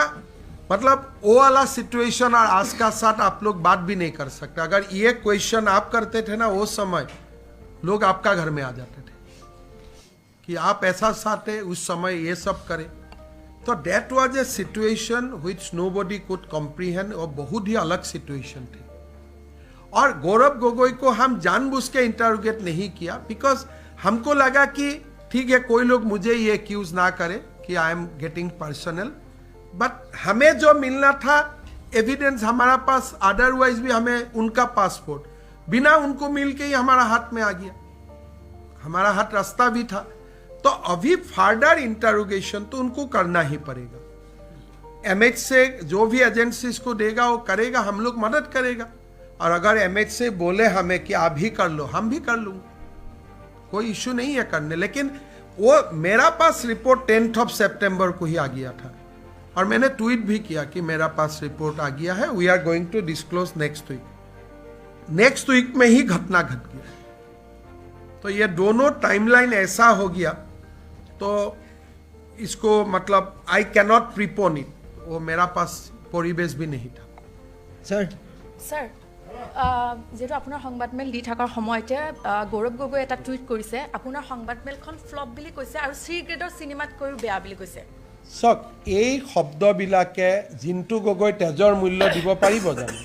मतलब वो वाला सिचुएशन और आज का साथ आप लोग बात भी नहीं कर सकते। अगर ये क्वेश्चन आप करते थे ना, वो समय लोग आपका घर में आ जाते थे कि आप ऐसा चाहते उस समय ये सब करें। तो that was a situation which nobody could comprehend, और बहुत ही अलग सिचुएशन थी। और गौरव गोगोई को हम जानबूझ के इंटरोगेट नहीं किया, बिकॉज हमको लगा कि ठीक है, कोई लोग मुझे ये एक्यूज ना करे कि I am getting personal, but हमें जो मिलना था एविडेंस हमारा पास, अदरवाइज भी हमें उनका पासपोर्ट बिना उनको मिल के ही हमारा हाथ में आ गया, हमारा हाथ रास्ता भी था। तो अभी फर्दर इंटरोगेशन तो उनको करना ही पड़ेगा। एमएच से जो भी एजेंसीज को देगा वो करेगा, हम लोग मदद करेगा। और अगर MHA बोले हमें कि आप भी कर लो, हम भी कर लूँगे, कोई इशू नहीं है करने. लेकिन वो मेरा पास रिपोर्ट 10th सितंबर को ही आ गया था और मैंने ट्वीट भी किया कि मेरा पास रिपोर्ट आ गया है, we are going to disclose next week. Next week में ही घटना घट गया. तो ये दोनों टाइमलाइन ऐसा हो गया, तो इसको मतलब आई कैनॉट प्रीपोन इट. वो मेरा पास परिवेश भी नहीं था. सर যেহেতু আপোনাৰ সংবাদমেল দি থকাৰ সময়তে গৌৰৱ গগৈ এটা টুইট কৰিছে, আপোনাৰ সংবাদমেলখন ফ্লপ বুলি কৈছে আৰু চি গ্ৰেডৰ চিনেমাতকৈও বেয়া বুলি কৈছে. চাওক, এই শব্দবিলাকে জিন্তু গগৈ তেজৰ মূল্য দিব পাৰিব জানো?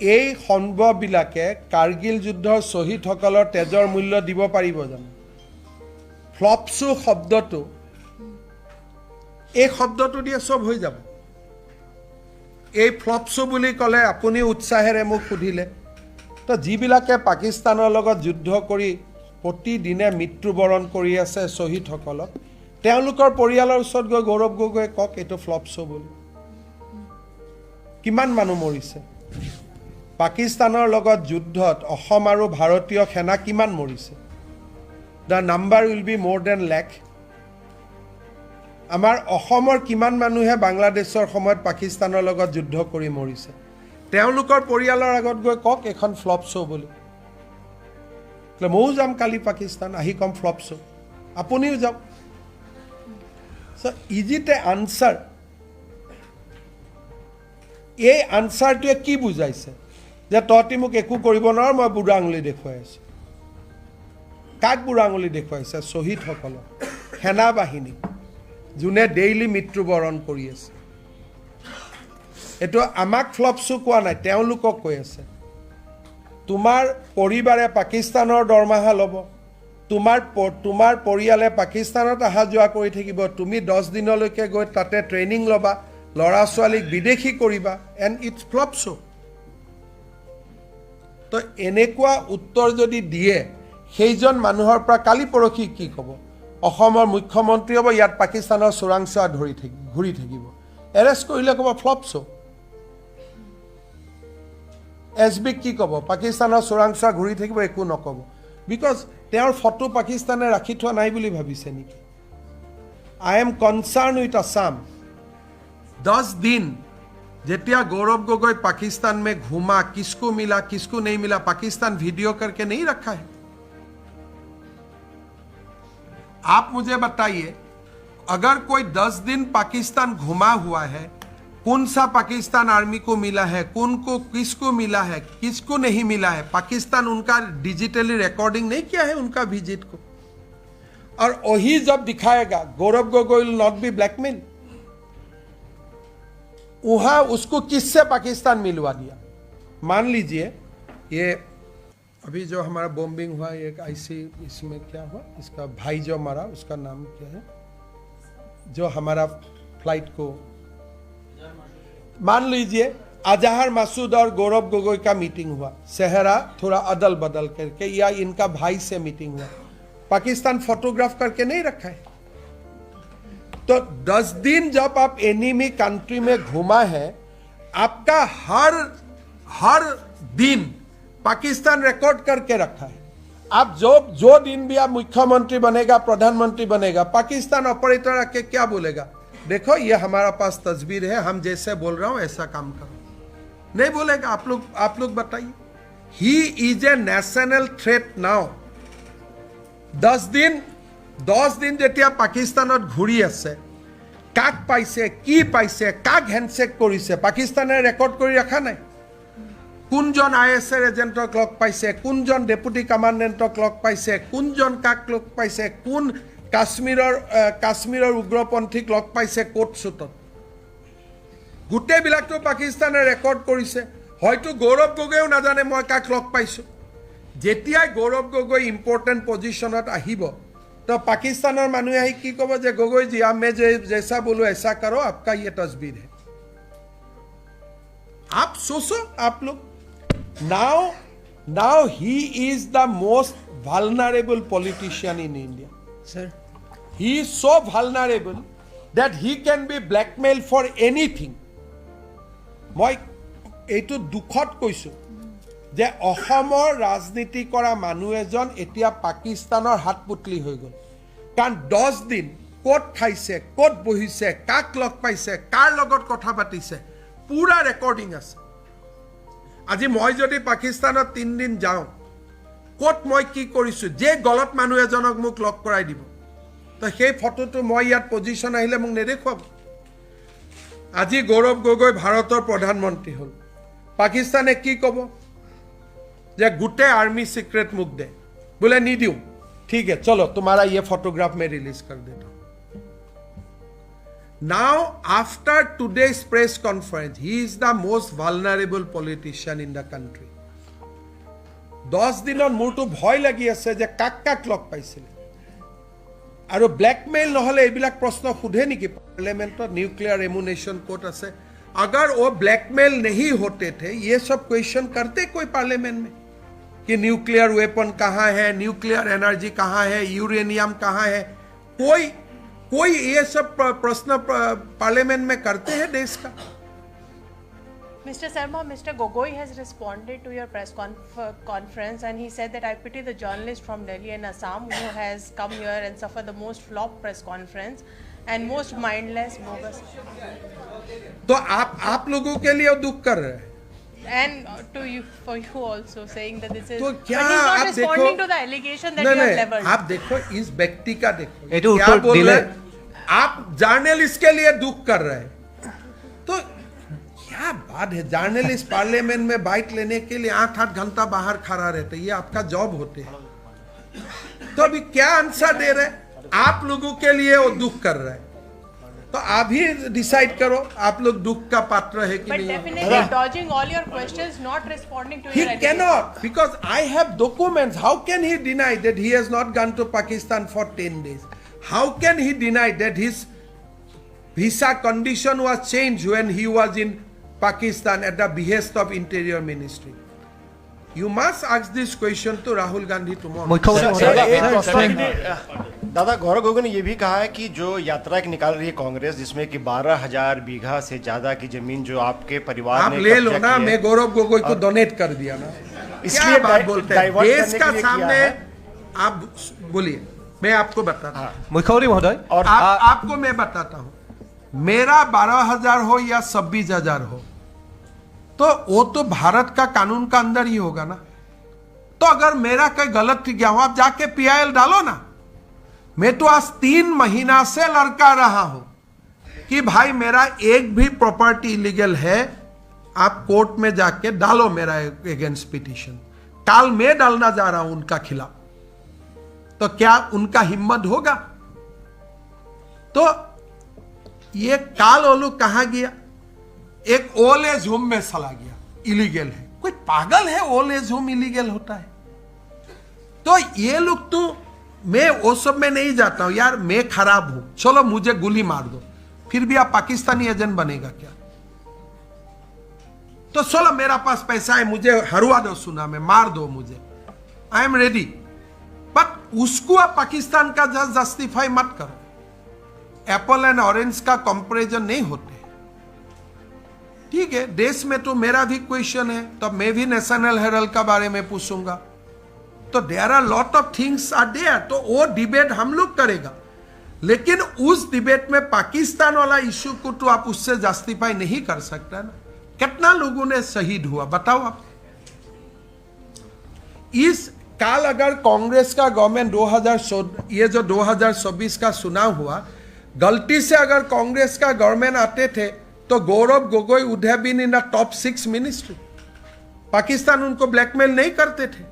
এই সম্ভৱবিলাকে কাৰ্গিল যুদ্ধৰ শ্বহীদসকলৰ তেজৰ মূল্য দিব পাৰিব জানো? ফ্লপছু শব্দটো, এই শব্দটো দিয়ে চব হৈ যাব. এই ফ্লপছু বুলি ক'লে আপুনি উৎসাহেৰে মোক সুধিলে, তো যিবিলাকে পাকিস্তানৰ লগত যুদ্ধ কৰি প্ৰতিদিনে মৃত্যুবৰণ কৰি আছে শ্বহীদসকলক, তেওঁলোকৰ পৰিয়ালৰ ওচৰত গৈ গৌৰৱ গগৈয়ে কওক এইটো ফ্লপছু বুলি. কিমান মানুহ মৰিছে পাকিস্তানৰ লগত যুদ্ধত? অসম আৰু ভাৰতীয় সেনা কিমান মৰিছে? দ্য নাম্বাৰ উইল বি মোৰ দেন লাখ. আমাৰ অসমৰ কিমান মানুহে বাংলাদেশৰ সময়ত পাকিস্তানৰ লগত যুদ্ধ কৰি মৰিছে? তেওঁলোকৰ পৰিয়ালৰ আগত গৈ কওক এখন ফ্লপ শ্ব' বুলি. ময়ো যাম কালি পাকিস্তান, আহি কম ফ্লপ শ্ব', আপুনিও যাওক. Is it A answer? এই আনচাৰটোৱে কি বুজাইছে? যে তহঁতি মোক একো কৰিব নোৱাৰ, মই বুঢ়া আঙুলি দেখুৱাই আছোঁ. কাক বুঢ়া আঙুলি দেখুৱাইছে? শ্বহীদসকলক, সেনা বাহিনী, যোনে ডেইলি মৃত্যুবৰণ কৰি আছে. এইটো আমাক ফ্লপছু কোৱা নাই, তেওঁলোকক কৈ আছে. তোমাৰ পৰিবাৰে পাকিস্তানৰ দৰমহা ল'ব, তোমাৰ পৰিয়ালে পাকিস্তানত অহা যোৱা কৰি থাকিব, তুমি 10 দিনলৈকে গৈ তাতে ট্ৰেইনিং ল'বা, ল'ৰা ছোৱালীক বিদেশী কৰিবা, এণ্ড ইটছ ফ্লপছু. তো এনেকুৱা উত্তৰ যদি দিয়ে, সেইজন মানুহৰ পৰা কালি পৰহি কি ক'ব? অসমৰ মুখ্যমন্ত্ৰী হ'ব, ইয়াত পাকিস্তানৰ চোৰাংচোৱা ঘূৰি থাকিব, এৰেষ্ট কৰিলে ক'ব ফ্লপছু. SBক কি ক'ব? পাকিস্তানৰ চোৰাংচোৱা ঘূৰি থাকিব, একো নক'ব. বিকজ তেওঁৰ ফটো পাকিস্তানে ৰাখি থোৱা নাই বুলি ভাবিছে নেকি? I am concerned with Assam. 10 दिन जेतिया गौरव गोगोई पाकिस्तान में घूमा, किसको मिला किसको नहीं मिला, पाकिस्तान वीडियो करके नहीं रखा है. आप मुझे बताइए, अगर कोई 10 दिन पाकिस्तान घुमा हुआ है, कौन सा पाकिस्तान आर्मी को मिला है, कौन को किसको मिला है, किसको नहीं मिला है? पाकिस्तान उनका डिजिटली रिकॉर्डिंग नहीं किया है उनका विजिट को. और वही जब दिखाएगा, Gaurav Gogoi will not be blackmail. वहां उसको किससे पाकिस्तान मिलवा दिया? मान लीजिए ये अभी जो हमारा बॉम्बिंग हुआ, एक IC इसमें क्या हुआ, इसका भाई जो मरा, उसका नाम क्या है, जो हमारा फ्लाइट को, मान लीजिए अजहर मसूद और गौरव गोगोई का मीटिंग हुआ, सेहरा थोड़ा अदल बदल करके, या इनका भाई से मीटिंग हुआ, पाकिस्तान फोटोग्राफ करके नहीं रखा है. तो 10 दिन जब आप एनिमी कंट्री में घुमा है, आपका हर दिन पाकिस्तान रिकॉर्ड करके रखा है. आप जो दिन भी आप मुख्यमंत्री बनेगा, प्रधानमंत्री बनेगा, पाकिस्तान ऑपरेटर आके क्या बोलेगा? देखो ये हमारा पास तस्वीर है, हम जैसे बोल रहा हूं ऐसा काम करो. नहीं बोलेगा. आप लोग बताइए. He is a national threat now. 10 दिन যেতিয়া পাকিস্তানত ঘূৰি আছে, কাক পাইছে, কি পাইছে, কাক হেণ্ডশেক কৰিছে, পাকিস্তানে ৰেকৰ্ড কৰি ৰখা নাই. কোনজন ISR এজেণ্টক লগ পাইছে, কোনজন ডেপুটি কমাণ্ডেণ্টক লগ পাইছে, কোনজন কাক লগ পাইছে, কোন কাশ্মীৰৰ উগ্ৰপন্থীক লগ পাইছে কোৰ্ট চুটত, গোটেইবিলাকতো পাকিস্তানে ৰেকৰ্ড কৰিছে. হয়তো গৌৰৱ গগৈও নাজানে মই কাক লগ পাইছোঁ. যেতিয়াই গৌৰৱ গগৈ ইম্পৰ্টেণ্ট পজিশ্যনত আহিব, तो पाकिस्तान और मानुए ही की कहो जे गोगोई जी आप मैं जैसा बोलो ऐसा करो, आपका ये तस्वीर है. आप सोचो आप लोग. Now he is the most vulnerable politician in India. Sir, he is so vulnerable that he can be blackmailed for anything. এইটো দুখত কৈছো যে অসমৰ ৰাজনীতি কৰা মানুহ এজন এতিয়া পাকিস্তানৰ হাতপুতলি হৈ গ'ল কাৰণ 10 দিন ক'ত খাইছে ক'ত বহিছে কাক লগ পাইছে কাৰ লগত কথা পাতিছে পুৰা ৰেকৰ্ডিং আছে আজি মই যদি পাকিস্তানত 3 দিন যাওঁ ক'ত মই কি কৰিছো যে গলত মানুহ এজনক মোক লগ কৰাই দিব তো সেই ফটোটো মই ইয়াত পজিশন আহিলে মোক নেদেখুৱাব আজি গৌৰৱ গগৈ ভাৰতৰ প্ৰধানমন্ত্ৰী হ'ল পাকিস্তানে কি ক'ব যে গোটে आर्मी सीक्रेट मुख दे बोले नहीं दूं ठीक है चलो तुम्हारा ये फोटोग्राफ मैं रिलीज कर देता हूं now after today's press conference he is the most vulnerable politician in the country 10 दिनर मोर तो भय लगी আছে যে কাক কাক লগ পাইছিল আৰু ব্ল্যাকমেইল নহলে এইবিলাক প্ৰশ্ন খুধে নেকি পাৰ্লিয়ামেন্টত নিউক্লিয়াৰ এমুনেशन কোর্ट আছে अगर वो ब्लैकमेल नहीं होते थे ये सब क्वेश्चन करते कोई पार्लियामेंट में कि न्यूक्लियर वेपन कहाँ है न्यूक्लियर एनर्जी कहाँ है यूरेनियम कहाँ है कोई ये सब प्रश्न पार्लियामेंट में करते हैं देश का Mr. Sarma, Mr. Gogoi has responded to your press conference and he said that I pity the journalist from Delhi and Assam who has come here and suffered the most flop press conference and most mindless bogus. तो आप लोगों के लिए दुख कर रहे हैं and to you for you also saying that this is तो क्या but he's not आप responding देखो to the allegation that you have leveled. आप देखो इस व्यक्ति का देखो क्या बोल रहे हैं आप जर्नलिस्ट के लिए दुख कर रहे हैं तो क्या बात है जर्नलिस्ट पार्लियामेंट में बाइट लेने के लिए 8-8 घंटा बाहर खड़ा रहते ये आपका जॉब होते हैं तो अभी क्या आंसर दे रहे हैं आप लोगों के लिए वो दुख कर रहे हैं तो आप ही डिसाइड करो आप लोग दुख का पात्र है कि but नहीं definitely dodging all your questions not responding to he your cannot because I have documents how can he deny that he has not gone to Pakistan for 10 days how can he deny that his visa condition was changed when he was in Pakistan at the behest of Interior Ministry you must ask this question to Rahul Gandhi tomorrow दादा गौरव गोगोई ने यह भी कहा है कि जो यात्रा की निकाल रही है कांग्रेस जिसमें कि 12,000 बीघा से ज्यादा की जमीन जो आपके परिवार आप ने ले लो ना मैं गौरव गोगोई को डोनेट कर दिया ना इसलिए बात बोलते हैं देश का सामने आप बोलिए मैं आपको बताता हूं मुख्यमंत्री महोदय और आपको मैं बताता हूं मेरा 12,000 हो या 26,000 हो तो वो तो भारत का कानून का अंदर ही होगा ना तो अगर मेरा कोई गलत गया हो आप जाके पीआईएल डालो ना मैं तो आज 3 महीना से लड़का रहा हूं कि भाई मेरा एक भी प्रॉपर्टी इलीगल है आप कोर्ट में जाके डालो मेरा अगेंस्ट पिटीशन काल मैं डालना जा रहा हूं उनका खिलाफ तो क्या उनका हिम्मत होगा तो ये काल ओलू कहां गया एक ओल्ड एज होम में चला गया इलीगल है कोई पागल है ओल्ड एज होम इलीगल होता है तो ये लोग तो मैं वो सब में नहीं जाता हूं यार मैं खराब हूं चलो मुझे गोली मार दो फिर भी आप पाकिस्तानी एजेंट बनेगा क्या तो चलो मेरा पास पैसा है मुझे हरवा दो सुना में मार दो मुझे आई एम रेडी बट उसको आप पाकिस्तान का जस्टिफाई मत करो एप्पल एंड ऑरेंज का कंपैरिजन नहीं होते ठीक है देश में तो मेरा भी क्वेश्चन है तो मैं भी नेशनल हेरल्ड का बारे में पूछूंगा तो there are lot of things are there तो वो डिबेट हम लोग करेगा लेकिन उस डिबेट में पाकिस्तान वाला इश्यू को तो आप उससे जस्टिफाई नहीं कर सकते ना कितना लोगों ने शहीद हुआ बताओ आप इस काल अगर कांग्रेस का गवर्नमेंट 2014 ये जो 2024 का चुनाव हुआ गलती से अगर कांग्रेस का गवर्नमेंट आते थे तो Gaurav Gogoi would have been in the top 6 ministry Pakistan उनको ब्लैकमेल नहीं करते थे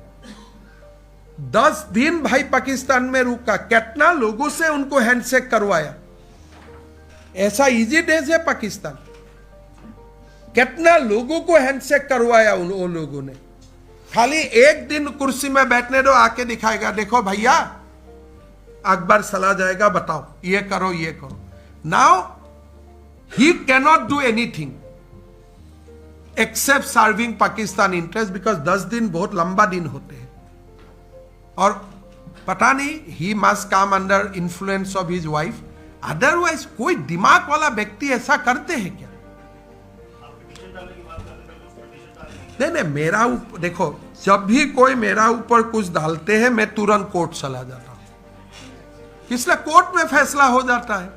10 दिन भाई पाकिस्तान में रुका कितना लोगों से उनको हैंडशेक करवाया ऐसा इजी डेज है पाकिस्तान कितना लोगों को हैंडशेक करवाया उन लोगों ने खाली एक दिन कुर्सी में बैठने दो आके दिखाएगा देखो भैया अकबर चला जाएगा बताओ ये करो now he cannot do anything accept serving Pakistan interest because 10 दिन बहुत लंबा दिन होते हैं और पता नहीं he must come under influence of his wife otherwise कोई दिमाग वाला व्यक्ति ऐसा करते हैं क्या नहीं मेरा देखो जब भी कोई मेरा ऊपर कुछ डालते हैं मैं तुरंत कोर्ट चला जाता हूं इसलिए कोर्ट में फैसला हो जाता है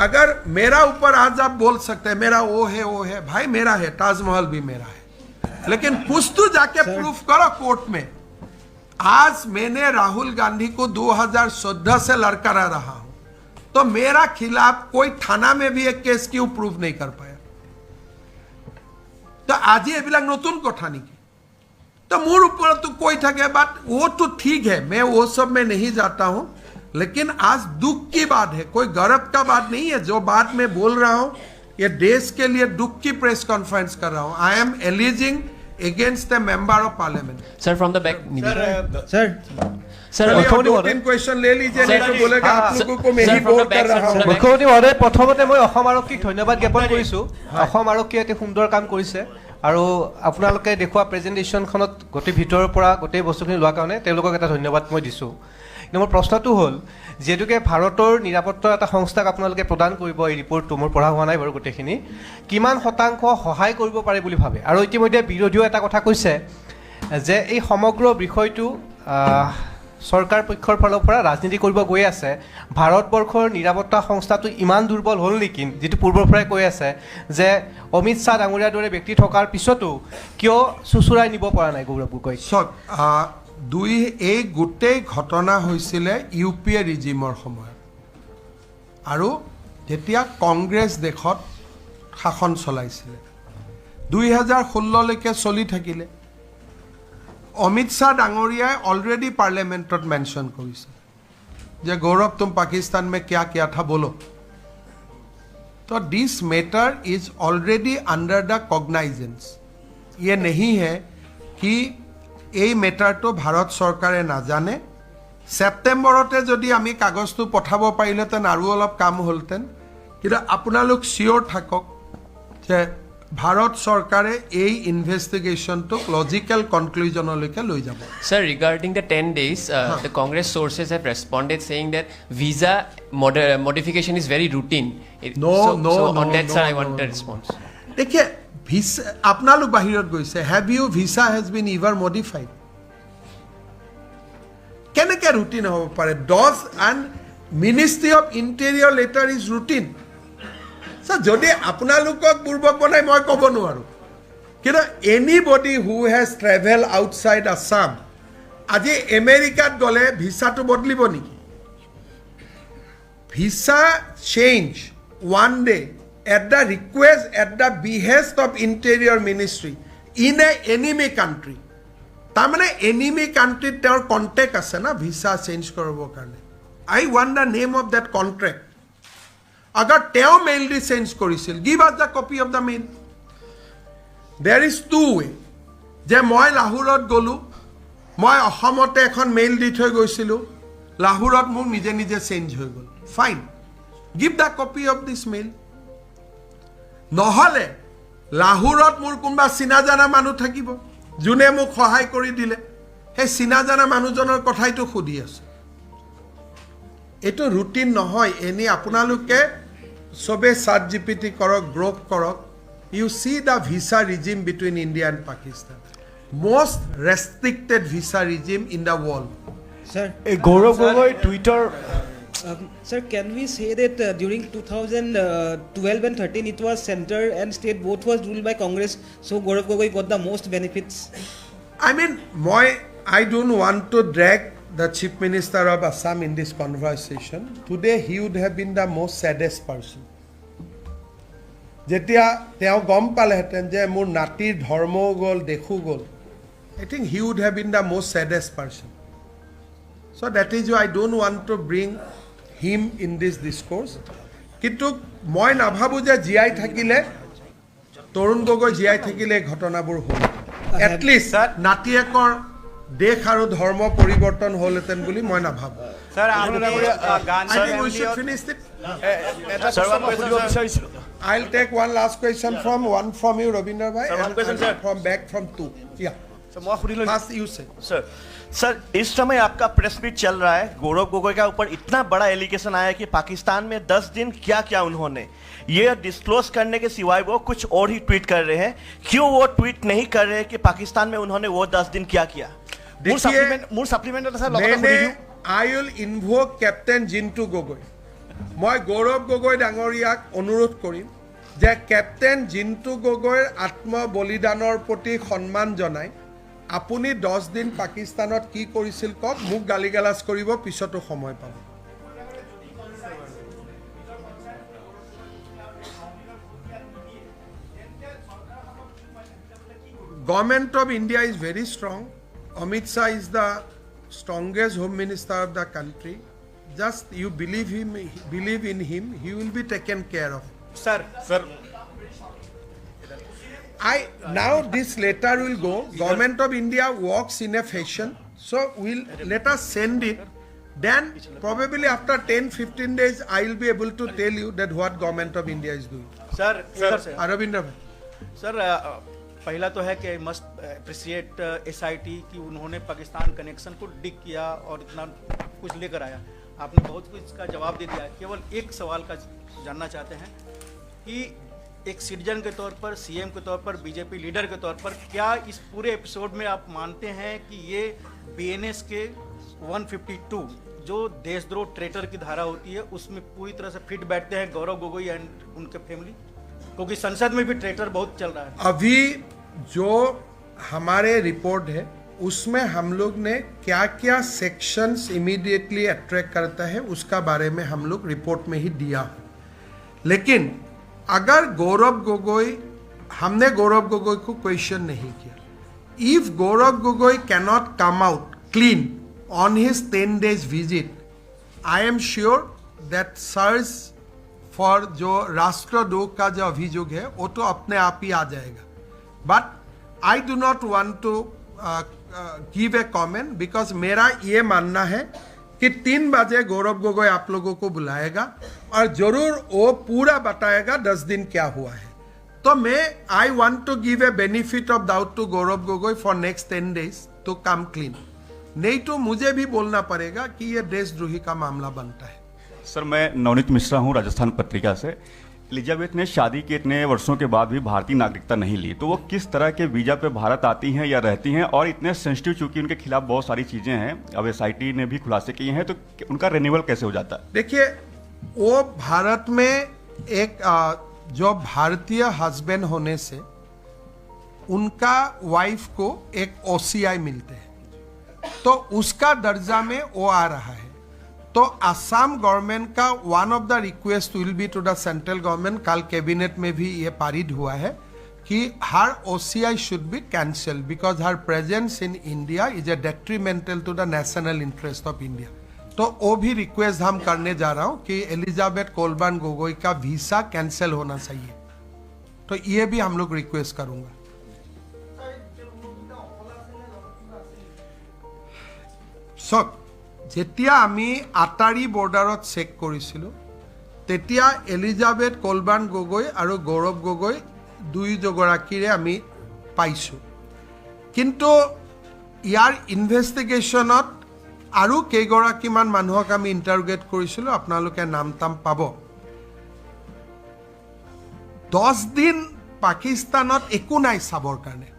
अगर मेरा ऊपर आज आप बोल सकते हैं मेरा वो है भाई मेरा है ताजमहल भी मेरा है लेकिन कुछ तो जाके प्रूफ करो कोर्ट में आज मैंने राहुल गांधी को 2014 से लड़का रहा हूं तो मेरा खिलाफ कोई थाना में भी एक केस क्यों प्रूफ नहीं कर पाया तो आज ही एबिलाक नतुन कथा नेকি तो मोर ऊपर तो कोई থাকে बात वो तो ठीक है मैं वो सब में नहीं जाता हूं लेकिन आज दुख की बात है कोई गर्व का बात नहीं है जो बात मैं बोल रहा हूं ये देश के लिए दुख की प्रेस कॉन्फ्रेंस कर रहा हूं I am aliasing against the member of parliament sir from the back sir तीन क्वेश्चन ले लीजिए नहीं तो बोलेगा आप लोगों को मैं ही बोल कर रहा हूं মুখ্যমন্ত্ৰী মহোদয় প্ৰথমতে মই অসম আৰক্ষীক ধন্যবাদ জ্ঞাপন কৰিছোঁ অসম আৰক্ষীয়ে এটি সুন্দৰ কাম কৰিছে আৰু আপোনালোকে দেখুৱা প্ৰেজেন্টেশ্যনখনত গোটেই ভিতৰৰ পৰা গোটেই বস্তুখিনি লোৱাৰ কাৰণে তেওঁলোকক এটা ধন্যবাদ মই দিছোঁ কিন্তু মোৰ প্ৰশ্নটো হ'ল যেহেতুকে ভাৰতৰ নিৰাপত্তা এটা সংস্থাক আপোনালোকে প্ৰদান কৰিব এই ৰিপৰ্টটো মোৰ পঢ়া হোৱা নাই বাৰু গোটেইখিনি কিমান শতাংশ সহায় কৰিব পাৰে বুলি ভাবে আৰু ইতিমধ্যে বিৰোধীও এটা কথা কৈছে যে এই সমগ্ৰ বিষয়টো সৰকাৰ পক্ষৰ ফালৰ পৰা ৰাজনীতি কৰিব গৈ আছে ভাৰতবৰ্ষৰ নিৰাপত্তা সংস্থাটো ইমান দুৰ্বল হ'ল নেকি যেটো পূৰ্বৰ পৰাই কৈ আছে যে অমিত শাহ ডাঙৰীয়াৰ দৰে ব্যক্তি থকাৰ পিছতো কিয় সুসুৰাই নিব পৰা নাই গৌৰৱ গগৈ সক দুই এই গোটেই ঘটনা হৈছিল ইউপিএ ৰিজিমৰ সময়ত আৰু যেতিয়া কংগ্ৰেছ দেশত শাসন চলাইছিল 2016 লৈকে চলি থাকিলে अमित शाह डांगरिया ऑलरेडी पार्लियामेंट मेंशन करिছে जे गौरव तुम पाकिस्तान में क्या किया था बोलो तो this matter is already under the cognizance ये नहीं है कि ये मैटर तो भारत सरकारे ना जाने सेप्टेम्बरते जदि आमी कागजটো পঠাব পাৰিলেতেন আৰু অলপ কাম হলতেন কিন্তু আপোনালোক সিওর থাকক যে भारत सरकारे ए इन्वेस्टिगेशन तो लॉजिकल कंक्लूजन लेके লৈ যাব Sir, regarding the 10 days, the Congress sources have responded saying that visa modification is very routine. No, on that side, I want a response. देखिए visa अपना लोग बाहिरत গৈছে have you visa has been ever modified কেনেকে routine হ'ব পাৰে does and Ministry of Interior letter is routine So, যদি আপোনালোকক পূৰ্বক বনাই মই ক'ব নোৱাৰো কিন্তু anybody who has travel outside Assam আজি আমেৰিকাত গলে ভিসাটো বদলিব নেকি visa change one day at the request at the behest of interior ministry in a enemy country তাৰমানে এনিমি কাণ্ট্ৰিত তেওঁৰ কণ্টেক্ট আছে না ভিসা চেঞ্জ কৰিবৰ কাৰণে I want the name of that contract अगर तेओ मेल दी चेंज करिছিল give us the copy of the mail there is two way जे মই লাহোৰত গলো মই অসমতে এখন মেইল দি থৈ গৈছিলো লাহোৰত মোক নিজে নিজে চেঞ্জ হৈ গল fine give the copy of this mail নহলে লাহোৰত মোৰ কোনবা চিনা জানা মানুহ থাকিব জুনে মোক সহায় কৰি দিলে হে চিনা জানা মানুহজনৰ কথাইটো খুদি আছে এটো ৰুটিন নহয় এনি আপোনালোকে সবে সাত জিপিটি কৰক গ্ৰোপ কৰক you see the visa regime between India and Pakistan most restricted visa regime in the world Sir, Gaurav Gogoi Twitter sir, can we say that during 2012 and 13 it was center and state both was ruled by Congress, so Gaurav Gogoi got the most benefits? I mean, I don't want to drag the Chief Minister of Assam in this conversation. Today he would have been the most saddest person. Jetia teo gom paleheten je mur natir dharmo gol dekhu gol. I think he would have been the most saddest person. So that is why I don't want to bring him in this discourse. Kintu moi nabhabu je jiai thakile Torun Gogoi jiai thakile ঘটনাবোৰ হল. At least নাতিয়েকৰ দেশ আৰু ধৰ্ম পৰিৱৰ্তন হলতেন বুলি মই না ভাবো sir I'll take one last question from you Ravinder bhai and from back from two yeah sir इस समय आपका प्रेस मीट चल रहा है, गौरव गोगोई का ऊपर इतना बड़ा एलिगेशन आया कि पाकिस्तान में 10 दिन क्या क्या उन्होंने ये डिस्क्लोज करने के सिवाय वो कुछ और ही ट्वीट कर रहे हैं। क्यों वो ट्वीट नहीं कर रहे कि पाकिस्तान में उन्होंने वो 10 दिन क्या किया? I will invoke Captain Jintu Gogoi. মই গৌৰৱ গগৈ ডাঙৰীয়াক অনুৰোধ কৰিম যে কেপ্টেইন জিন্তু গগৈৰ আত্মবলিদানৰ প্ৰতি সন্মান জনাই আপুনি 10 দিন পাকিস্তানত কি কৰিছিল কওক, মোক গালিগালাজ কৰিব, পিছতো সময় পাব। Government of India is very strong. Amit Shah is the strongest Home Minister of the country. Just you believe in him, he will be taken care of. Sir. Now this letter will go. Government of India works in a fashion, so let us send it. Then probably after 10-15 days, I will be able to tell you that what Government of India is doing. Sir. Aravind Sir. पहला तो है कि must appreciate SIT कि उन्होंने Pakistan connection को डिग किया और इतना कुछ लेकर आया। आपने बहुत कुछ का जवाब दे दिया। केवल एक सवाल का जानना चाहते हैं कि एक सिटीजन के तौर पर, CM के तौर पर, BJP लीडर के तौर पर, क्या इस पूरे एपिसोड में आप मानते हैं कि ये BNS के 152 जो देशद्रोह ट्रेटर की धारा होती है उसमें पूरी तरह से फिट बैठते हैं गौरव गोगोई एंड उनके फैमिली? क्योंकि संसद में भी ट्रेटर बहुत चल रहा है। अभी जो हमारे रिपोर्ट है उसमें हम लोग ने क्या क्या सेक्शंस इमीडिएटली अट्रैक्ट करता है उसका बारे में हम लोग रिपोर्ट में ही दिया है। लेकिन अगर गौरव गोगोई, हमने गौरव गोगोई को क्वेश्चन नहीं किया। If Gaurav Gogoi cannot come out clean on his 10 days visit, I am sure that search for जो राष्ट्रद्रोह का जो अभियोग है वो तो अपने आप ही आ जाएगा। But I do not want to give a comment because मेरा ये मानना है कि 3 बजे गौरव गोगोई आप लोगों को बुलाएगा और जरूर वो पूरा बताएगा 10 दिन क्या हुआ है। तो मैं I want to give a benefit of doubt to Gaurav Gogoi for next 10 days to come clean, नहीं तो मुझे भी बोलना पड़ेगा कि ये देशद्रोही का मामला बनता है। सर मैं नवनीत मिश्रा हूँ राजस्थान पत्रिका से। एलिजाबेथ ने शादी के इतने वर्षों के बाद भी भारतीय नागरिकता नहीं ली, तो वो किस तरह के वीजा पे भारत आती हैं या रहती हैं? और इतने सेंसिटिव चूंकि उनके खिलाफ बहुत सारी चीज़ें हैं, अब SIT ने भी खुलासे किए हैं, तो उनका रिन्यूअल कैसे हो जाता है? देखिए वो भारत में एक जो भारतीय हस्बैंड होने से उनका वाइफ को एक OCI मिलते हैं, तो उसका दर्जा में वो आ रहा है। तो असम गवर्नमेंट का one of the request will be to the central government, कल कैबिनेट में भी ये पारित हुआ है कि her OCI should be cancel because her presence in India is a detrimental to the national interest of India. तो वो भी रिक्वेस्ट हम करने जा रहा हूँ कि एलिजाबेथ कोलबर्न गोगोई का वीसा कैंसिल होना चाहिए, तो ये भी हम लोग रिक्वेस्ट करूंगा। যেতিয়া আমি আটাৰী বৰ্ডাৰত চেক কৰিছিলোঁ তেতিয়া এলিজাবেথ কোলবাৰ্ণ গগৈ আৰু গৌৰৱ গগৈ দুয়োগৰাকীৰে আমি পাইছোঁ, কিন্তু ইয়াৰ ইনভেষ্টিগেশ্যনত আৰু কেইগৰাকীমান মানুহক আমি ইণ্টাৰোগেট কৰিছিলোঁ, আপোনালোকে নাম তাম পাব। 10 দিন পাকিস্তানত একো নাই চাবৰ কাৰণে,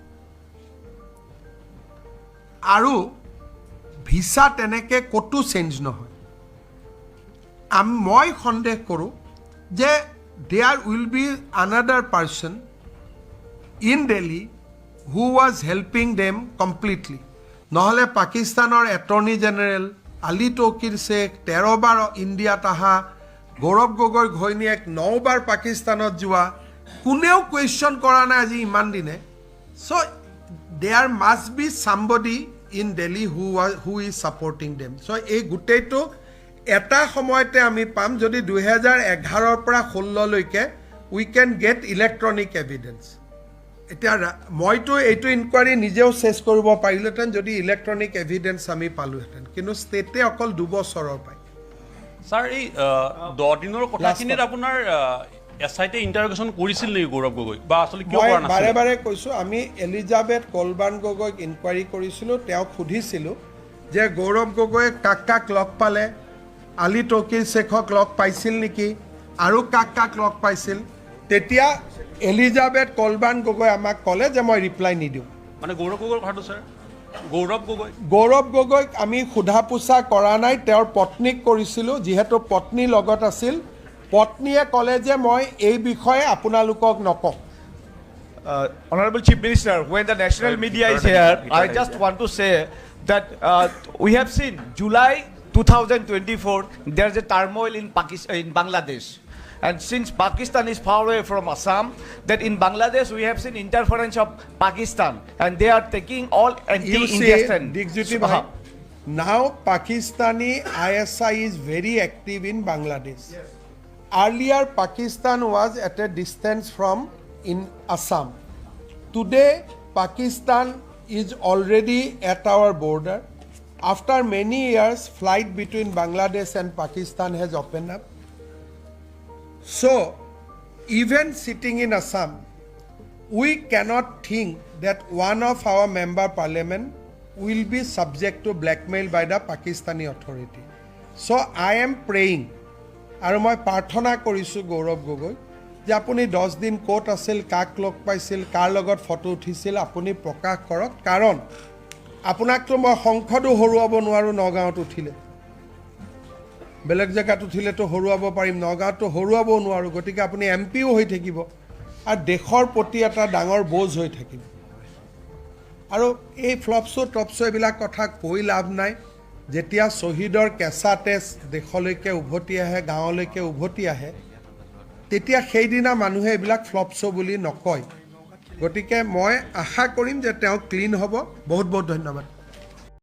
আৰু ভিসা তেনেকে কতো চেঞ্জ নহয়। মই সন্দেহ কৰোঁ যে there will be another person in Delhi who was helping them completely, নহ'লে পাকিস্তানৰ এটৰ্নি জেনেৰেল আলী তৌকিৰ শ্বেখ 13 বাৰ ইণ্ডিয়াত অহা, গৌৰৱ গগৈৰ ঘৈণীয়েক 9 বাৰ পাকিস্তানত যোৱা, কোনেও কুৱেশ্যন কৰা নাই আজি ইমান দিনে। So' there must be somebody in Delhi who is supporting them. So এই গুটেইটো এটা সময়তে আমি পাম যদি 2011 পৰা 16 লৈকে we can get electronic evidence. এটা মইতো এইটো ইনকুৱাৰী নিজেও চেছ কৰিব পাৰিলেহেঁতেন যদি ইলেক্ট্ৰনিক এভিডেন্স আমি পালোহেঁতেন, কিন্তু ষ্টেটে অকল 2 বছৰৰ পায়। ছাৰ এই 10 দিনৰ কথাখিনিত আপোনাৰ SIT ইণ্টাৰগেশ্যন কৰিছিল নেকি গৌৰৱ গগৈ বা আসলে কিয় মই কৰা নাছিল? বাৰে বাৰে কৈছোঁ আমি এলিজাবেথ কলবাৰ্ণ গগৈক ইনকুৱাৰী কৰিছিলোঁ, তেওঁক সুধিছিলোঁ যে গৌৰৱ গগৈয়ে কাক কাক লগ পালে, আলী তৌকিৰ শ্বেখক লগ পাইছিল নেকি, আৰু কাক কাক লগ পাইছিল। তেতিয়া এলিজাবেথ কলবাৰ্ণ গগৈ আমাক ক'লে যে মই ৰিপ্লাই নিদিওঁ। মানে গৌৰৱ গগৈৰ কথাটো ছাৰ, গৌৰৱ গগৈক আমি সোধা পোছা কৰা নাই, তেওঁৰ পত্নীক কৰিছিলোঁ। যিহেতু পত্নী লগত আছিল, পত্নীয়ে ক'লে যে মই এই বিষয়ে আপোনালোকক নকওঁ। Honorable Chief Minister, when the national media is here, I just want to say that we have seen July 2024, there's a turmoil in Bangladesh. And since Pakistan is far away from Assam, that in Bangladesh we have seen interference of Pakistan, and they are taking all anti-India stand. Now Pakistani ISI is very active in Bangladesh. Yes. Earlier Pakistan was at a distance from in Assam. Today Pakistan is already at our border. After many years, flight between Bangladesh and Pakistan has opened up. So, even sitting in Assam, we cannot think that one of our member parliament will be subject to blackmail by the Pakistani authority. So, I am praying, আৰু মই প্ৰাৰ্থনা কৰিছোঁ গৌৰৱ গগৈ যে আপুনি 10 দিন ক'ত আছিল, কাক লগ পাইছিল, কাৰ লগত ফটো উঠিছিল, আপুনি প্ৰকাশ কৰক। কাৰণ আপোনাকতো মই সংসদো হৰুৱাব নোৱাৰোঁ নগাঁৱত উঠিলে, বেলেগ জেগাত উঠিলেতো হৰুৱাব পাৰিম, নগাঁৱতো হৰুৱাব নোৱাৰোঁ। গতিকে আপুনি MPও হৈ থাকিব আৰু দেশৰ প্ৰতি এটা ডাঙৰ বোজ হৈ থাকিব। আৰু এই ফ্লপছো টপছো এইবিলাক কথা কৈ লাভ নাই। যেতিয়া শ্বহীদৰ কেঁচা তেজ দেশলৈকে উভতি আহে, গাঁৱলৈকে উভতি আহে, তেতিয়া সেইদিনা মানুহে এইবিলাক ফ্লপছো বুলি নকয়। গতিকে মই আশা কৰিম যে তেওঁ ক্লিন হ'ব। বহুত বহুত ধন্যবাদ।